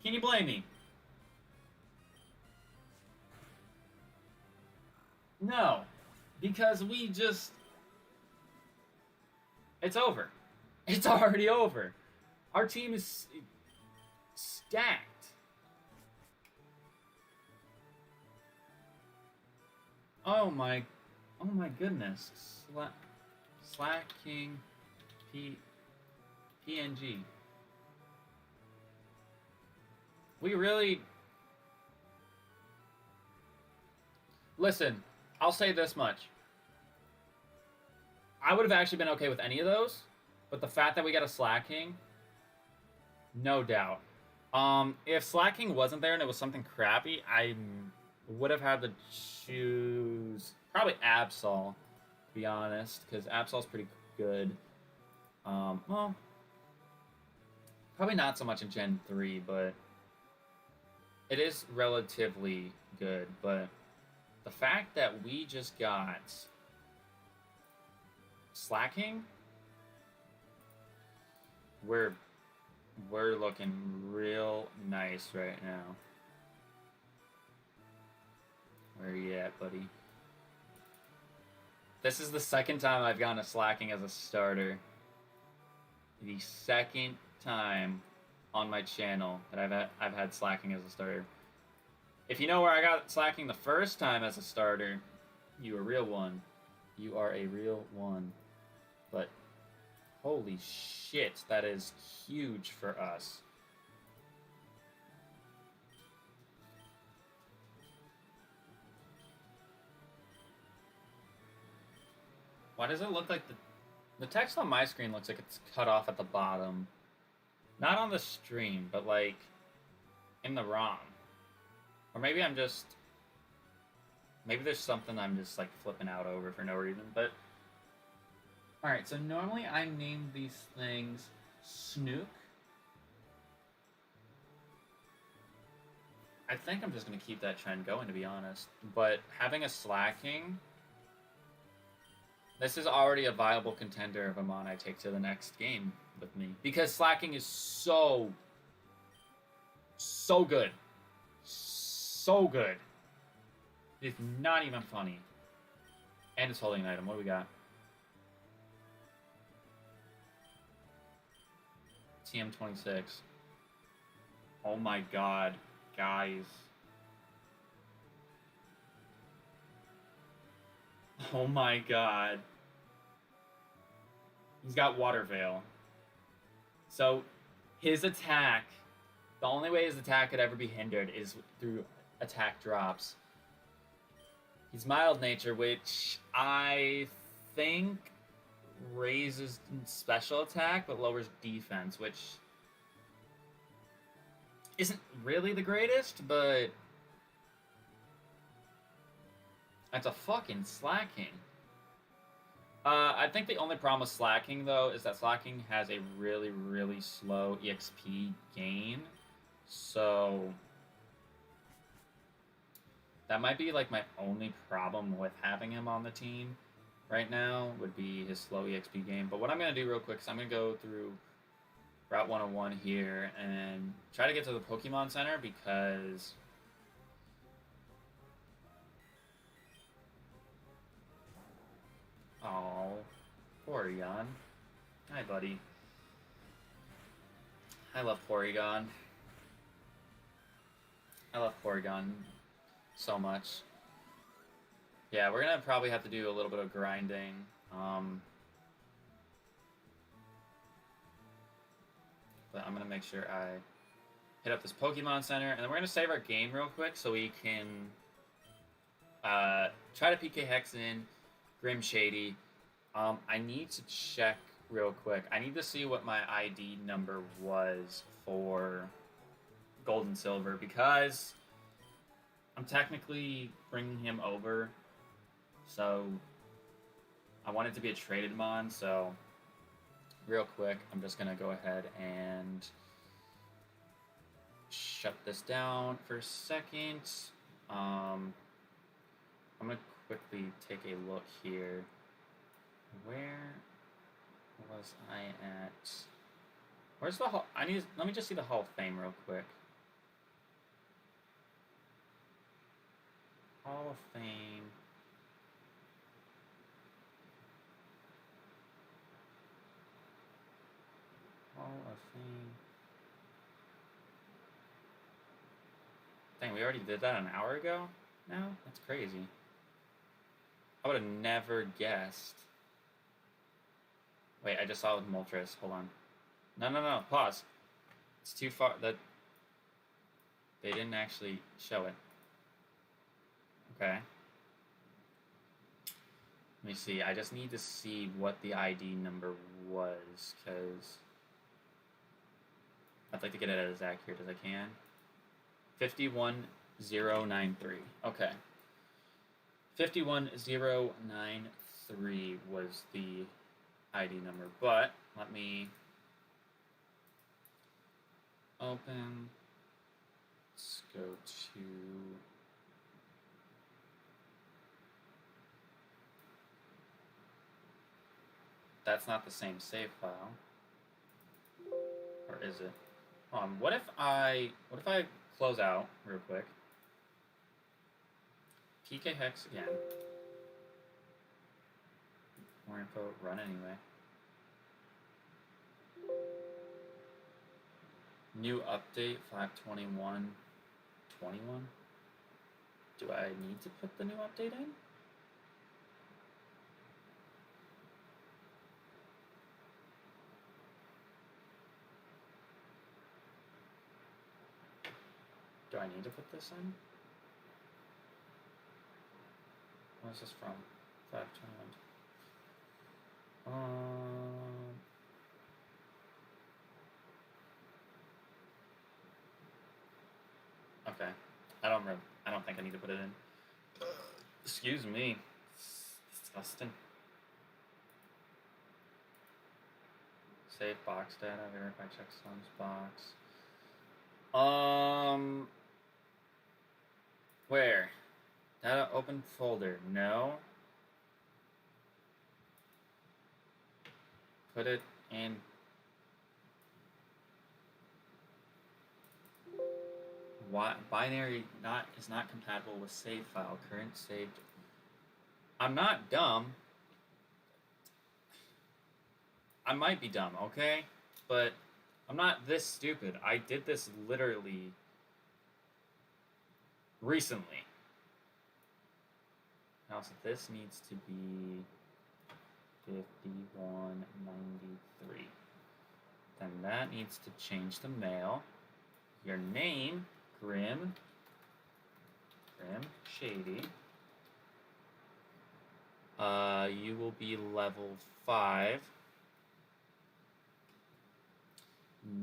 Can you blame me? No. Because we just... It's over. It's already over. Our team is stacked. Oh my goodness. Slacking PNG. We really... Listen, I'll say this much. I would have actually been okay with any of those, but the fact that we got a slacking, no doubt. If slacking wasn't there and it was something crappy, I would have had to choose probably Absol, to be honest, because Absol's pretty good. Well, probably not so much in Gen 3, but it is relatively good. But the fact that we just got slacking, we're looking real nice right now. Where are you at, buddy? This is the second time I've gotten a slacking as a starter. The second time on my channel that I've had slacking as a starter. If you know where I got slacking the first time as a starter, you a real one. You are a real one. But holy shit, that is huge for us. Why does it look like the text on my screen looks like it's cut off at the bottom? Not on the stream, but like in the ROM. Or maybe I'm just... Maybe there's something I'm just like flipping out over for no reason, but... Alright, so normally I name these things Snook. I think I'm just going to keep that trend going, to be honest. But having a slacking... This is already a viable contender of a mon I take to the next game with me. Because slacking is so good. So good. It's not even funny. And it's holding an item. What do we got? TM26. Oh my god, guys. Oh my god. He's got Water Veil. So, his attack, the only way his attack could ever be hindered is through attack drops. He's Mild Nature, which I think raises special attack, but lowers defense, which isn't really the greatest, but that's a fucking slacking. I think the only problem with slacking, though, is that slacking has a really, really slow EXP gain. So that might be like my only problem with having him on the team right now, would be his slow EXP gain. But what I'm going to do real quick is I'm going to go through Route 101 here and try to get to the Pokemon Center, because oh, Porygon. Hi, buddy. I love Porygon. I love Porygon so much. Yeah, we're gonna probably have to do a little bit of grinding. But I'm gonna make sure I hit up this Pokemon Center, and then we're gonna save our game real quick so we can try to PK Hex in Grim Shady. I need to check real quick. I need to see what my ID number was for Gold and Silver, because I'm technically bringing him over, so I want it to be a traded mon. So real quick, I'm just gonna go ahead and shut this down for a second. I'm gonna quickly take a look here. Where was I at? Where's the hall? Let me just see the Hall of Fame real quick. Hall of Fame. Hall of Fame. Dang, we already did that an hour ago now? That's crazy. I would have never guessed. Wait, I just saw it with Moltres. Hold on. No. Pause. It's too far. That they didn't actually show it. Okay. Let me see. I just need to see what the ID number was, because I'd like to get it as accurate as I can. 51093. Okay. 51093 was the ID number, but let me open. Let's go to that's not the same save file. Or is it? What if I close out real quick? PK hex again. More info, run anyway. New update 521.21. Do I need to put the new update in? Do I need to put this in? Where's this from? 521. Okay. I don't think I need to put it in. Excuse me. It's disgusting. Save box data, verify checksums box. Where? Data open folder. No. Put it in. Why binary is not compatible with save file. Current saved. I'm not dumb. I might be dumb, okay? But I'm not this stupid. I did this literally recently. Now, so this needs to be 5193. Then that needs to change the mail. Your name, Grim Shady. You will be level 5.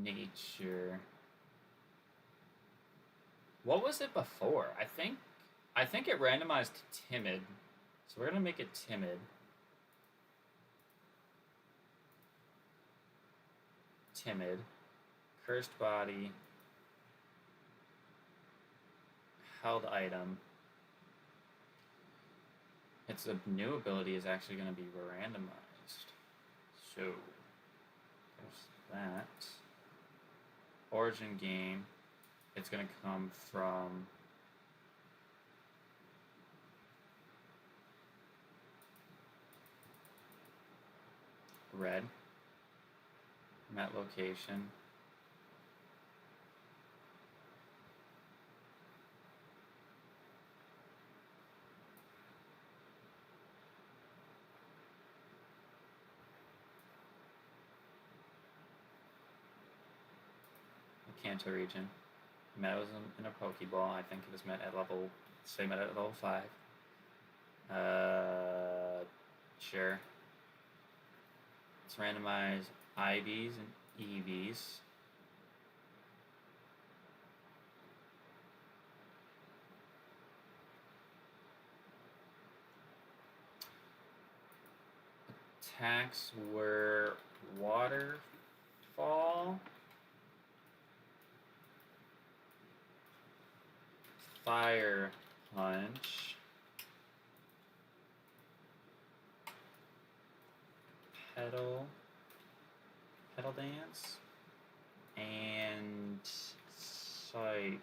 Nature. What was it before? I think it randomized to timid. So we're gonna make it timid. Timid. Cursed body. Held item. Its new ability is actually going to be randomized. So, there's that. Origin game. It's going to come from red. Met location. Kanto region. Met was in a Pokeball. I think it was met at level, say met at level 5. Sure. Let's randomize IVs and EVs. Attacks were waterfall, fire Punch. Pedal dance. And psychic.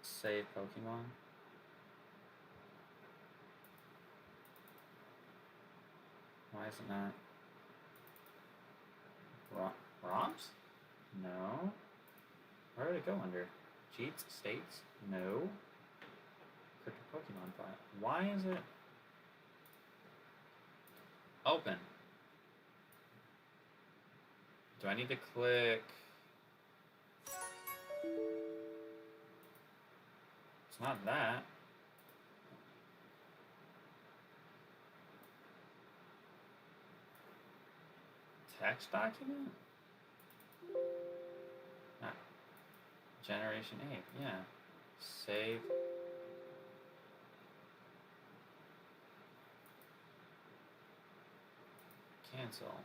Save Pokemon. Why is it not? ROMs? No. Where would it go under? Cheats? States? No. Crypto Pokemon file. Why is it open? Do I need to click? It's not that. Text document? Ah. Generation 8, yeah. Save. Cancel.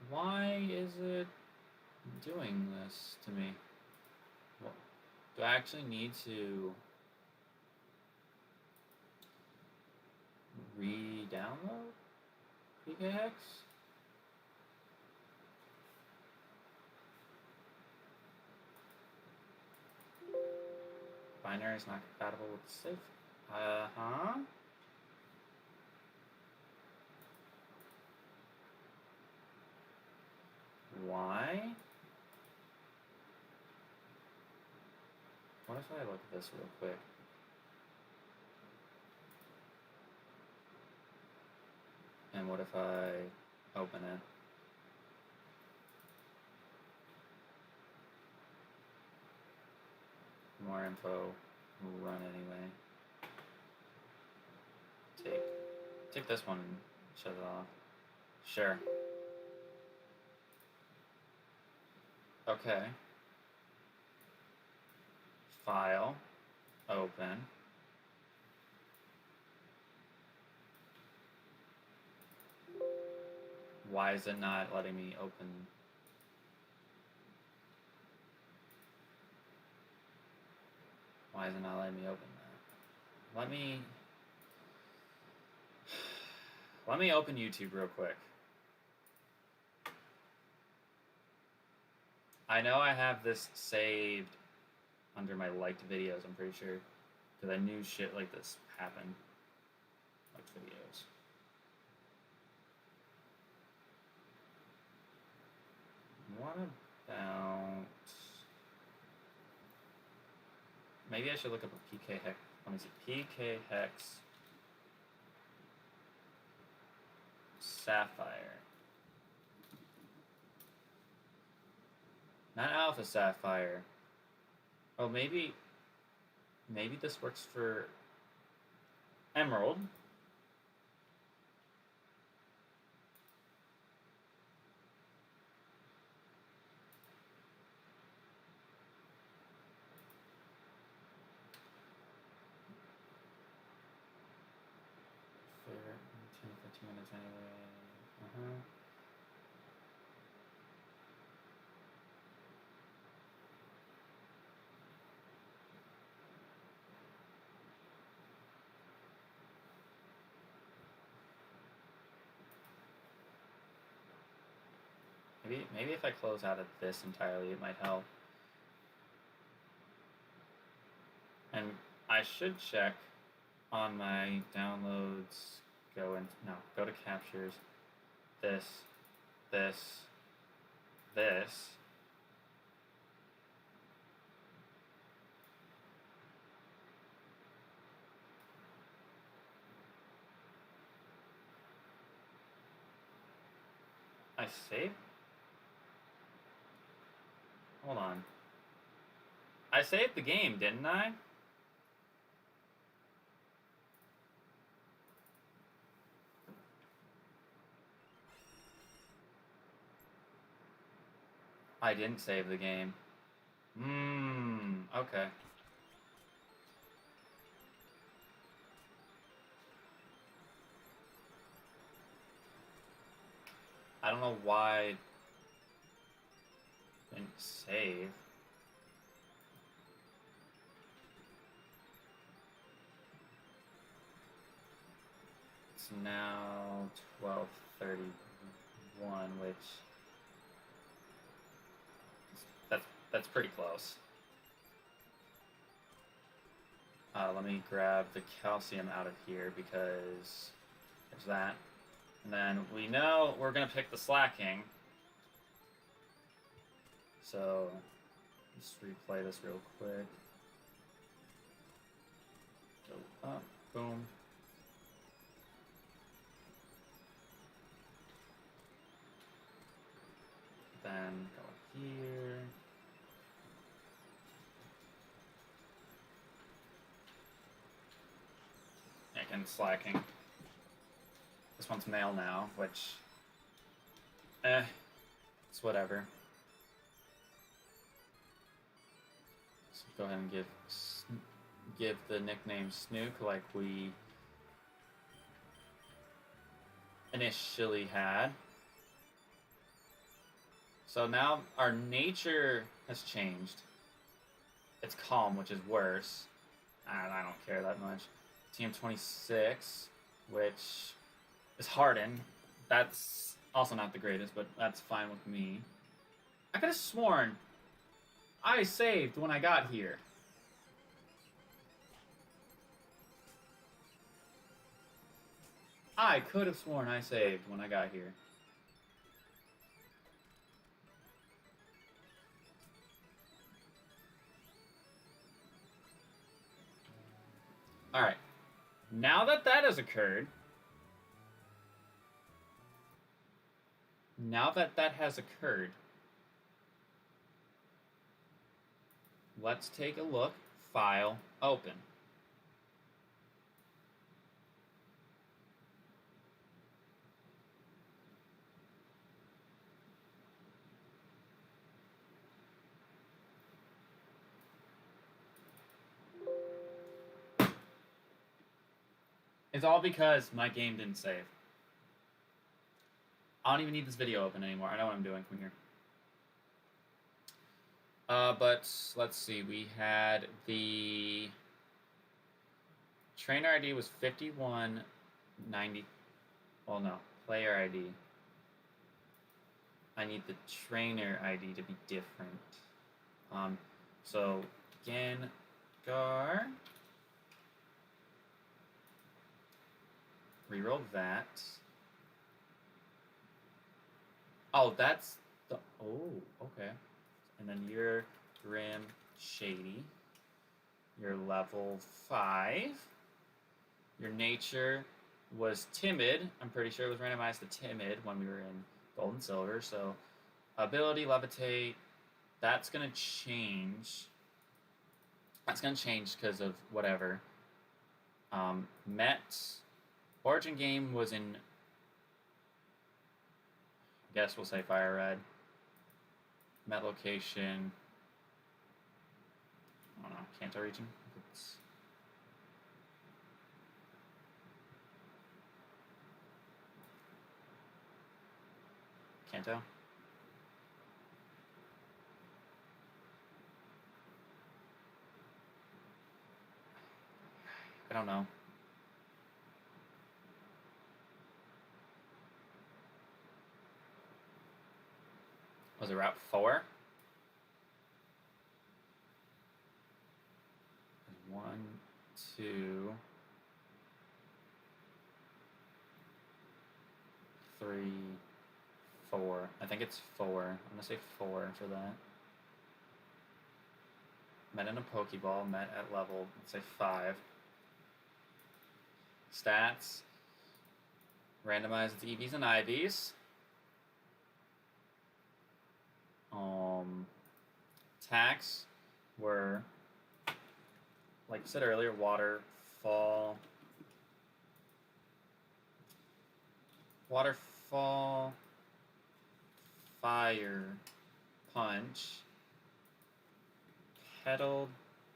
Why is it doing this to me? What? Do I actually need to re-download PKX? Binary is not compatible with safe. Uh-huh. Why? What if I look at this real quick? And what if I open it? More info, run anyway. Take this one and shut it off. Sure. Okay. File, open. Why is it not letting me open? Why is it not letting me open that? Let me open YouTube real quick. I know I have this saved under my liked videos, I'm pretty sure. Because I knew shit like this happened. Liked videos. What about... Maybe I should look up a PK hex. Let me see. PK hex Sapphire. Not Alpha Sapphire. Oh, maybe this works for Emerald. For 10-15 minutes anyway. Maybe if I close out of this entirely, it might help. And I should check on my downloads. Go to captures. This. I saved? Hold on. I saved the game, didn't I? I didn't save the game. Okay. I don't know why it didn't save. It's now 12:31, which that's pretty close. Let me grab the calcium out of here because there's that. And then we know we're going to pick the slacking. So let's replay this real quick. Go up, boom. Then go here. Again, slacking. This one's male now, which, it's whatever. So go ahead and give the nickname Snook like we initially had. So now our nature has changed. It's calm, which is worse. I don't care that much. TM26, which is hardened. That's also not the greatest, but that's fine with me. I could have sworn I saved when I got here. I could have sworn I saved when I got here. Alright. Now that that has occurred, let's take a look. File, open. It's all because my game didn't save. I don't even need this video open anymore. I know what I'm doing from here. But let's see. We had the trainer ID was 5190. Well, no, player ID. I need the trainer ID to be different. So Gengar. Reroll that. Oh, that's the. Oh, okay. And then you're Grim Shady. You're level 5. Your nature was timid. I'm pretty sure it was randomized to timid when we were in gold and silver. So ability, levitate, that's going to change. That's going to change because of whatever. Met. Origin game was in, I guess we'll say Fire Red. Met location, I don't know, Kanto region? It's Kanto? I don't know. Was it Route 4? 1, 2, 3, 4. I think it's 4. I'm gonna say 4 for that. Met in a Pokeball, met at level, let's say 5. Stats. Randomized EVs and IVs. Attacks were, like I said earlier, waterfall, fire, punch, Kettle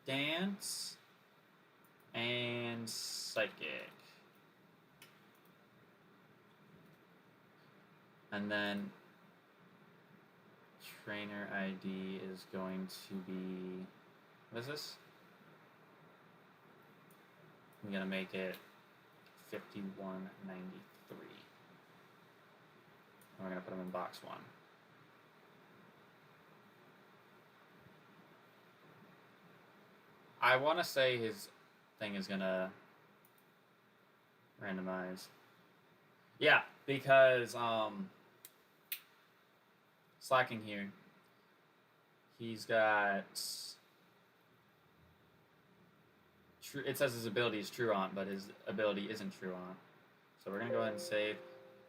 Dance, and Psychic. And then trainer ID is going to be, what is this? I'm gonna make it 5193. And we're gonna put them in box 1. I want to say his thing is gonna randomize. Yeah, because slacking here. He's got true. It says his ability is true on, but his ability isn't true on. So we're gonna go ahead and save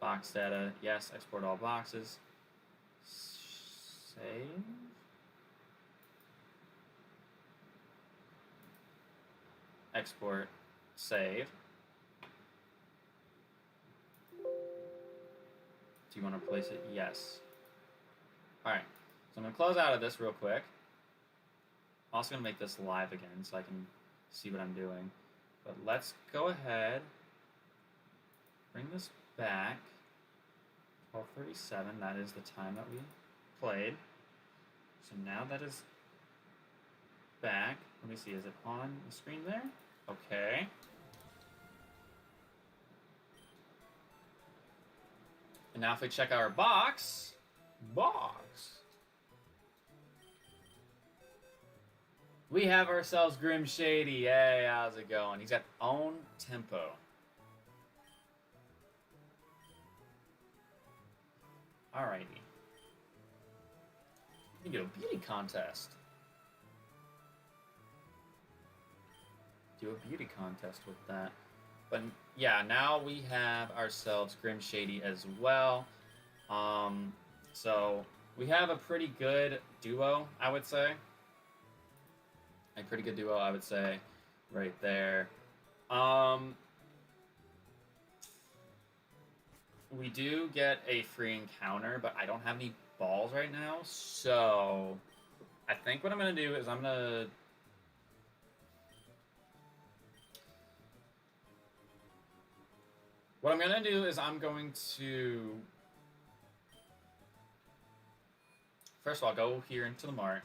box data. Yes, export all boxes. Save. Export, save. Do you want to replace it? Yes. Alright, so I'm going to close out of this real quick. I'm also going to make this live again so I can see what I'm doing. But let's go ahead, bring this back. 12:37, that is the time that we played. So now that is back. Let me see, is it on the screen there? Okay. And now if we check our box, we have ourselves Grim Shady. Hey, how's it going? He's got own tempo. Alrighty. We can do a beauty contest. Do a beauty contest with that. But yeah, now we have ourselves Grim Shady as well. So we have a pretty good duo, I would say. A pretty good duo, I would say, right there. We do get a free encounter, but I don't have any balls right now. So I think what I'm gonna do is I'm gonna first of all go here into the mart,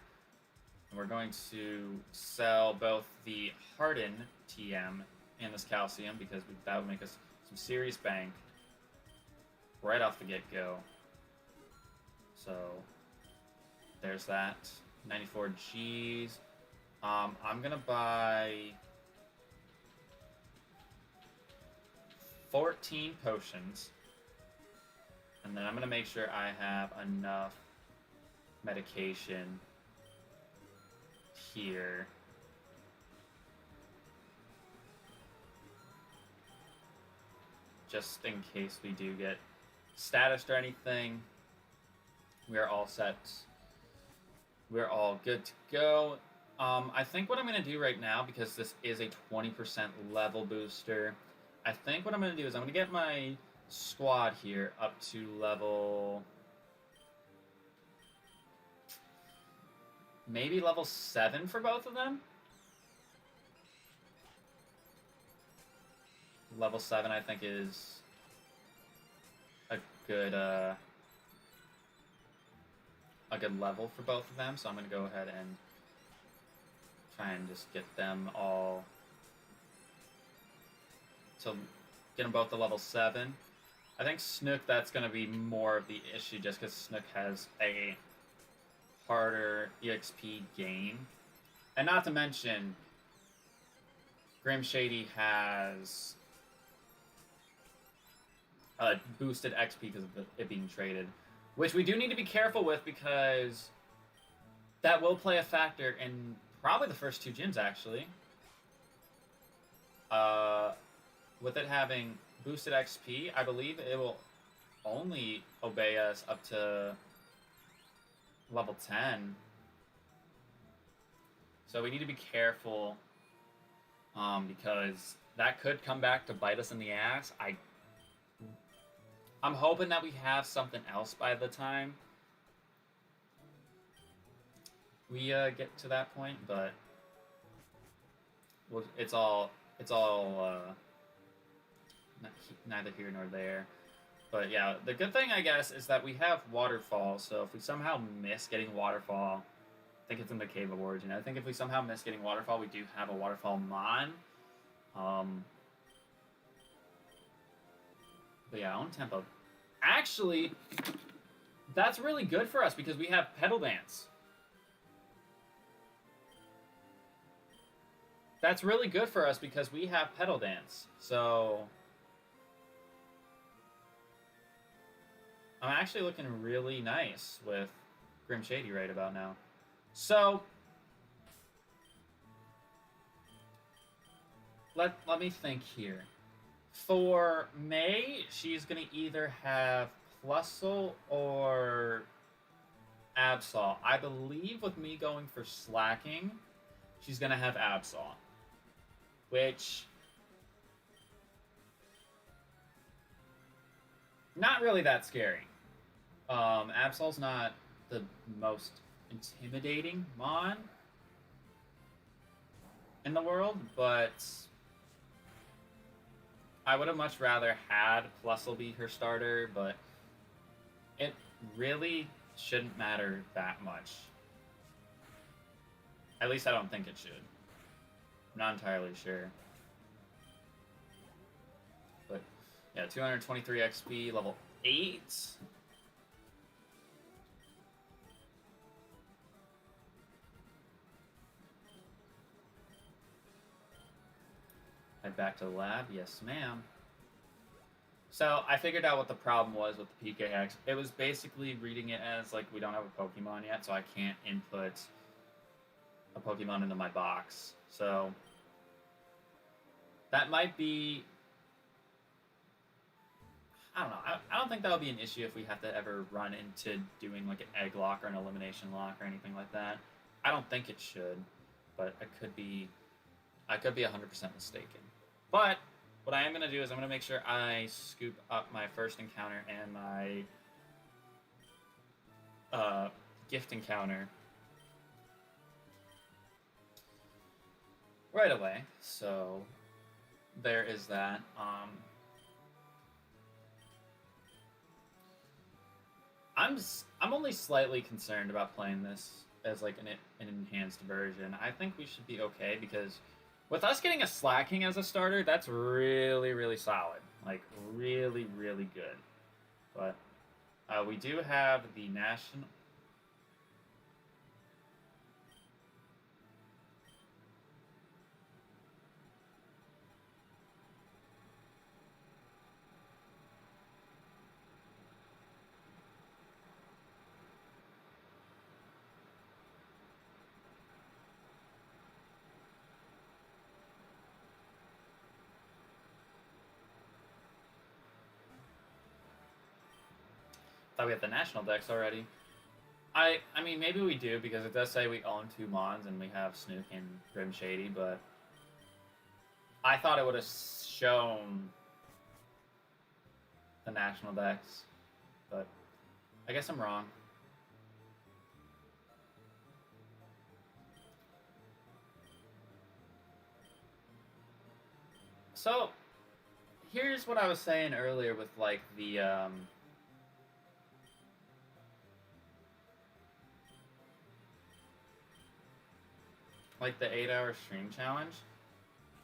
and we're going to sell both the Harden TM and this Calcium because that would make us some serious bank right off the get-go. So there's that. 94 Gs. I'm gonna buy 14 potions, and then I'm gonna make sure I have enough medication here. Just in case we do get status or anything, we're all set. We're all good to go. I think what I'm going to do right now, because this is a 20% level booster, I think what I'm going to do is I'm going to get my squad here up to level... maybe level 7 for both of them? Level 7 I think is a good level for both of them, so I'm going to go ahead and try and just get them all to get them both to level 7. I think Snook, that's going to be more of the issue just because Snook has a harder EXP gain. And not to mention, Grim Shady has boosted XP because of it being traded, which we do need to be careful with because that will play a factor in probably the first 2 gyms, actually. With it having boosted XP, I believe it will only obey us up to level 10. So we need to be careful because that could come back to bite us in the ass. I'm hoping that we have something else by the time we get to that point, but it's all neither here nor there. But yeah, the good thing, I guess, is that we have Waterfall, so if we somehow miss getting Waterfall, I think it's in the Cave of Origin. I think if we somehow miss getting Waterfall, we do have a Waterfall Mon. But yeah, on tempo. Actually, that's really good for us because we have Pedal Dance. That's really good for us because we have Pedal Dance. So I'm actually looking really nice with Grim Shady right about now. So let me think here. For May, she's going to either have Plusle or Absol. I believe with me going for Slacking, she's going to have Absol. Which, not really that scary. Absol's not the most intimidating Mon in the world, but I would have much rather had Plusle be her starter, but it really shouldn't matter that much. At least I don't think it should. I'm not entirely sure. But yeah, 223 XP, level 8. Head back to the lab. Yes, ma'am. So I figured out what the problem was with the PKX. It was basically reading it as like we don't have a Pokemon yet, so I can't input a Pokemon into my box. So that might be, I don't know. I don't think that'll be an issue if we have to ever run into doing like an egg lock or an elimination lock or anything like that. I don't think it should, but I could be 100% mistaken. But what I am going to do is I'm going to make sure I scoop up my first encounter and my gift encounter right away. So there is that. I'm only slightly concerned about playing this as like an enhanced version. I think we should be okay because with us getting a Slacking as a starter, that's really, really solid. Like, really, really good. But we do have the national... Thought we had the national decks already. I mean, maybe we do, because it does say we own 2 Mons and we have Snook and Grim Shady, but I thought it would have shown the national decks, but I guess I'm wrong. So, here's what I was saying earlier with, like, the, like the 8-hour stream challenge.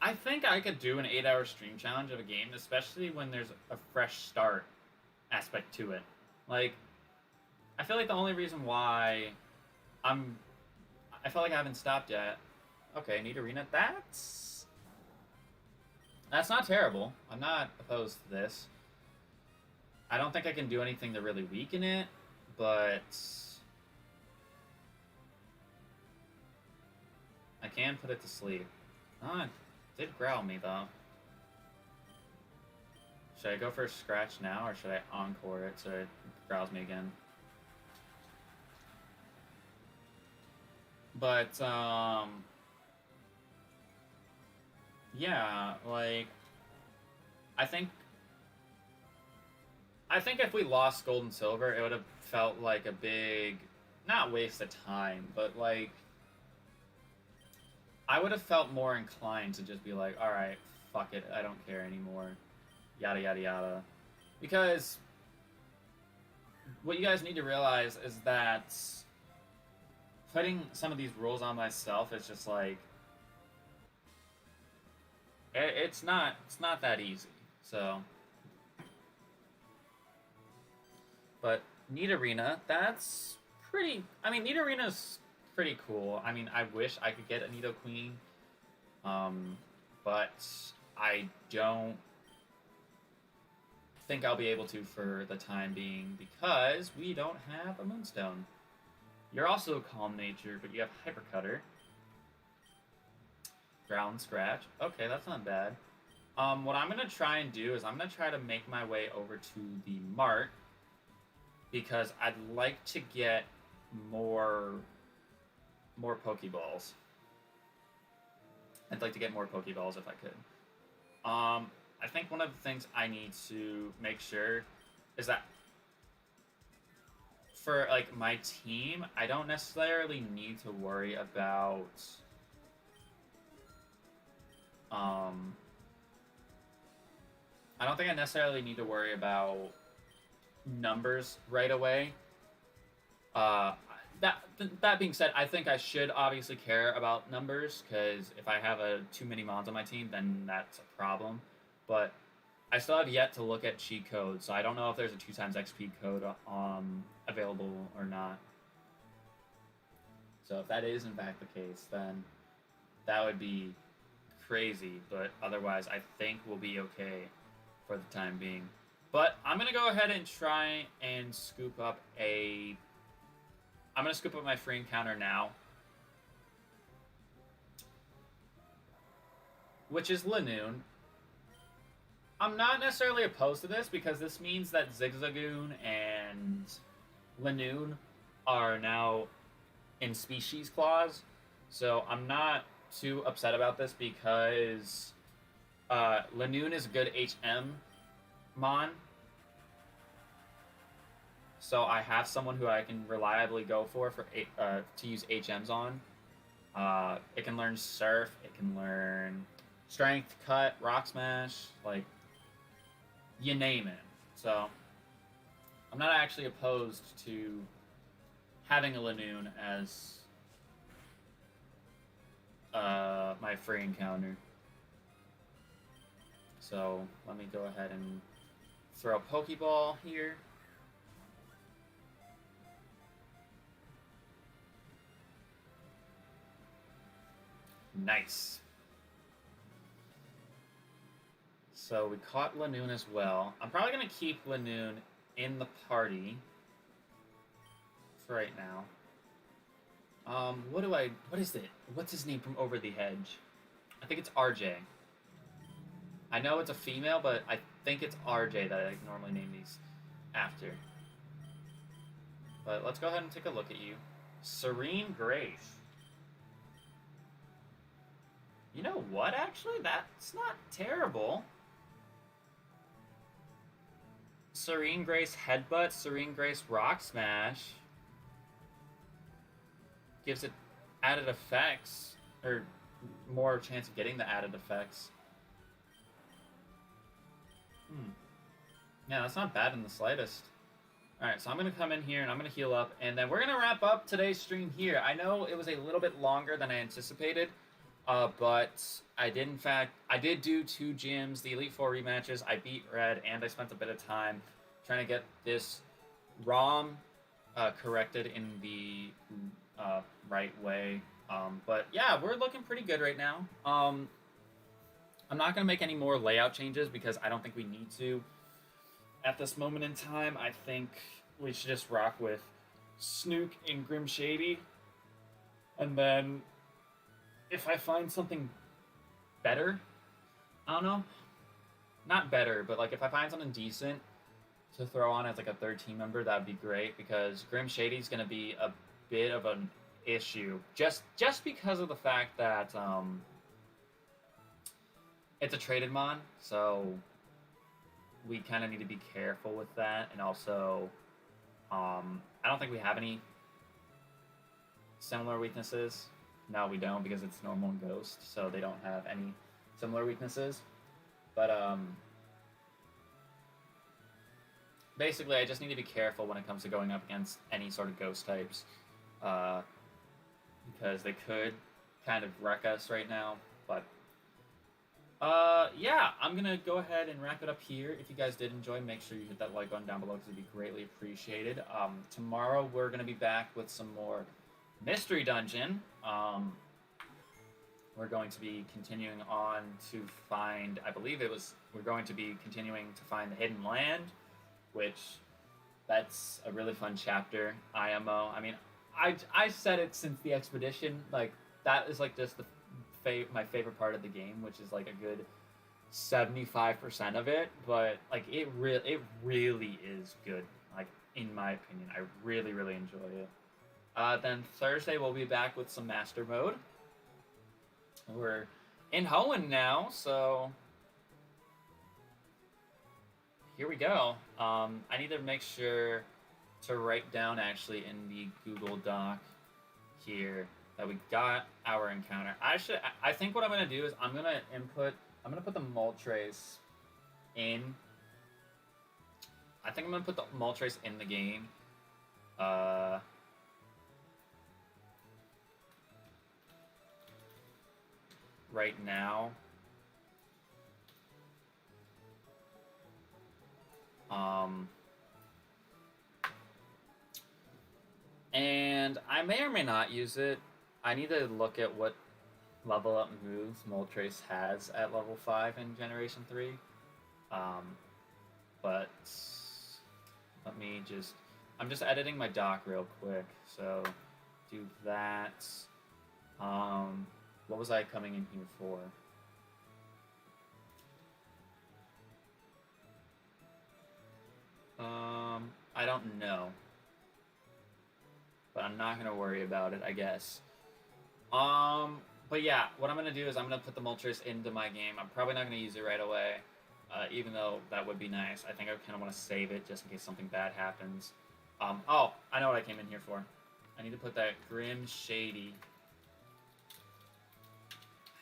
I think I could do an 8-hour stream challenge of a game, especially when there's a fresh start aspect to it. Like, I feel like the only reason why I feel like I haven't stopped yet. Okay, need arena. That's not terrible. I'm not opposed to this. I don't think I can do anything to really weaken it, but I can put it to sleep. Oh, it did growl me, though. Should I go for a scratch now, or should I encore it so it growls me again? But, yeah, like, I think if we lost Gold and Silver, it would have felt like a big not waste of time, but like I would have felt more inclined to just be like, all right, fuck it, I don't care anymore, yada yada yada, because what you guys need to realize is that putting some of these rules on myself is just like it's not that easy. So, but Need Arena, that's pretty. I mean, Need Arena's pretty cool. I mean, I wish I could get a Nido Queen, but I don't think I'll be able to for the time being because we don't have a Moonstone. You're also Calm Nature, but you have Hypercutter. Ground Scratch. Okay, that's not bad. What I'm going to try and do is I'm going to try to make my way over to the Mart because I'd like to get more Pokeballs. I'd like to get more Pokeballs if I could. I think one of the things I need to make sure is that for like my team, I don't necessarily need to worry about I don't think I necessarily need to worry about numbers right away. That being said, I think I should obviously care about numbers because if I have too many mons on my team, then that's a problem. But I still have yet to look at cheat codes, so I don't know if there's a 2x XP code available or not. So if that is in fact the case, then that would be crazy. But otherwise, I think we'll be okay for the time being. But I'm gonna go ahead and try and scoop up I'm gonna scoop up my free encounter now, which is Lanoon. I'm not necessarily opposed to this because this means that Zigzagoon and Lanoon are now in species clause. So I'm not too upset about this because Lanoon is a good HM mon. So I have someone who I can reliably go for to use HMs on. It can learn Surf, it can learn Strength, Cut, Rock Smash, like you name it. So I'm not actually opposed to having a Lanoon as my free encounter. So let me go ahead and throw a Pokeball here. Nice. So we caught Lanoon as well. I'm probably going to keep Lanoon in the party for right now. What is it? What's his name from Over the Hedge? I think it's RJ. I know it's a female, but I think it's RJ that I normally name these after. But let's go ahead and take a look at you. Serene Grace. You know what, actually? That's not terrible. Serene Grace Headbutt, Serene Grace Rock Smash. Gives it added effects, or more chance of getting the added effects. Yeah, that's not bad in the slightest. Alright, so I'm going to come in here and I'm going to heal up, and then we're going to wrap up today's stream here. I know it was a little bit longer than I anticipated, but I did do 2 gyms, the Elite Four rematches. I beat Red, and I spent a bit of time trying to get this ROM corrected in the right way. But yeah, we're looking pretty good right now. I'm not going to make any more layout changes because I don't think we need to. At this moment in time, I think we should just rock with Snook and Grim Shady. And then if I find something better, I don't know, not better, but like if I find something decent to throw on as like a third team member, that'd be great, because Grim Shady's going to be a bit of an issue just because of the fact that it's a traded mon, so we kind of need to be careful with that. And also I don't think we have any similar weaknesses. No, we don't, because it's normal and ghost, so they don't have any similar weaknesses. But basically, I just need to be careful when it comes to going up against any sort of ghost types, because they could kind of wreck us right now. But yeah, I'm gonna go ahead and wrap it up here. If you guys did enjoy, make sure you hit that like button down below, because it'd be greatly appreciated. Tomorrow we're gonna be back with some more Mystery Dungeon. We're going to be continuing on to find, we're going to be continuing to find the Hidden Land, which, that's a really fun chapter, IMO. I mean, I said it since the expedition, like, that is, like, just my favorite part of the game, which is, like, a good 75% of it, but, like, it really is good, like, in my opinion. I really, really enjoy it. Then Thursday we'll be back with some Mastermode. We're in Hoenn now, so here we go. I need to make sure to write down actually in the Google Doc here that we got our encounter. I think what I'm gonna do is I'm gonna put the mole trace in. I think I'm gonna put the mole trace in the game. Right now. And I may or may not use it. I need to look at what level up moves Moltres has at level 5 in Generation 3. But I'm just editing my doc real quick, so do that. What was I coming in here for? I don't know. But I'm not gonna worry about it, I guess. But yeah, what I'm gonna do is I'm gonna put the Moltres into my game. I'm probably not gonna use it right away, even though that would be nice. I think I kind of want to save it just in case something bad happens. Oh, I know what I came in here for. I need to put that Grim Shady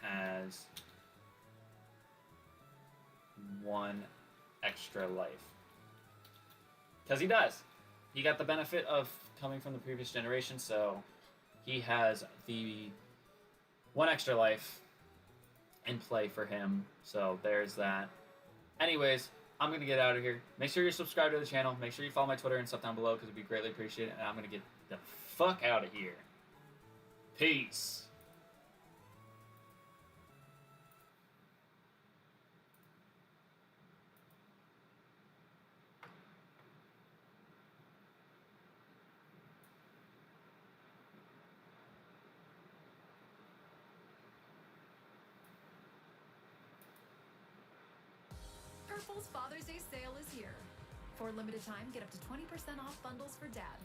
has 1 extra life. Because he does. He got the benefit of coming from the previous generation, so he has the 1 extra life in play for him. So there's that. Anyways, I'm going to get out of here. Make sure you're subscribed to the channel. Make sure you follow my Twitter and stuff down below, because it'd be greatly appreciated. And I'm going to get the fuck out of here. Peace. Purple's Father's Day sale is here. For a limited time, get up to 20% off bundles for Dad.